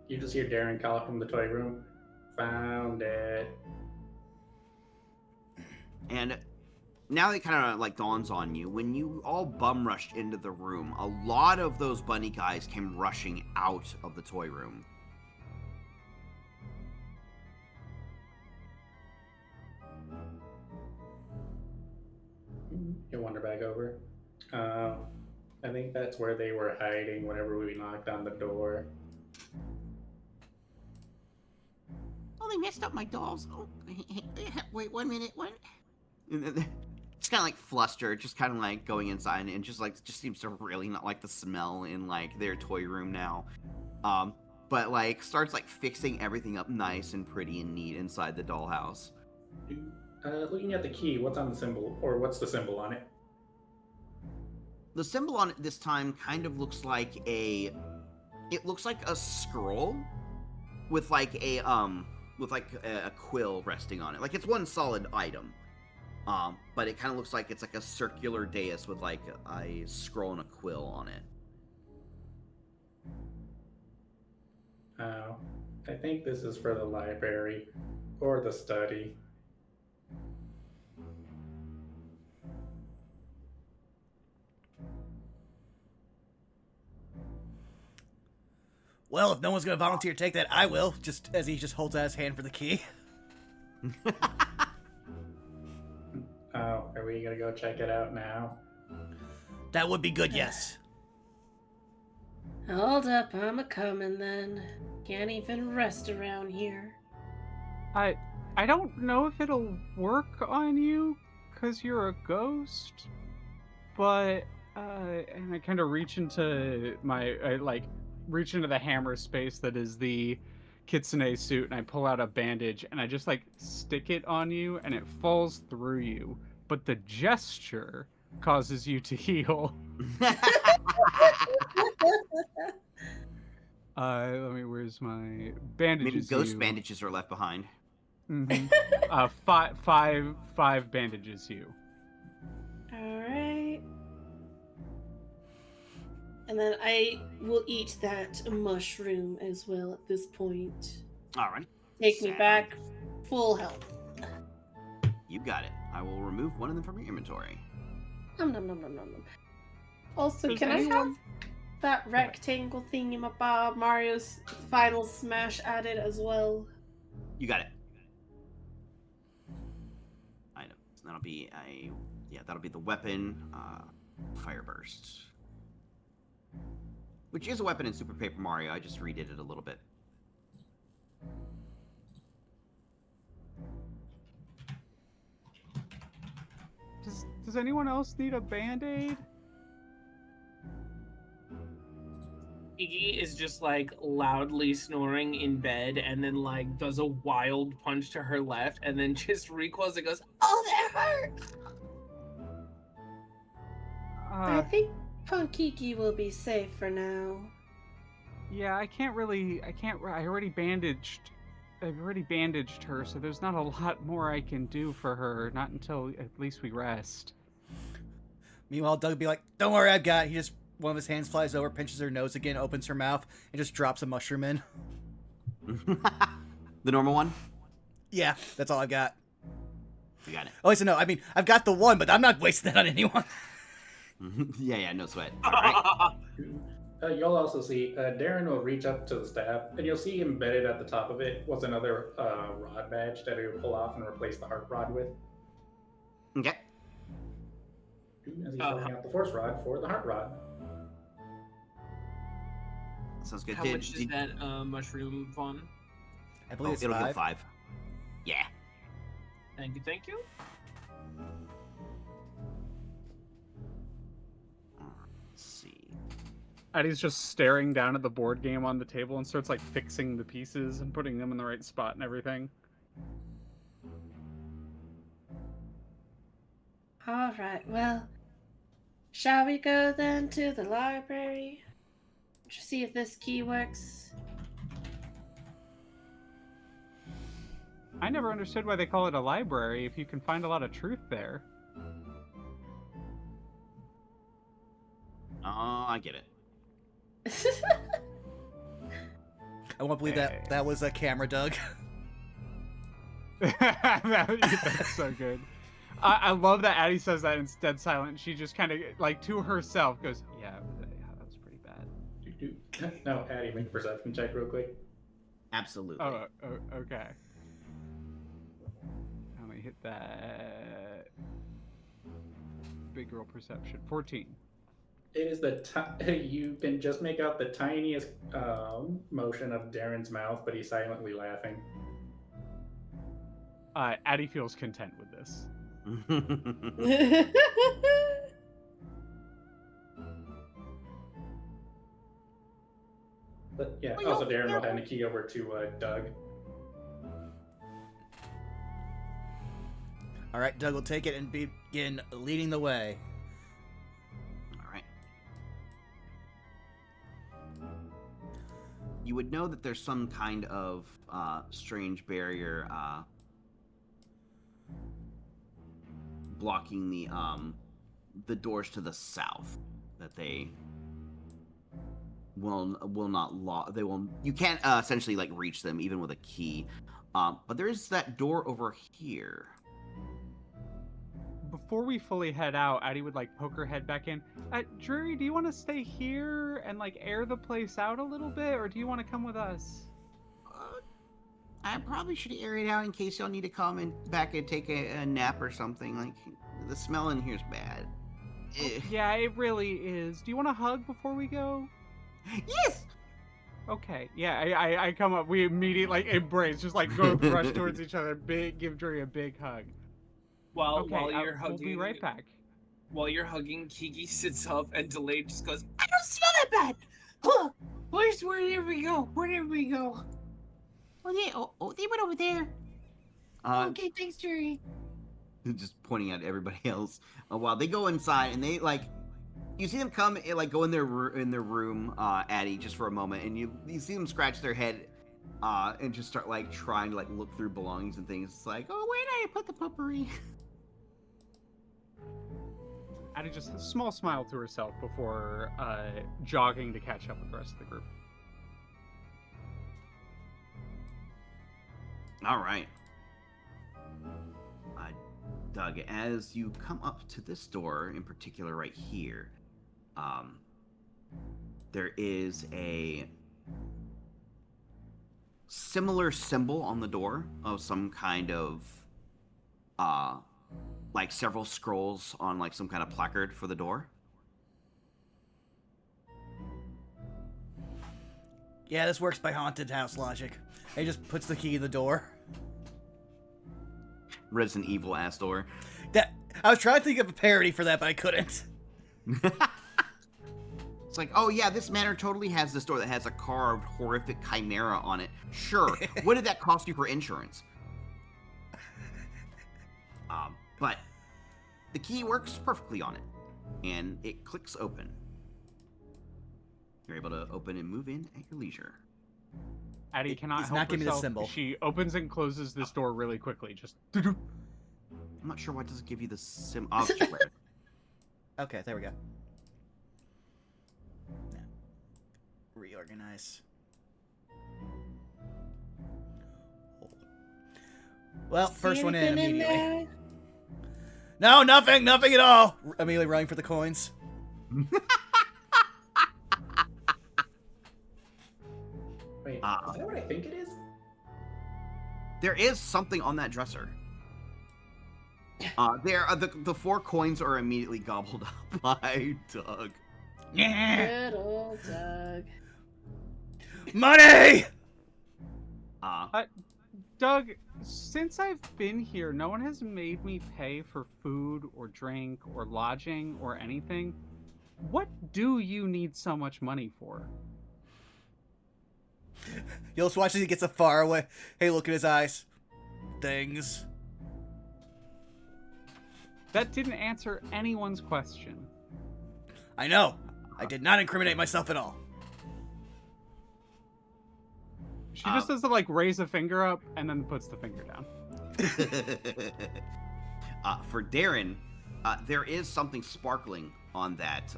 You just hear Darren call from the toy room. Found it. And now it kind of like dawns on you, when you all bum rushed into the room, a lot of those bunny guys came rushing out of the toy room. He'll wander back over. I think that's where they were hiding whenever we knocked on the door. Oh, they messed up my dolls. Oh, wait 1 minute. What? It's kind of like flustered, just kind of like going inside, and just seems to really not like the smell in like their toy room now. But like starts like fixing everything up nice and pretty and neat inside the dollhouse. Looking at the key, what's on the symbol, or what's the symbol on it? The symbol on it this time kind of looks like it looks like a scroll with like a quill resting on it. Like it's one solid item. But it kind of looks like it's like a circular dais with like a scroll and a quill on it. Oh, I think this is for the library or the study. Well, if no one's going to volunteer to take that, I will, just as he just holds out his hand for the key. Oh, are we gonna go check it out now? That would be good, yes. Hold up, I'm a-coming then. Can't even rest around here. I don't know if it'll work on you, because you're a ghost, but, and I kind of reach into reach into the hammer space that is the Kitsune suit, and I pull out a bandage, and I just, like, stick it on you, and it falls through you, but the gesture causes you to heal. Where's my bandages? Maybe ghost bandages are left behind. Mm-hmm. Five bandages you. Alright. And then I will eat that mushroom as well at this point. Alright. Take me back full health. You got it. I will remove one of them from your inventory. Nom nom nom nom nom nom. Also, Does can I have anyone- that rectangle thingamabob Mario's final smash added as well? You got it. Items. That'll be that'll be the weapon, Fire Burst. Which is a weapon in Super Paper Mario, I just redid it a little bit. Does anyone else need a band-aid? Iggy is just like loudly snoring in bed and then like does a wild punch to her left and then just recoils and goes, "Oh, that hurt!" I think Punkiki will be safe for now. Yeah, I already bandaged her, so there's not a lot more I can do for her, not until at least we rest. Meanwhile, Doug would be like, don't worry, I've got it. He just, one of his hands flies over, pinches her nose again, opens her mouth, and just drops a mushroom in. The normal one? Yeah, that's all I've got. You got it. Oh, wait, so no, I mean, I've got the one, but I'm not wasting that on anyone. Yeah, no sweat. All right. You'll also see Darren will reach up to the staff, and you'll see embedded at the top of it was another rod badge that he will pull off and replace the heart rod with. Okay. As he's holding out the force rod for the heart rod. Sounds good. How much is that mushroom fun? I believe it's it'll 5. go 5. Yeah. Thank you, thank you. Let's see. Addy's just staring down at the board game on the table and starts like fixing the pieces and putting them in the right spot and everything. All right, well, shall we go then to the library to see if this key works? I never understood why they call it a library if you can find a lot of truth there. Oh, I get it. I won't believe that was a camera, Doug. That's so good. I love that Addy says that instead silent. She just kind of, like, to herself goes, yeah, that was pretty bad. No, Addy, make a perception check real quick. Absolutely. Oh, okay. Let me hit that. Big girl perception. 14. It is you can just make out the tiniest motion of Darren's mouth, but he's silently laughing. Addy feels content with this. But yeah, also Darren will hand the key over to Doug. All right, Doug will take it and begin leading the way. All right. You would know that there's some kind of strange barrier blocking the doors to the south that they will not lock. They will. You can't essentially like reach them even with a key. But there is that door over here. Before we fully head out, Addy would like poke her head back in. Dreary, do you want to stay here and like air the place out a little bit, or do you want to come with us? I probably should air it out in case y'all need to come and back and take a nap or something. Like the smell in here's bad. Yeah, it really is. Do you want a hug before we go? Yes. Okay. Yeah, I come up. We immediately like embrace, just like go rush towards each other. Give Dreary a big hug. While we'll you're hugging, be right back. While you're hugging, Kiki sits up and Delayed just goes, I don't smell that bad! Huh. Where did we go? Where did we go? Oh, they went over there. Okay, thanks, Dreary. Just pointing at everybody else. While they go inside and they like, you see them come like go in their room, Addy, just for a moment, and you see them scratch their head, and just start like trying to like look through belongings and things. It's like, oh, where did I put the potpourri? Addy just a small smile to herself before jogging to catch up with the rest of the group. All right. Doug, as you come up to this door in particular right here, there is a similar symbol on the door of some kind of like several scrolls on like some kind of placard for the door. Yeah, this works by haunted house logic. He just puts the key in the door. Resident Evil ass door. That I was trying to think of a parody for that, but I couldn't. It's like, oh yeah, this manor totally has this door that has a carved horrific chimera on it. Sure. What did that cost you for insurance? But the key works perfectly on it, and it clicks open. You're able to open and move in at your leisure. Addy cannot He's help not giving me the herself. symbol. She opens and closes this door really quickly. Just. I'm not sure why it doesn't give you the sim. Oh, it's right. Okay, there we go. Yeah. Reorganize. Well, first one in anything immediately. there? No, nothing at all. Immediately running for the coins. Wait, is that what I think it is? There is something on that dresser. The 4 coins are immediately gobbled up by Doug. Good old Doug. Money! Doug, since I've been here, no one has made me pay for food or drink or lodging or anything. What do you need so much money for? You'll just watch as he gets a far away. Hey, look at his eyes. Things. That didn't answer anyone's question. I know. I did not incriminate myself at all. She just does like raise a finger up and then puts the finger down. For Darren, there is something sparkling on that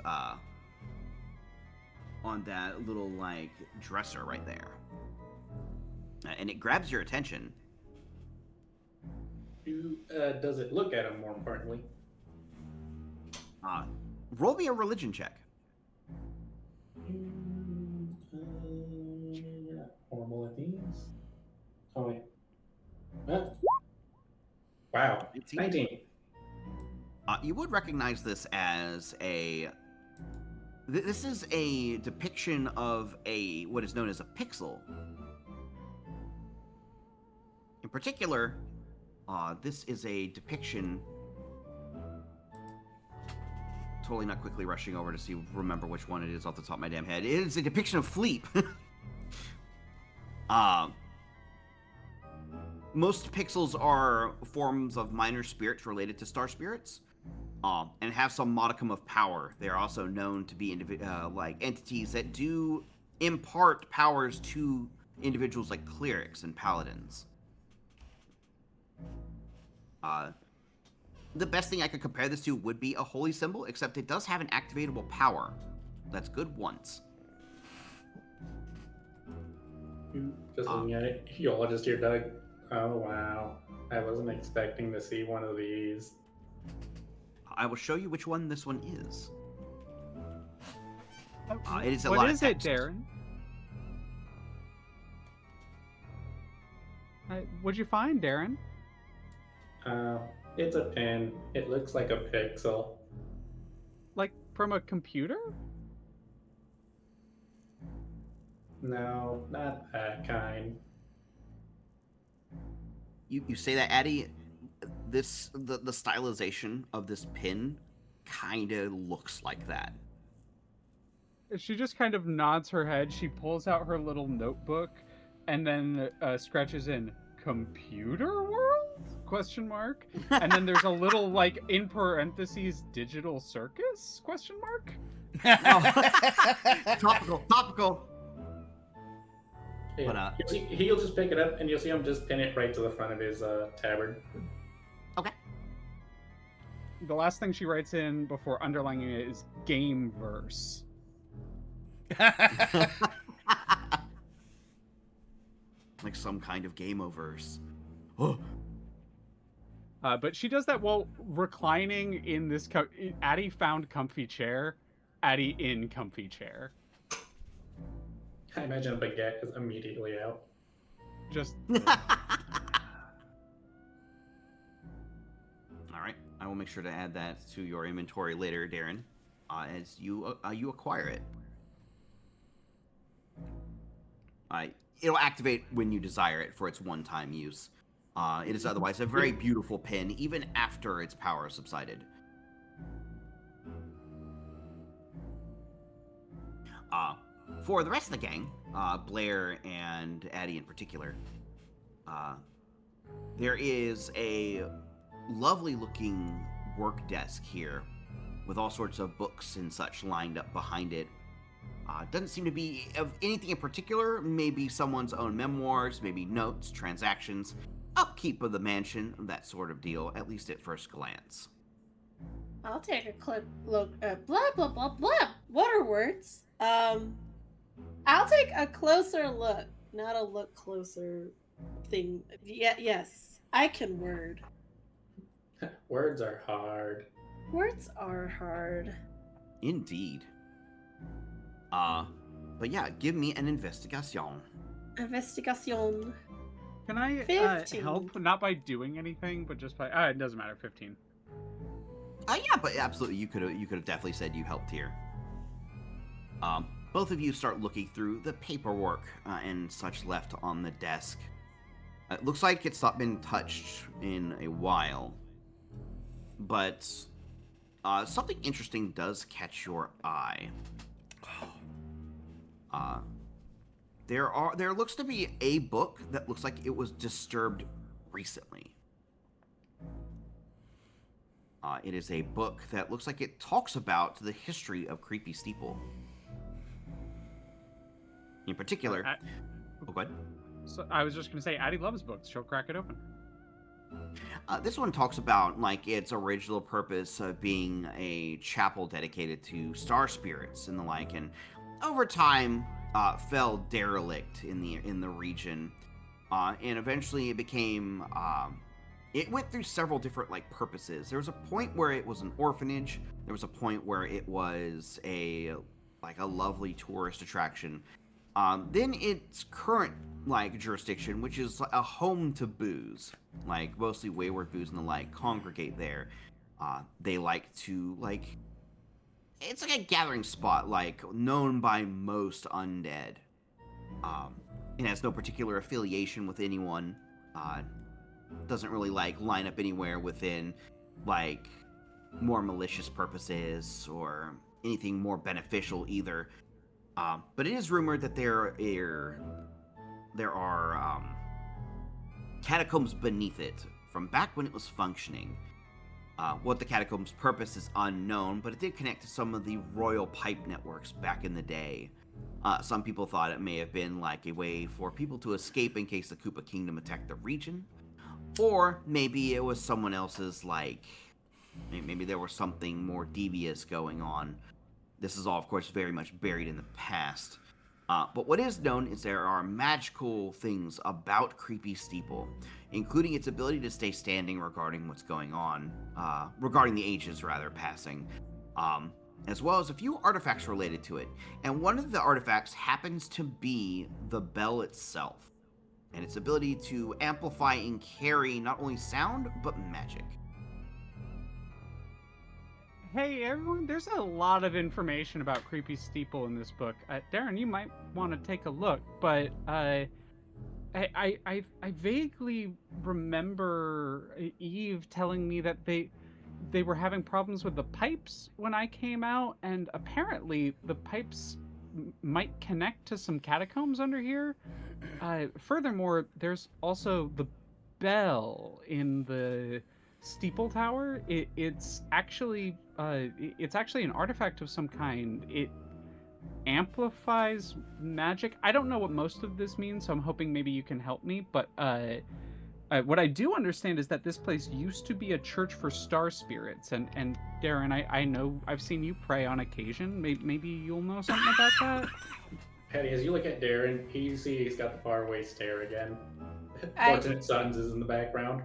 little like dresser right there, and it grabs your attention. Who does it look at him, more importantly? Roll me a religion check. Horrible at these. Oh wait. Wow. 19. You would recognize this as this is a depiction of what is known as a pixel. In particular, this is a depiction. Totally not quickly rushing over to remember which one it is off the top of my damn head. It is a depiction of Fleep. Most pixels are forms of minor spirits related to star spirits, and have some modicum of power. They are also known to be like entities that do impart powers to individuals like clerics and paladins. The best thing I could compare this to would be a holy symbol, except it does have an activatable power. That's good once. Just looking at it, you all just hear Doug. Oh wow, I wasn't expecting to see one of these. I will show you which one this one is. It is a what lot is of it, text. Darren? What'd you find, Darren? It's a pen. It looks like a pixel. Like from a computer? No, not that kind. You say that, Addy. The stylization of this pin kind of looks like that. She just kind of nods her head. She pulls out her little notebook and then scratches in computer world? Question mark. And then there's a little like in parentheses digital circus? Question mark. Topical. Yeah. But, he'll just pick it up and you'll see him just pin it right to the front of his tabard. Okay. The last thing she writes in before underlining it is game verse. Like some kind of game-overse. But she does that while reclining in this. Addy found comfy chair. Addy in comfy chair. I imagine a baguette is immediately out. Just. All right, I will make sure to add that to your inventory later, Darren, as you acquire it. It'll activate when you desire it for its one-time use. It is otherwise a very beautiful pin, even after its power subsided. For the rest of the gang, Blair and Addy in particular, there is a lovely-looking work desk here with all sorts of books and such lined up behind it. Doesn't seem to be of anything in particular, maybe someone's own memoirs, maybe notes, transactions, upkeep of the mansion, that sort of deal, at least at first glance. I'll take a quick look at blah blah blah blah. What are words? I'll take a closer look, not a look closer thing. Yes, I can word. Words are hard. Words are hard. Indeed. But yeah, give me an investigation. Investigation. Can I 15. help? Not by doing anything, but just by. It doesn't matter. 15. Yeah, but absolutely, you could have definitely said you helped here. Both of you start looking through the paperwork and such left on the desk. It looks like it's not been touched in a while, but something interesting does catch your eye. There looks to be a book that looks like it was disturbed recently. It is a book that looks like it talks about the history of Creepy Steeple. In particular, oh, go ahead. So I was just gonna say, Addy loves books. She'll crack it open. This one talks about like its original purpose of being a chapel dedicated to star spirits and the like, and over time fell derelict in the region, and eventually it became. It went through several different like purposes. There was a point where it was an orphanage. There was a point where it was a lovely tourist attraction. Then its current like jurisdiction, which is a home to booze, like mostly wayward booze and the like, congregate there. They like to like. It's like a gathering spot, like known by most undead. It has no particular affiliation with anyone. Doesn't really like line up anywhere within like more malicious purposes or anything more beneficial either. But it is rumored that there are catacombs beneath it from back when it was functioning. What the catacombs' purpose is unknown, but it did connect to some of the royal pipe networks back in the day. Some people thought it may have been like a way for people to escape in case the Koopa Kingdom attacked the region. Or maybe it was someone else's, like, maybe there was something more devious going on. This is all, of course, very much buried in the past. But what is known is there are magical things about Creepy Steeple, including its ability to stay standing regarding what's going on, regarding the ages, rather, passing, as well as a few artifacts related to it. And one of the artifacts happens to be the bell itself, and its ability to amplify and carry not only sound, but magic. Hey everyone, there's a lot of information about Creepy Steeple in this book. Darren, you might want to take a look, but I vaguely remember Eve telling me that they were having problems with the pipes when I came out, and apparently the pipes might connect to some catacombs under here. Furthermore, there's also the bell in the steeple tower. It's actually an artifact of some kind. It amplifies magic. I don't know what most of this means, so I'm hoping maybe you can help me. But what I do understand is that this place used to be a church for star spirits. And Darren, I know I've seen you pray on occasion. Maybe you'll know something about that. Patty, as you look at Darren, you see he's got the faraway stare again. I- Fortunate Sons is in the background.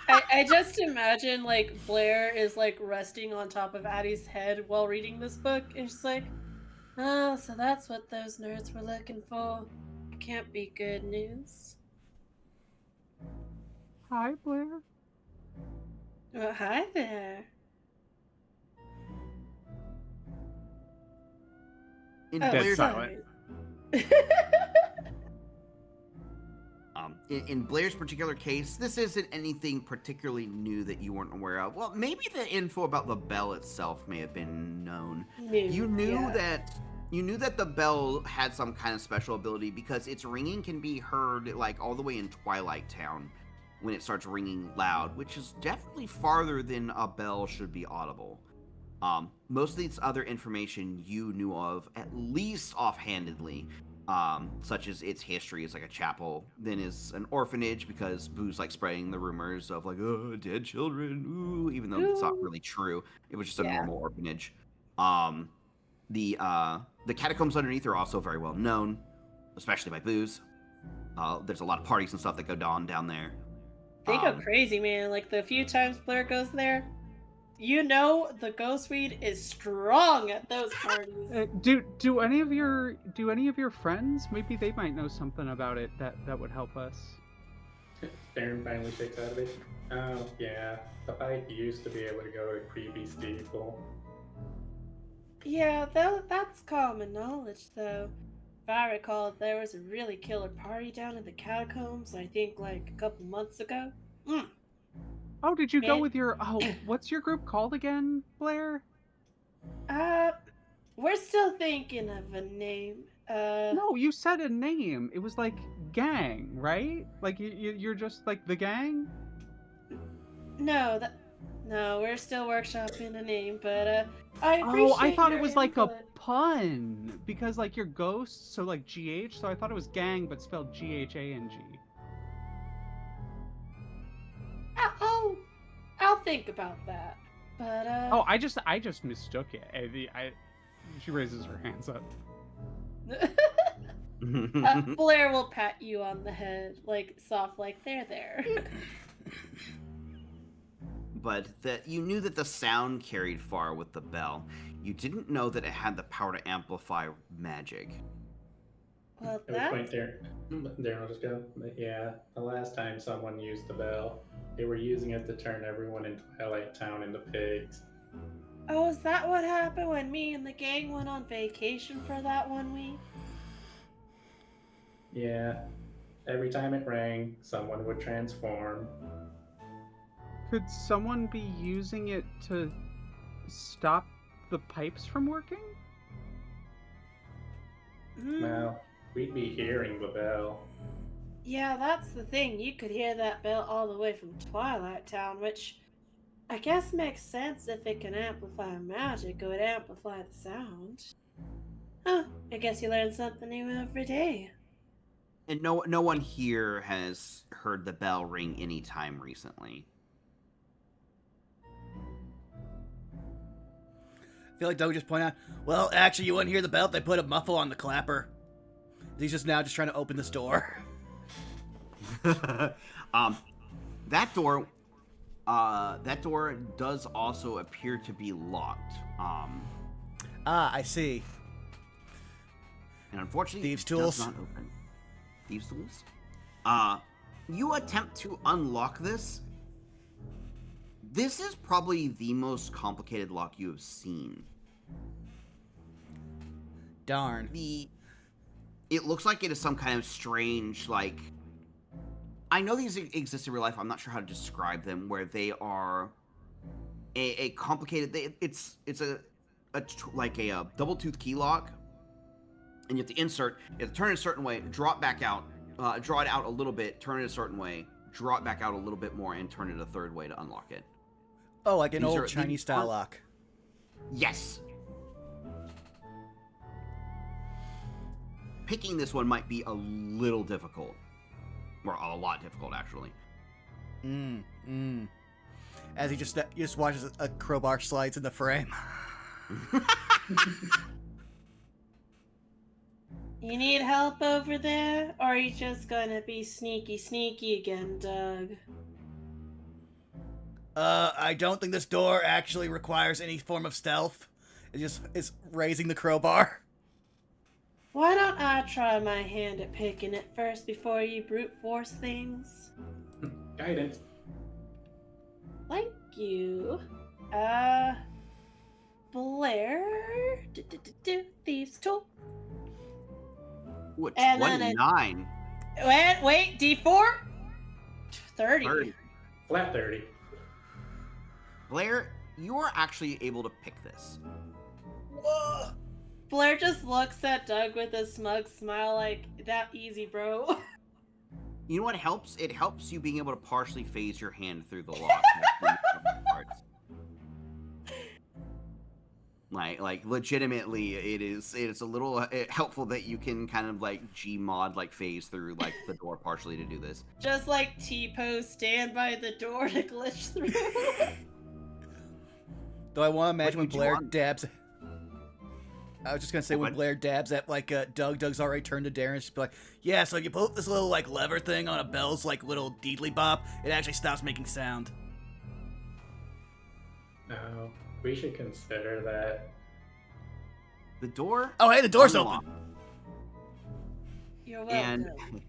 I just imagine like Blair is like resting on top of Addy's head while reading this book, and she's like, "Oh, so that's what those nerds were looking for. Can't be good news." Hi, Blair. Well, hi there. In Oh, Blair's, silent. in Blair's particular case, this isn't anything particularly new that you weren't aware of. Well, maybe the info about the bell itself may have been known. You knew that the bell had some kind of special ability because its ringing can be heard like all the way in Twilight Town when it starts ringing loud, which is definitely farther than a bell should be audible. Most of this other information you knew of, at least offhandedly, such as its history as like a chapel, then is an orphanage because Boo's like spreading the rumors of like, oh, dead children, ooh, even though it's not really true. It was just a normal orphanage. The catacombs underneath are also very well known, especially by Boo's. There's a lot of parties and stuff that go on down there. They go crazy, man. Like the few times Blair goes there, You know the ghost weed is strong at those parties. Do any of your friends, maybe they might know something about it that would help us? Darren finally shakes out of it. Oh, yeah. The pipe used to be able to go to creepy steeple. Yeah, that's common knowledge, though. If I recall, there was a really killer party down in the catacombs, I think like a couple months ago. Oh, did you go Man. with your... Oh, what's your group called again, Blair? We're still thinking of a name. No, you said a name. It was like gang, right? Like you're just like the gang? No, we're still workshopping a name, but I appreciate. Oh, I thought it your was like a input. pun because like you're ghosts, so like GH. So I thought it was gang, but spelled GHANG. I'll think about that. But Oh, I just mistook it. She raises her hands up. Blair will pat you on the head, like soft, like there. But that you knew that the sound carried far with the bell. You didn't know that it had the power to amplify magic. Well, At which that's point, Darren will just go, "But yeah, the last time someone used the bell, they were using it to turn everyone in Twilight Town into pigs." Oh, is that what happened when me and the gang went on vacation for that 1 week? Yeah. Every time it rang, someone would transform. Could someone be using it to stop the pipes from working? Well, we'd be hearing the bell. Yeah, that's the thing. You could hear that bell all the way from Twilight Town, which I guess makes sense. If it can amplify magic, it would amplify the sound. Huh, I guess you learn something new every day. And no one here has heard the bell ring any time recently. I feel like Doug would just point out, well, actually, you wouldn't hear the bell if they put a muffle on the clapper. He's just now just trying to open this door. That door does also appear to be locked. I see. And unfortunately, Thieves' it tools. does not open. Thieves' tools. You attempt to unlock this. This is probably the most complicated lock you have seen. Darn. It looks like it is some kind of strange, like... I know these exist in real life. I'm not sure how to describe them, where they are a complicated... It's like a double-tooth key lock, and you have to insert, you have to turn it a certain way, draw it back out, draw it out a little bit, turn it a certain way, draw it back out a little bit more, and turn it a third way to unlock it. Oh, like an These old are- Chinese-style lock. Yes. Picking this one might be a little difficult. Or a lot difficult, actually. As he just watches a crowbar slides in the frame. You need help over there, or are you just gonna be sneaky again, Doug? I don't think this door actually requires any form of stealth. It's raising the crowbar. Why don't I try my hand at picking it first before you brute force things? Guidance. Thank you. Blair? Thieves' tool? Ooh, And then 29. Wait, D4? 30. 30. Flat 30. Blair, you are actually able to pick this. Whoa. Blair just looks at Doug with a smug smile like, that easy, bro. You know what helps? It helps you being able to partially phase your hand through the lock. Like legitimately, it is a little helpful that you can kind of like Gmod like phase through like the door partially to do this. Just like T-pose stand by the door to glitch through. Though I want to imagine when you do Blair on- dabs... I was just going to say when What? Blair dabs at, like, Doug's already turned to Darren. She's like, yeah, so if you pull this little, like, lever thing on a bell's, like, little deedly bop, it actually stops making sound. Oh, we should consider that. The door. Oh, hey, the door's unlocks, open. You're and welcome.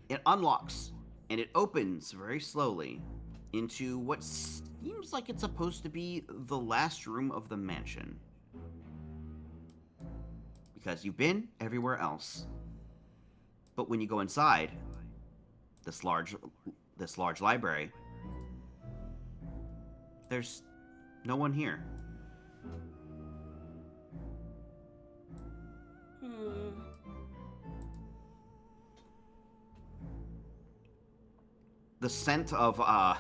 it unlocks, and it opens very slowly into what seems like it's supposed to be the last room of the mansion. Because you've been everywhere else. But when you go inside this large library, there's no one here. The scent of a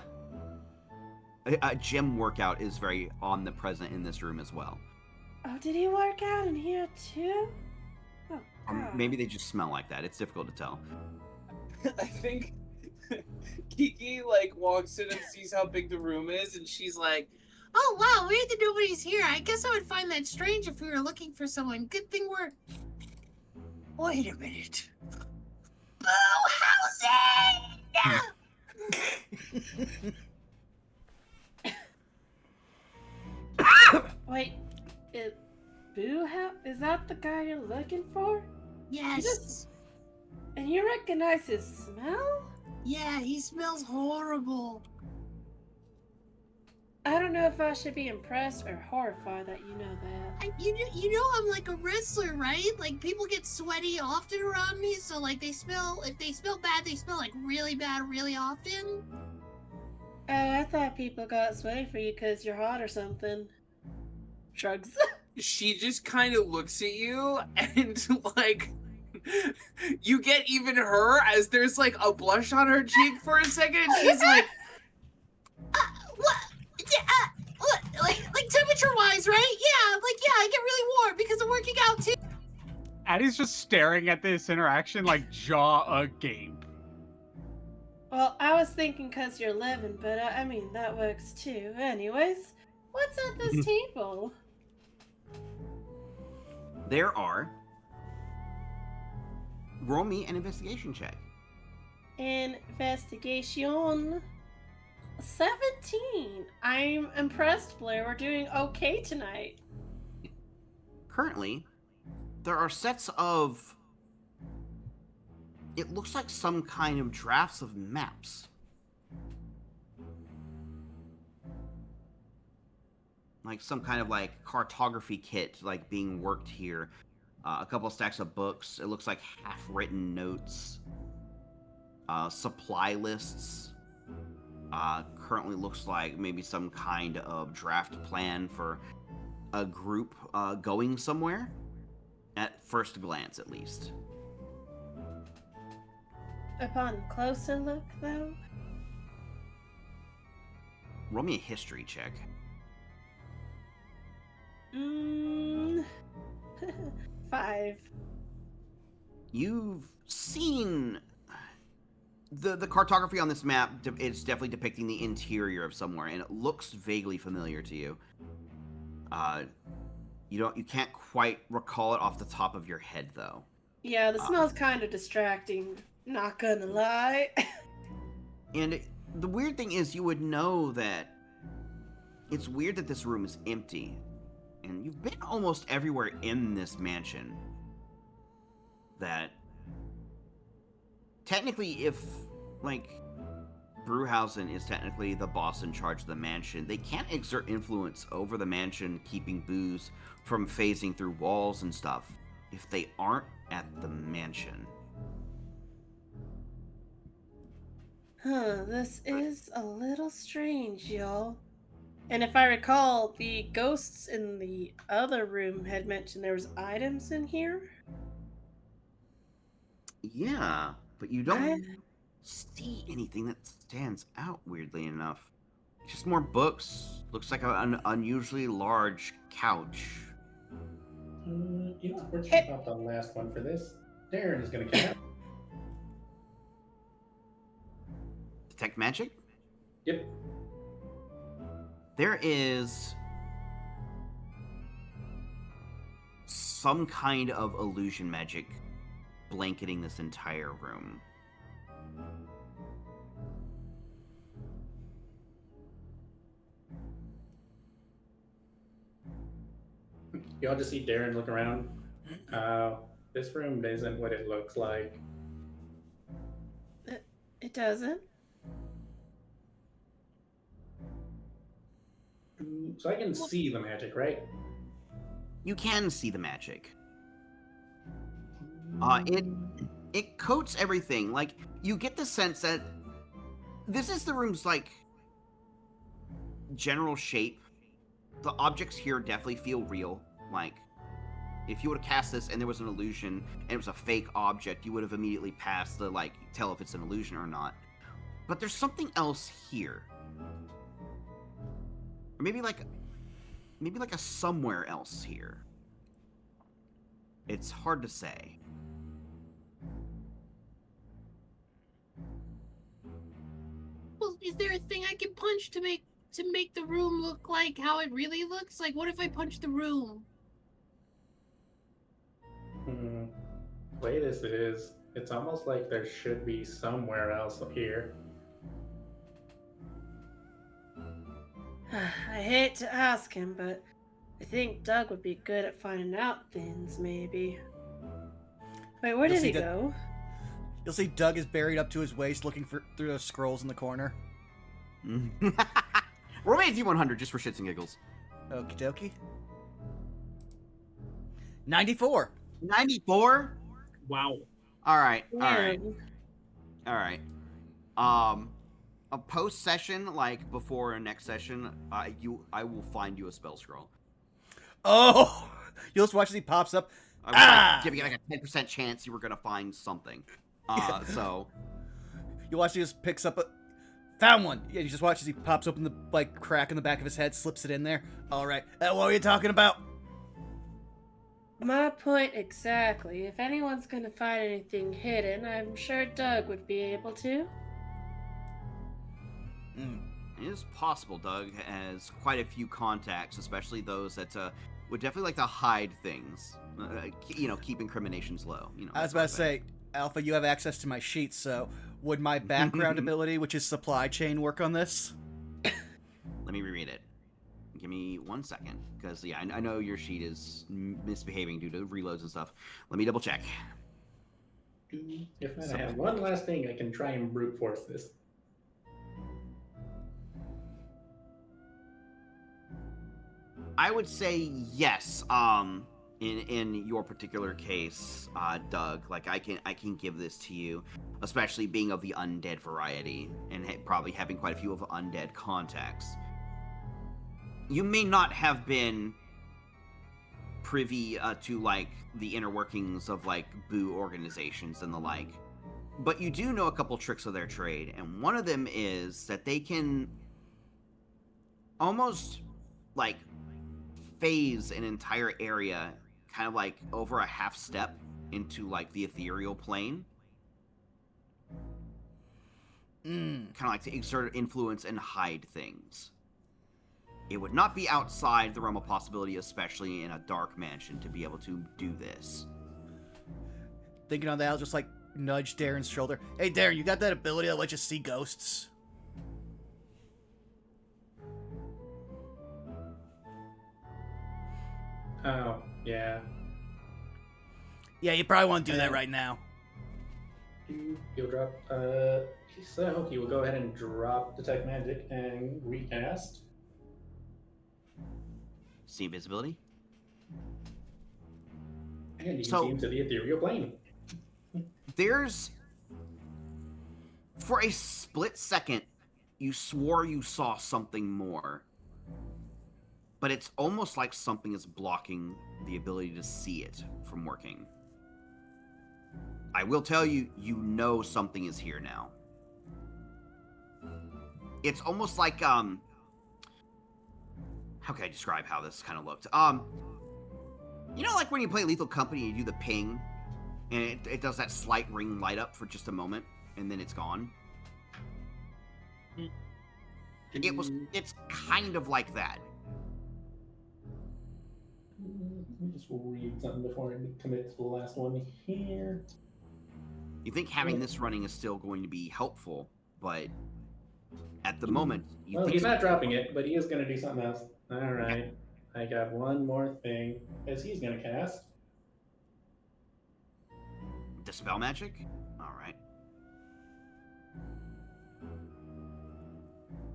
gym workout is very omnipresent in this room as well. Oh, did he work out in here too? Oh, God. Maybe they just smell like that. It's difficult to tell. I think Kiki like walks in and sees how big the room is, and she's like, Oh wow, weird that nobody's here. I guess I would find that strange if we were looking for someone. Good thing we're. Wait a minute. Boo housing! Wait, is that the guy you're looking for? Yes. And you recognize his smell? Yeah, he smells horrible. I don't know if I should be impressed or horrified that you know that. You know I'm like a wrestler, right? Like people get sweaty often around me, so like if they smell bad, they smell like really bad really often. Oh, I thought people got sweaty for you because you're hot or something. Shrugs. she just kind of looks at you, and like you get even her as there's like a blush on her cheek for a second. And she's like, What? Yeah, like temperature-wise, right? Yeah, I get really warm because I'm working out too. Addy's just staring at this interaction like jaw agape. Well, I was thinking because you're living, but I mean, that works too. Anyways, what's at this table? There are. Roll me an investigation check. Investigation 17. I'm impressed, Blair. We're doing okay tonight. Currently, there are sets of. It looks like some kind of drafts of maps. Like some kind of like cartography kit like being worked here. A couple of stacks of books. It looks like half-written notes. Supply lists. Currently looks like maybe some kind of draft plan for a group going somewhere. At first glance, at least. Upon closer look, though? Roll me a history check. 5. You've seen the cartography on this map. It's definitely depicting the interior of somewhere, and it looks vaguely familiar to you. You can't quite recall it off the top of your head, though. Yeah, the smell's kind of distracting. Not gonna lie. And the weird thing is, you would know that it's weird that this room is empty. And you've been almost everywhere in this mansion. That technically, if like Brewhausen is technically the boss in charge of the mansion, they can't exert influence over the mansion, keeping booze from phasing through walls and stuff if they aren't at the mansion. This is a little strange, y'all. And if I recall, the ghosts in the other room had mentioned there was items in here. Yeah, but you don't see anything that stands out, weirdly enough. Just more books. Looks like an unusually large couch. You know what? We're just about the last one for this. Darren is going to count. Detect magic? Yep. There is some kind of illusion magic blanketing this entire room. You all just see Darren look around. This room isn't what it looks like. It doesn't. So I can see the magic, right? You can see the magic. It coats everything. Like, you get the sense that this is the room's, like, general shape. The objects here definitely feel real. Like, if you would have cast this and there was an illusion and it was a fake object, you would have immediately passed the, like, tell if it's an illusion or not. But there's something else here. Or maybe like a somewhere else here. It's hard to say. Well, is there a thing I can punch to make the room look like how it really looks? Like, what if I punch the room? The way this is, it's almost like there should be somewhere else up here. I hate to ask him, but I think Doug would be good at finding out things, maybe. Wait, where did he go? You'll see Doug is buried up to his waist looking through those scrolls in the corner. Roll me a D100 just for shits and giggles. Okie dokie. 94. 94? Wow. Alright, Weird. alright. A post session, like before a next session, I will find you a spell scroll. Oh! You'll just watch as he pops up. I was like, giving you like a 10% chance you were gonna find something. So You watch as he just picks up a... Found one! Yeah, you just watch as he pops open the, like, crack in the back of his head, slips it in there. Alright. What were you talking about? My point exactly. If anyone's gonna find anything hidden, I'm sure Doug would be able to. it is possible Doug has quite a few contacts, especially those that would definitely like to hide things. Keep incriminations low. I was about to say, Alpha, you have access to my sheets, so would my background ability, which is supply chain, work on this? Let me reread it. Give me 1 second, because yeah, I know your sheet is misbehaving due to reloads and stuff. Let me double check. If not, I have one last thing I can try and brute force this. I would say yes. In your particular case, Doug, like I can give this to you, especially being of the undead variety and probably having quite a few of undead contacts. You may not have been privy to like the inner workings of like boo organizations and the like, but you do know a couple tricks of their trade, and one of them is that they can almost like phase an entire area kind of like over a half step into like the ethereal plane. Kind of like to exert influence and hide things. It would not be outside the realm of possibility, especially in a dark mansion, to be able to do this. Thinking on that, I'll just like nudge Darren's shoulder. Hey, Darren, you got that ability that lets you see ghosts? Oh, yeah. Yeah, you probably want to do that right now. You'll drop, so you will go ahead and drop Detect Magic and recast. See invisibility? And you can So- see into the ethereal plane. There's... For a split second, you swore you saw something more. But it's almost like something is blocking the ability to see it from working. I will tell you, you know something is here now. It's almost like, how can I describe how this kind of looked? You know, like when you play Lethal Company, you do the ping, and it does that slight ring light up for just a moment, and then it's gone. It's kind of like that. Let me just read something before I commit to the last one here. You think having this running is still going to be helpful, but at the moment, you Well, think he's not dropping it, but he is going to do something else. All right. I got one more thing, as he's gonna cast. Dispel magic? Alright.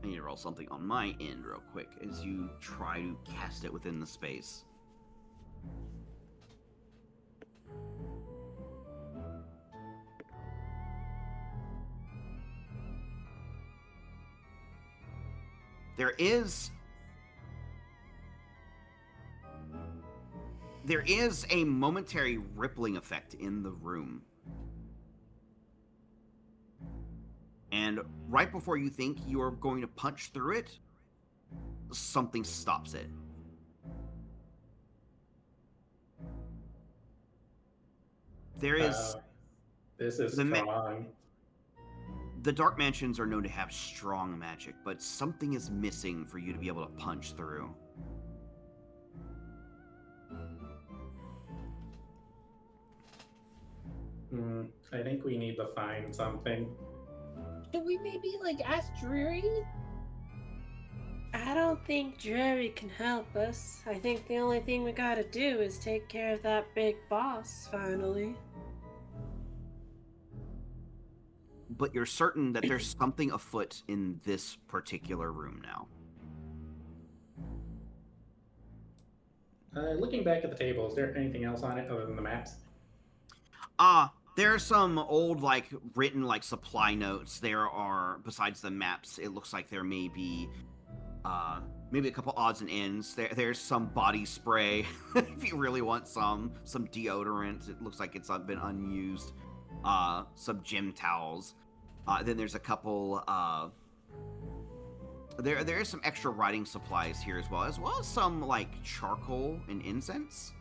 I need to roll something on my end real quick as you try to cast it within the space. There is a momentary rippling effect in the room. And right before you think you're going to punch through it, something stops it. There is... This is strong. The Dark Mansions are known to have strong magic, but something is missing for you to be able to punch through. I think we need to find something. Should we maybe, like, ask Dreary? I don't think Dreary can help us. I think the only thing we gotta do is take care of that big boss, finally. But you're certain that there's something afoot in this particular room now. Looking back at the table, is there anything else on it other than the maps? There are some old, written, supply notes. There are, besides the maps, it looks like there may be, maybe a couple odds and ends. There's some body spray, if you really want some deodorant. It looks like it's been unused. Some gym towels. Then there's a couple, there is some extra writing supplies here as well as some, charcoal and incense.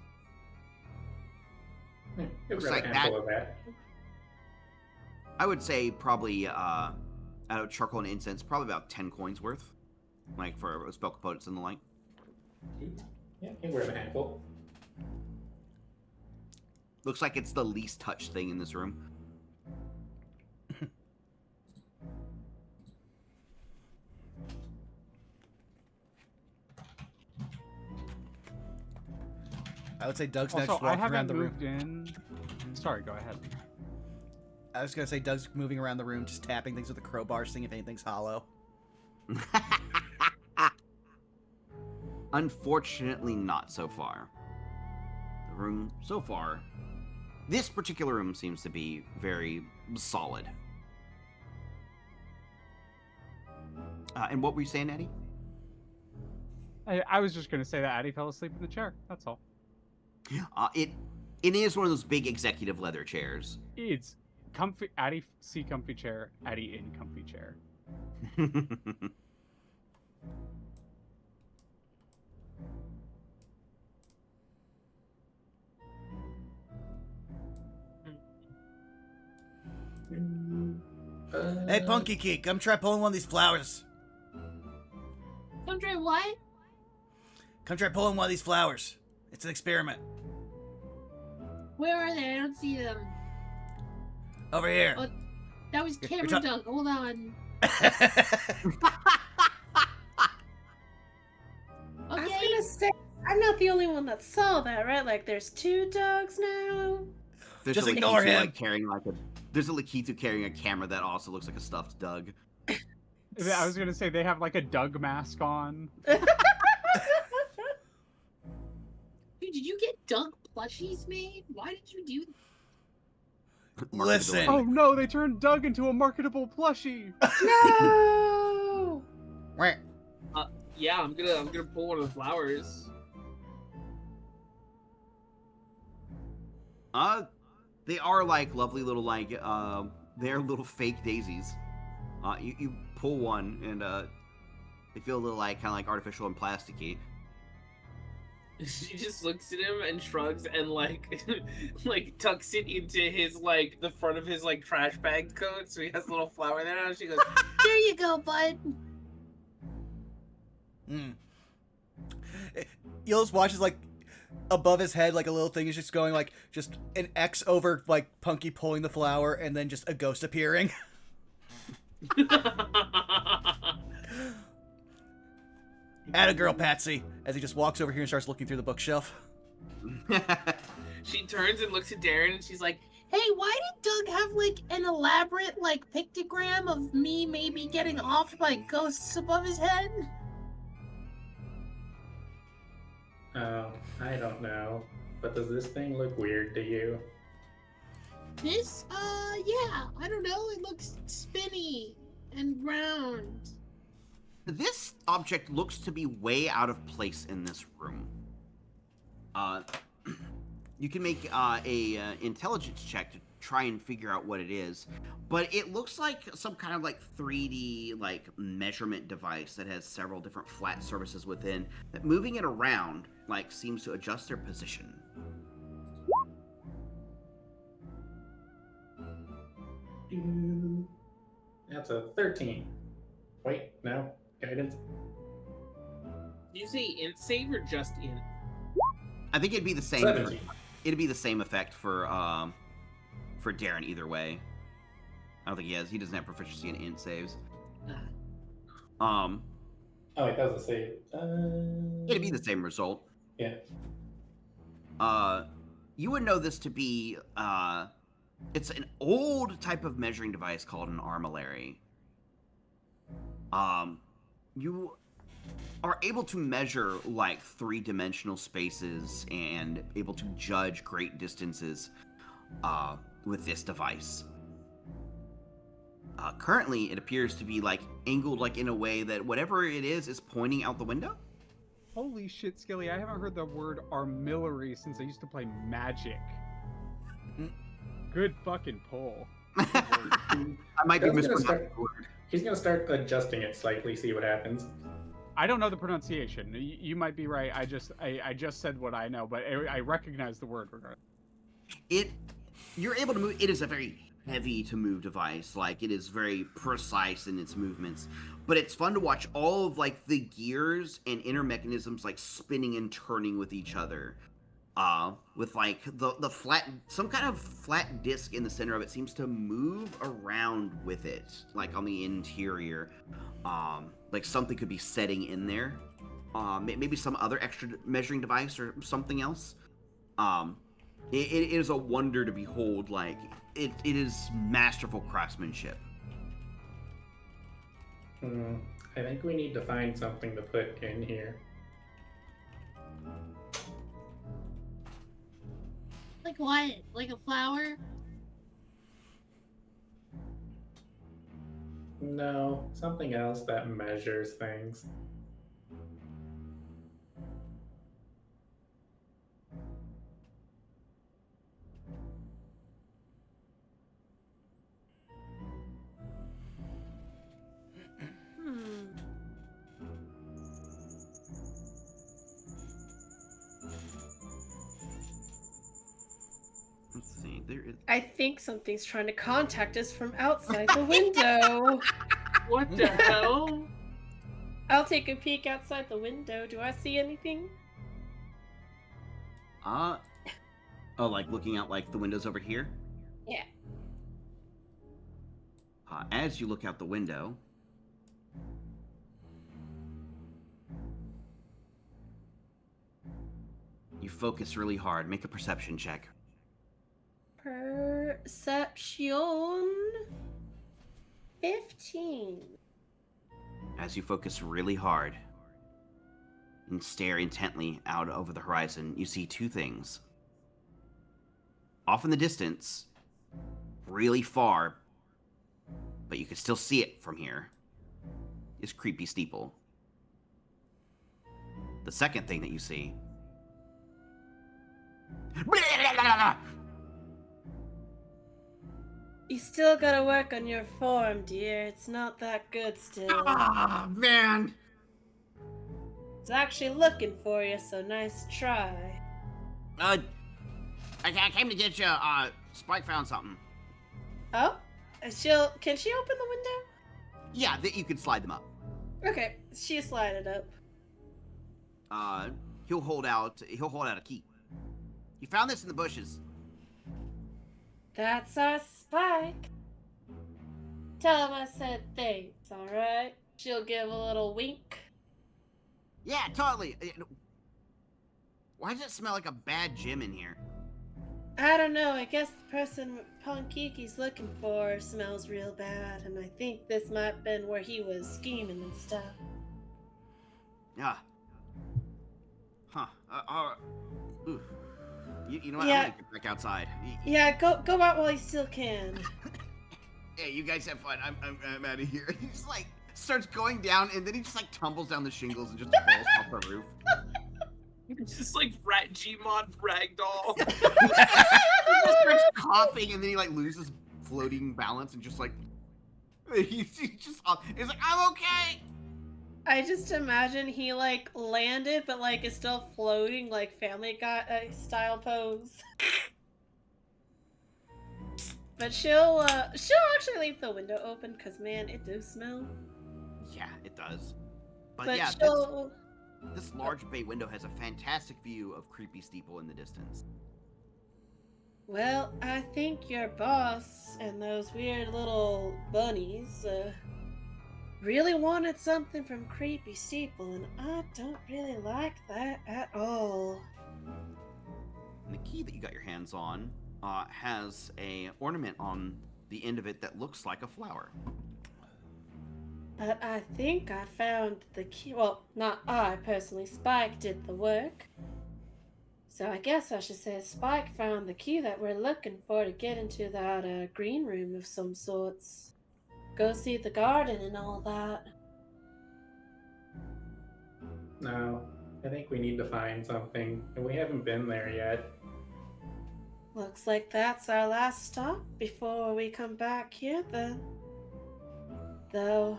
Looks like a handful of that. I would say probably, out of charcoal and incense, probably about 10 coins worth. For spell components and the like. Yeah, I can grab a handful. Looks like it's the least touched thing in this room. I would say Doug's Also, next I walking around haven't the room. moved in. Sorry, go ahead. I was gonna say Doug's moving around the room, just tapping things with a crowbar, seeing if anything's hollow. Unfortunately, not so far. The room, so far, this particular room seems to be very solid. And what were you saying, Addy? I was just going to say that Addy fell asleep in the chair. That's all. It is one of those big executive leather chairs. It's comfy. Addy C comfy chair. Addy in comfy chair. Hey, Punkiki, come try pulling one of these flowers. Come try what? Come try pulling one of these flowers. It's an experiment. Where are they? I don't see them. Over here. Oh, that was You're camera Doug. Hold on. I was Okay. gonna say, I'm not the only one that saw that, right? There's 2 dogs now. There's Just a ignore Lakitu, him. There's a Lakitu carrying a camera that also looks like a stuffed Doug. I was going to say they have a Doug mask on. Dude, did you get Doug plushies made? Why did you do that? Listen. Oh no, they turned Doug into a marketable plushie. No! Yeah, I'm gonna pull one of the flowers. They are lovely little they're little fake daisies. You pull one and they feel a little kind of artificial and plasticky. She just looks at him and shrugs and tucks it into his the front of his trash bag coat, so he has a little flower there. And she goes, There you go, bud. You'll just watch as above his head, a little thing is just going just an X over Punky pulling the flower, and then just a ghost appearing. Atta girl, Patsy, as he just walks over here and starts looking through the bookshelf. She turns and looks at Darren and she's like, Hey, why did Doug have like an elaborate like pictogram of me maybe getting offed by ghosts above his head? Oh, I don't know. But does this thing look weird to you? This, yeah, I don't know. It looks spinny and round. This object looks to be way out of place in this room. You can make a intelligence check to try and figure out what it is, but it looks like some kind of like 3D like measurement device that has several different flat surfaces within. That moving it around like seems to adjust their position. That's a 13. Wait, no. Guidance. "Do you say int save or just int?" I think it'd be the same. 17. It'd be the same effect for Darren either way. I don't think he has. He doesn't have proficiency in int saves. Oh, wait, that was a save. It'd be the same result. Yeah. You would know this to be it's an old type of measuring device called an armillary. You are able to measure like 3-dimensional spaces and able to judge great distances with this device. Currently, it appears to be like angled like in a way that whatever it is pointing out the window. Holy shit, Skilly, I haven't heard the word armillary since I used to play Magic. Good fucking pull. I might be That's gonna mispronouncing the word. He's gonna start adjusting it slightly, see what happens. I don't know the pronunciation. You might be right. I just said what I know, but I recognize the word regardless. You're able to move. It is a very heavy to move device. Like it is very precise in its movements, but it's fun to watch all of like the gears and inner mechanisms like spinning and turning with each other. With like the flat, some kind of flat disc in the center of it seems to move around with it, like on the interior. Like something could be setting in there. Maybe some other extra measuring device or something else. It is a wonder to behold. Like it is masterful craftsmanship. I think we need to find something to put in here. Like what? Like a flower? No, something else that measures things. Let's see. There is. I think something's trying to contact us from outside the window. What the hell? I'll take a peek outside the window. Do I see anything? Oh, like looking out like the windows over here. Yeah. As you look out the window, you focus really hard. Make a perception check. Perception 15. As you focus really hard and stare intently out over the horizon, you see two things. Off in the distance, really far, but you can still see it from here, is Creepy Steeple. The second thing that you see... You still gotta work on your form, dear. It's not that good still. Ah, man! It's actually looking for you, so nice try. I came to get you. Spike found something. Oh? Can she open the window? Yeah, that you can slide them up. Okay, she slide it up. He'll hold out a key. You found this in the bushes. That's our Spike. Tell him I said thanks, alright? She'll give a little wink. Yeah, totally. Why does it smell like a bad gym in here? I don't know. I guess the person Punkiki's looking for smells real bad, and I think this might have been where he was scheming and stuff. Yeah. Huh. Oof. You know what? Yeah. I'm gonna get back outside. Yeah, go out while you still can. Hey, you guys have fun. I'm out of here. He just like starts going down, and then he just like tumbles down the shingles and just falls off the roof. It's just like Gmod ragdoll. He just starts coughing, and then he like loses floating balance and just like he's like, I'm okay. I just imagine he like landed, but like is still floating, like Family Guy style pose. But she'll actually leave the window open because man, it does smell. Yeah, it does. But But yeah, she'll. this large bay window has a fantastic view of creepy steeple in the distance. Well, I think your boss and those weird little bunnies really wanted something from Creepy Steeple, and I don't really like that at all. And the key that you got your hands on has a ornament on the end of it that looks like a flower. But I think I found the key. Well, not I personally. Spike did the work. So I guess I should say Spike found the key that we're looking for to get into that green room of some sorts. Go see the garden and all that. No, I think we need to find something, and we haven't been there yet. Looks like that's our last stop before we come back here then. Though,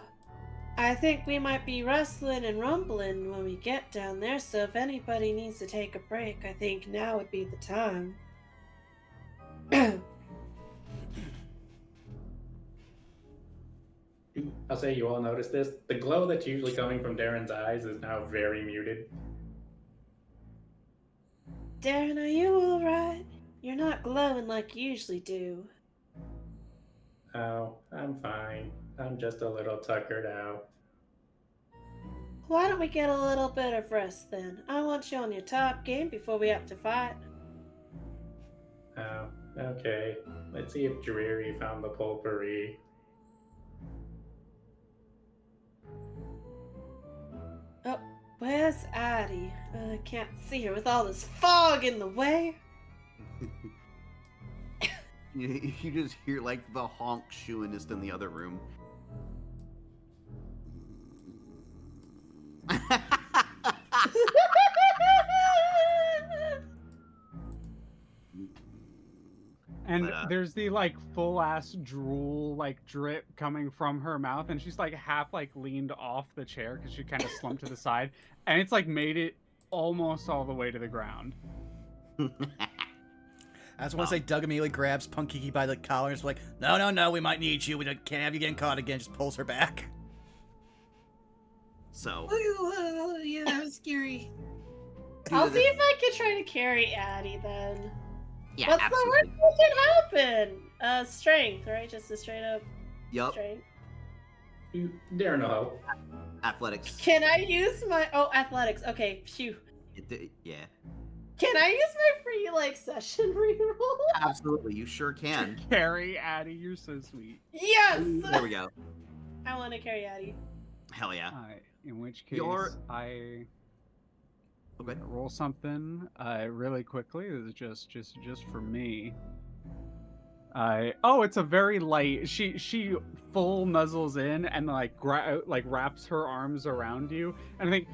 I think we might be rustling and rumbling when we get down there, so if anybody needs to take a break, I think now would be the time. I'll say you all noticed this. The glow that's usually coming from Darren's eyes is now very muted. Darren, are you alright? You're not glowing like you usually do. Oh, I'm fine. I'm just a little tuckered out. Why don't we get a little bit of rest then? I want you on your top game before we have to fight. Oh, okay. Let's see if Dreary found the potpourri. Oh, where's Addy? I can't see her with all this fog in the way. You just hear like the honk shooingest in the other room. And But, there's the like full ass drool like drip coming from her mouth, and she's like half like leaned off the chair because she kind of slumped to the side, and it's like made it almost all the way to the ground. I just want to say Doug immediately grabs Punkiki by the collar and is like, no, we might need you. We can't have you getting caught again. Just pulls her back. So Yeah, that was scary. I'll see if I can try to carry Addy then. yeah, What's absolutely. the worst that can happen? Strength, right? Just a straight up Yup. strength. Darren will help. Athletics. Can I use my athletics? Okay, phew. Yeah. Can I use my free like session reroll? Absolutely, you sure can. Carrie, Addy, you're so sweet. Yes. There we go. I want to carry Addy. Hell yeah. In which case, Your- I Okay. roll something really quickly. This is just for me. It's a very light. She full nuzzles in and like wraps her arms around you, and I think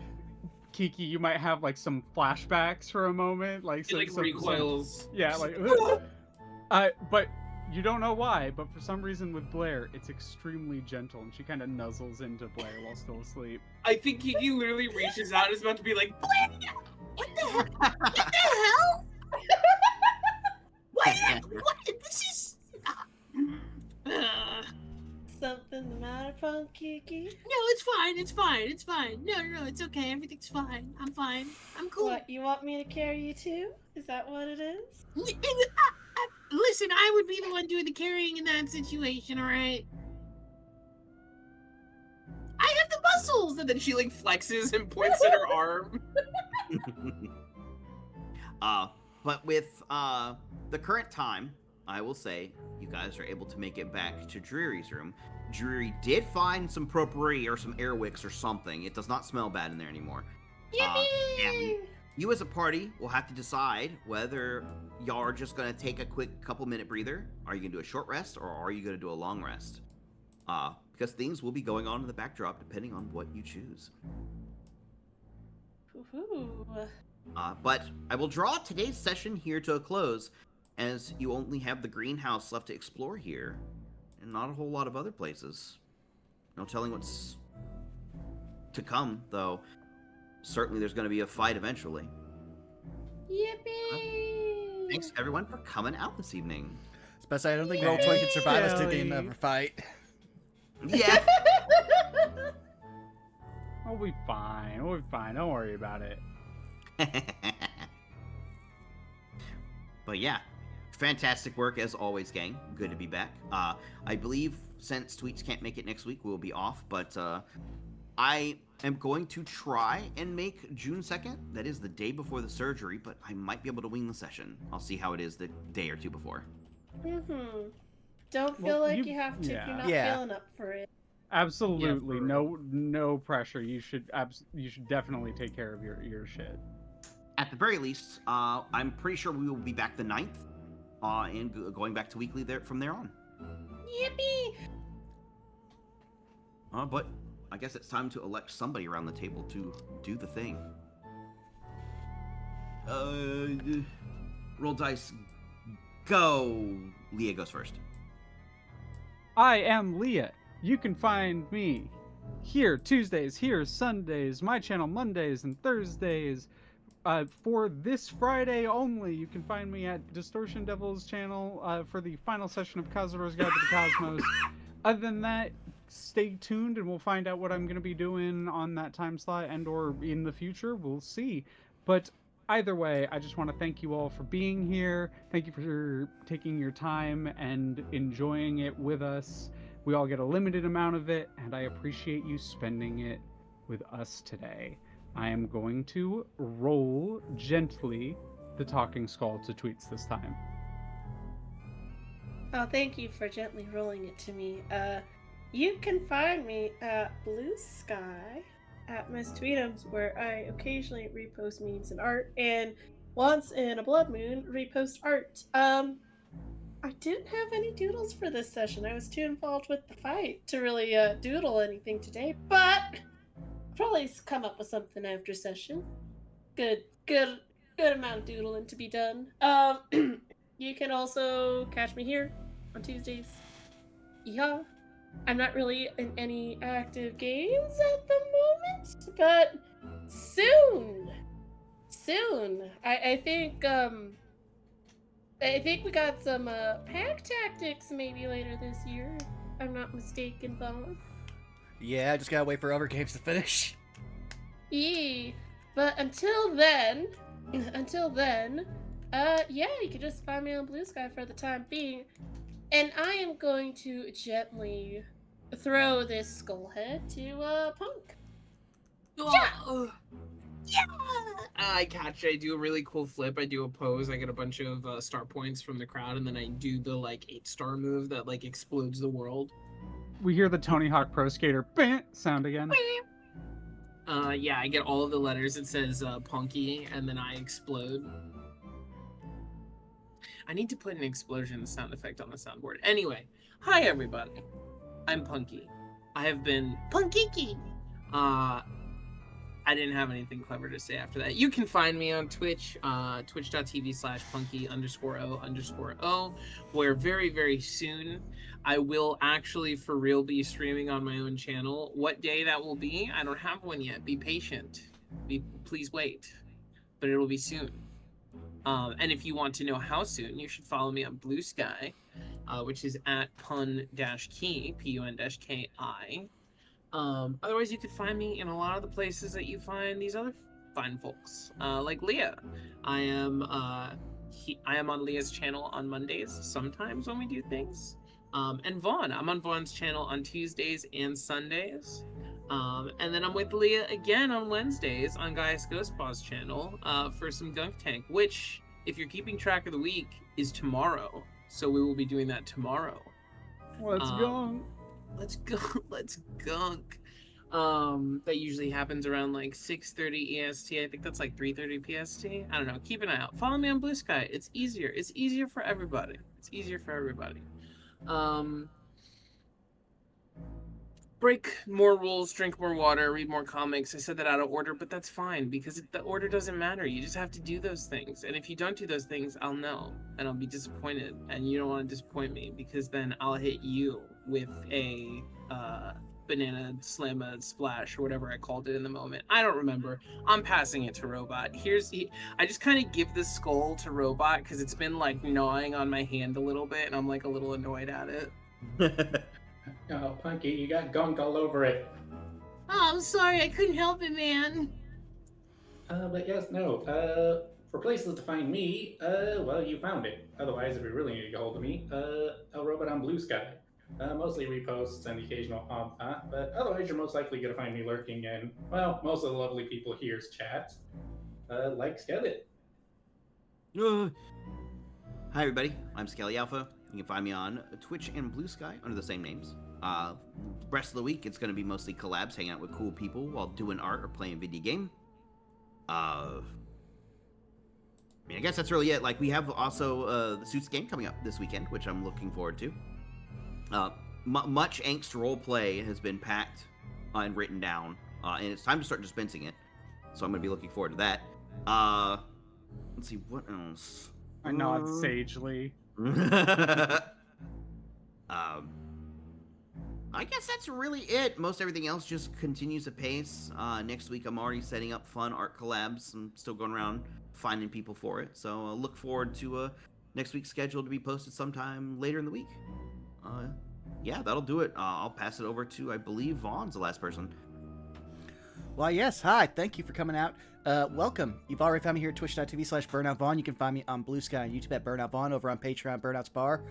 Kiki, you might have like some flashbacks for a moment, like It like recoils. yeah, like but you don't know why, but for some reason with Blair, it's extremely gentle, and she kind of nuzzles into Blair while still asleep. I think Kiki literally reaches out and is about to be like, Blair, What the hell? What the hell? What? This is. Something the matter, Punkiki? No, it's fine. It's fine. It's fine. No, it's okay. Everything's fine. I'm fine. I'm cool. What, you want me to carry you too? Is that what it is? Listen, I would be the one doing the carrying in that situation, alright? I have the muscles, and then she like flexes and points at her arm. But with the current time, I will say you guys are able to make it back to Dreary's room. Dreary did find some potpourri or some air wicks or something. It does not smell bad in there anymore. Yippee! You as a party will have to decide whether y'all are just going to take a quick couple-minute breather. Are you going to do a short rest, or are you going to do a long rest? Because things will be going on in the backdrop depending on what you choose. Woohoo. But I will draw today's session here to a close, as you only have the greenhouse left to explore here, and not a whole lot of other places. No telling what's to come, though. Certainly there's going to be a fight eventually. Yippee! Thanks, everyone, for coming out this evening. Especially, I don't think Roll20 can survive us to the end of Jelly. a fight. Yeah. We'll be fine. We'll be fine. Don't worry about it. But yeah, fantastic work as always, gang. Good to be back. I believe since Tweets can't make it next week, we'll be off, but I am going to try and make June 2nd. That is the day before the surgery, but I might be able to wing the session. I'll see how it is the day or two before. Don't feel Well, like you- you have to if you're not Yeah. feeling up for it. Absolutely. Yeah, for no pressure. You should definitely take care of your shit. At the very least, I'm pretty sure we will be back the 9th, and going back to weekly there from there on. Yippee! But I guess it's time to elect somebody around the table to do the thing. Roll dice. Go. Leah goes first. I am Leah. You can find me here Tuesdays, here Sundays, my channel Mondays and Thursdays. For this Friday only, you can find me at Distortion Devil's channel for the final session of Cazador's Guide to the Cosmos. Other than that, stay tuned and we'll find out what I'm going to be doing on that time slot and or in the future. We'll see. But either way, I just want to thank you all for being here. Thank you for taking your time and enjoying it with us. We all get a limited amount of it, and I appreciate you spending it with us today. I am going to roll gently the talking skull to Tweets this time. Oh, thank you for gently rolling it to me. You can find me at Blue Sky at Miss Tweetums, where I occasionally repost memes and art, and once in a blood moon repost art. I didn't have any doodles for this session. I was too involved with the fight to really doodle anything today, but I'll probably come up with something after session. Good amount of doodling to be done. You can also catch me here on Tuesdays. Yeah. I'm not really in any active games at the moment, but soon. I think we got some pack tactics maybe later this year, if I'm not mistaken, Vaughn. Yeah, I just gotta wait for other games to finish. Yeah. But until then, yeah, you can just find me on Blue Sky for the time being. And I am going to gently throw this skull head to Punk. Yeah. I catch it. I do a really cool flip. I do a pose. I get a bunch of star points from the crowd, and then I do the 8-star move that explodes the world. We hear the Tony Hawk Pro Skater sound again. Yeah, I get all of the letters. It says Punky, and then I explode. I need to put an explosion sound effect on the soundboard. Anyway, hi everybody. I'm Punky. I have been Punkiki. I didn't have anything clever to say after that. You can find me on Twitch, twitch.tv/punky_o_o, where very, very soon I will actually for real be streaming on my own channel. What day that will be, I don't have one yet. Be patient. Please wait. But it will be soon. And if you want to know how soon, you should follow me on Blue Sky, which is at pun-key, PUN-KI. Otherwise, you could find me in a lot of the places that you find these other fine folks, like Leah. I am on Leah's channel on Mondays, sometimes when we do things. And Vaughn, I'm on Vaughn's channel on Tuesdays and Sundays. And then I'm with Leah again on Wednesdays on Gaius Ghost Paw's channel for some Gunk Tank, which, if you're keeping track of the week, is tomorrow. So we will be doing that tomorrow. Let's go. Let's go. Let's gunk. That usually happens around like 6:30 EST. I think that's like 3:30 PST. I don't know. Keep an eye out. Follow me on Blue Sky. It's easier. It's easier for everybody. It's easier for everybody. Break more rules, drink more water, read more comics. I said that out of order, but that's fine because the order doesn't matter. You just have to do those things. And if you don't do those things, I'll know and I'll be disappointed. And you don't want to disappoint me because then I'll hit you with a banana slamma splash or whatever I called it in the moment. I don't remember. I'm passing it to Robot. I just kind of give the skull to Robot because it's been like gnawing on my hand a little bit and I'm like a little annoyed at it. Oh, Punky, you got gunk all over it. Oh, I'm sorry, I couldn't help it, man. But yes, no. For places to find me, well, you found it. Otherwise, if you really need to get hold of me, El Robot on Blue Sky. Mostly reposts and the occasional but otherwise you're most likely going to find me lurking in, well, most of the lovely people here's chats, like Skeleton. Hi everybody, I'm Skelly Alpha. You can find me on Twitch and Blue Sky under the same names. Rest of the week, it's going to be mostly collabs, hanging out with cool people while doing art or playing a video game. I guess that's really it. Like, we have also the Suits game coming up this weekend, which I'm looking forward to. Much angst roleplay has been packed and written down, and it's time to start dispensing it. So I'm going to be looking forward to that. Let's see, what else? I nod sagely. I guess that's really it. Most everything else just continues apace. Next week, I'm already setting up fun art collabs. I'm still going around finding people for it. So look forward to next week's schedule to be posted sometime later in the week. Yeah, that'll do it. I'll pass it over to, I believe, Vaughn's the last person. Well, yes. Hi. Thank you for coming out. Welcome. You've already found me here at twitch.tv/BurnoutVaughn. You can find me on Blue Sky and YouTube at Burnout Vaughn, over on Patreon, Burnout's Bar.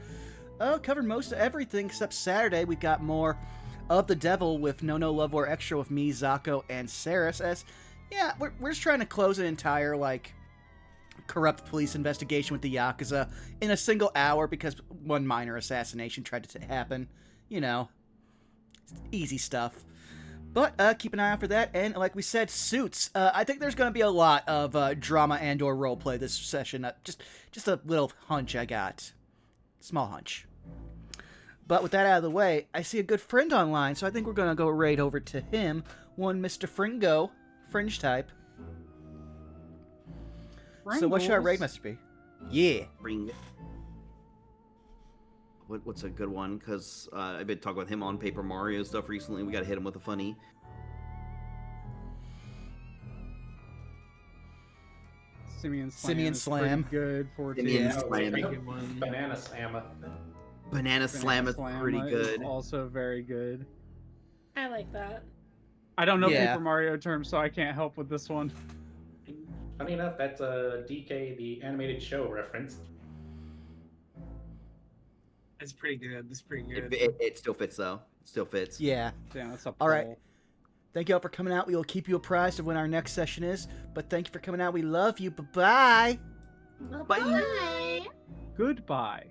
Covered most of everything except Saturday. We've got more of the Devil with No Love War Extra with me, Zako, and Saris. Yeah, we're just trying to close an entire, like, corrupt police investigation with the Yakuza in a single hour because one minor assassination tried to happen. You know, easy stuff. But keep an eye out for that, and like we said, Suits. I think there's going to be a lot of drama and/or roleplay this session. Just a little hunch I got, small hunch. But with that out of the way, I see a good friend online, so I think we're going to go right over to him. One Mr. Fringo, fringe type. Fringles. So what should our raid message be? Yeah. Bring. What's a good one? Because I've been talking with him on Paper Mario stuff recently. We got to hit him with a funny. Simian Simian is Slam. pretty good. 14. Simian Yeah, Slam. Pretty good one. Banana Slamma. Banana Slam is pretty good. Also very good. I like that. I don't know Yeah. Paper Mario terms, so I can't help with this one. Funny enough, that's a DK, the animated show reference. It's pretty good. It's pretty good. It still fits, though. It still fits. Yeah. Damn, that's a All right. pull. Thank you all for coming out. We will keep you apprised of when our next session is. But thank you for coming out. We love you. Bye-bye. Bye. Goodbye.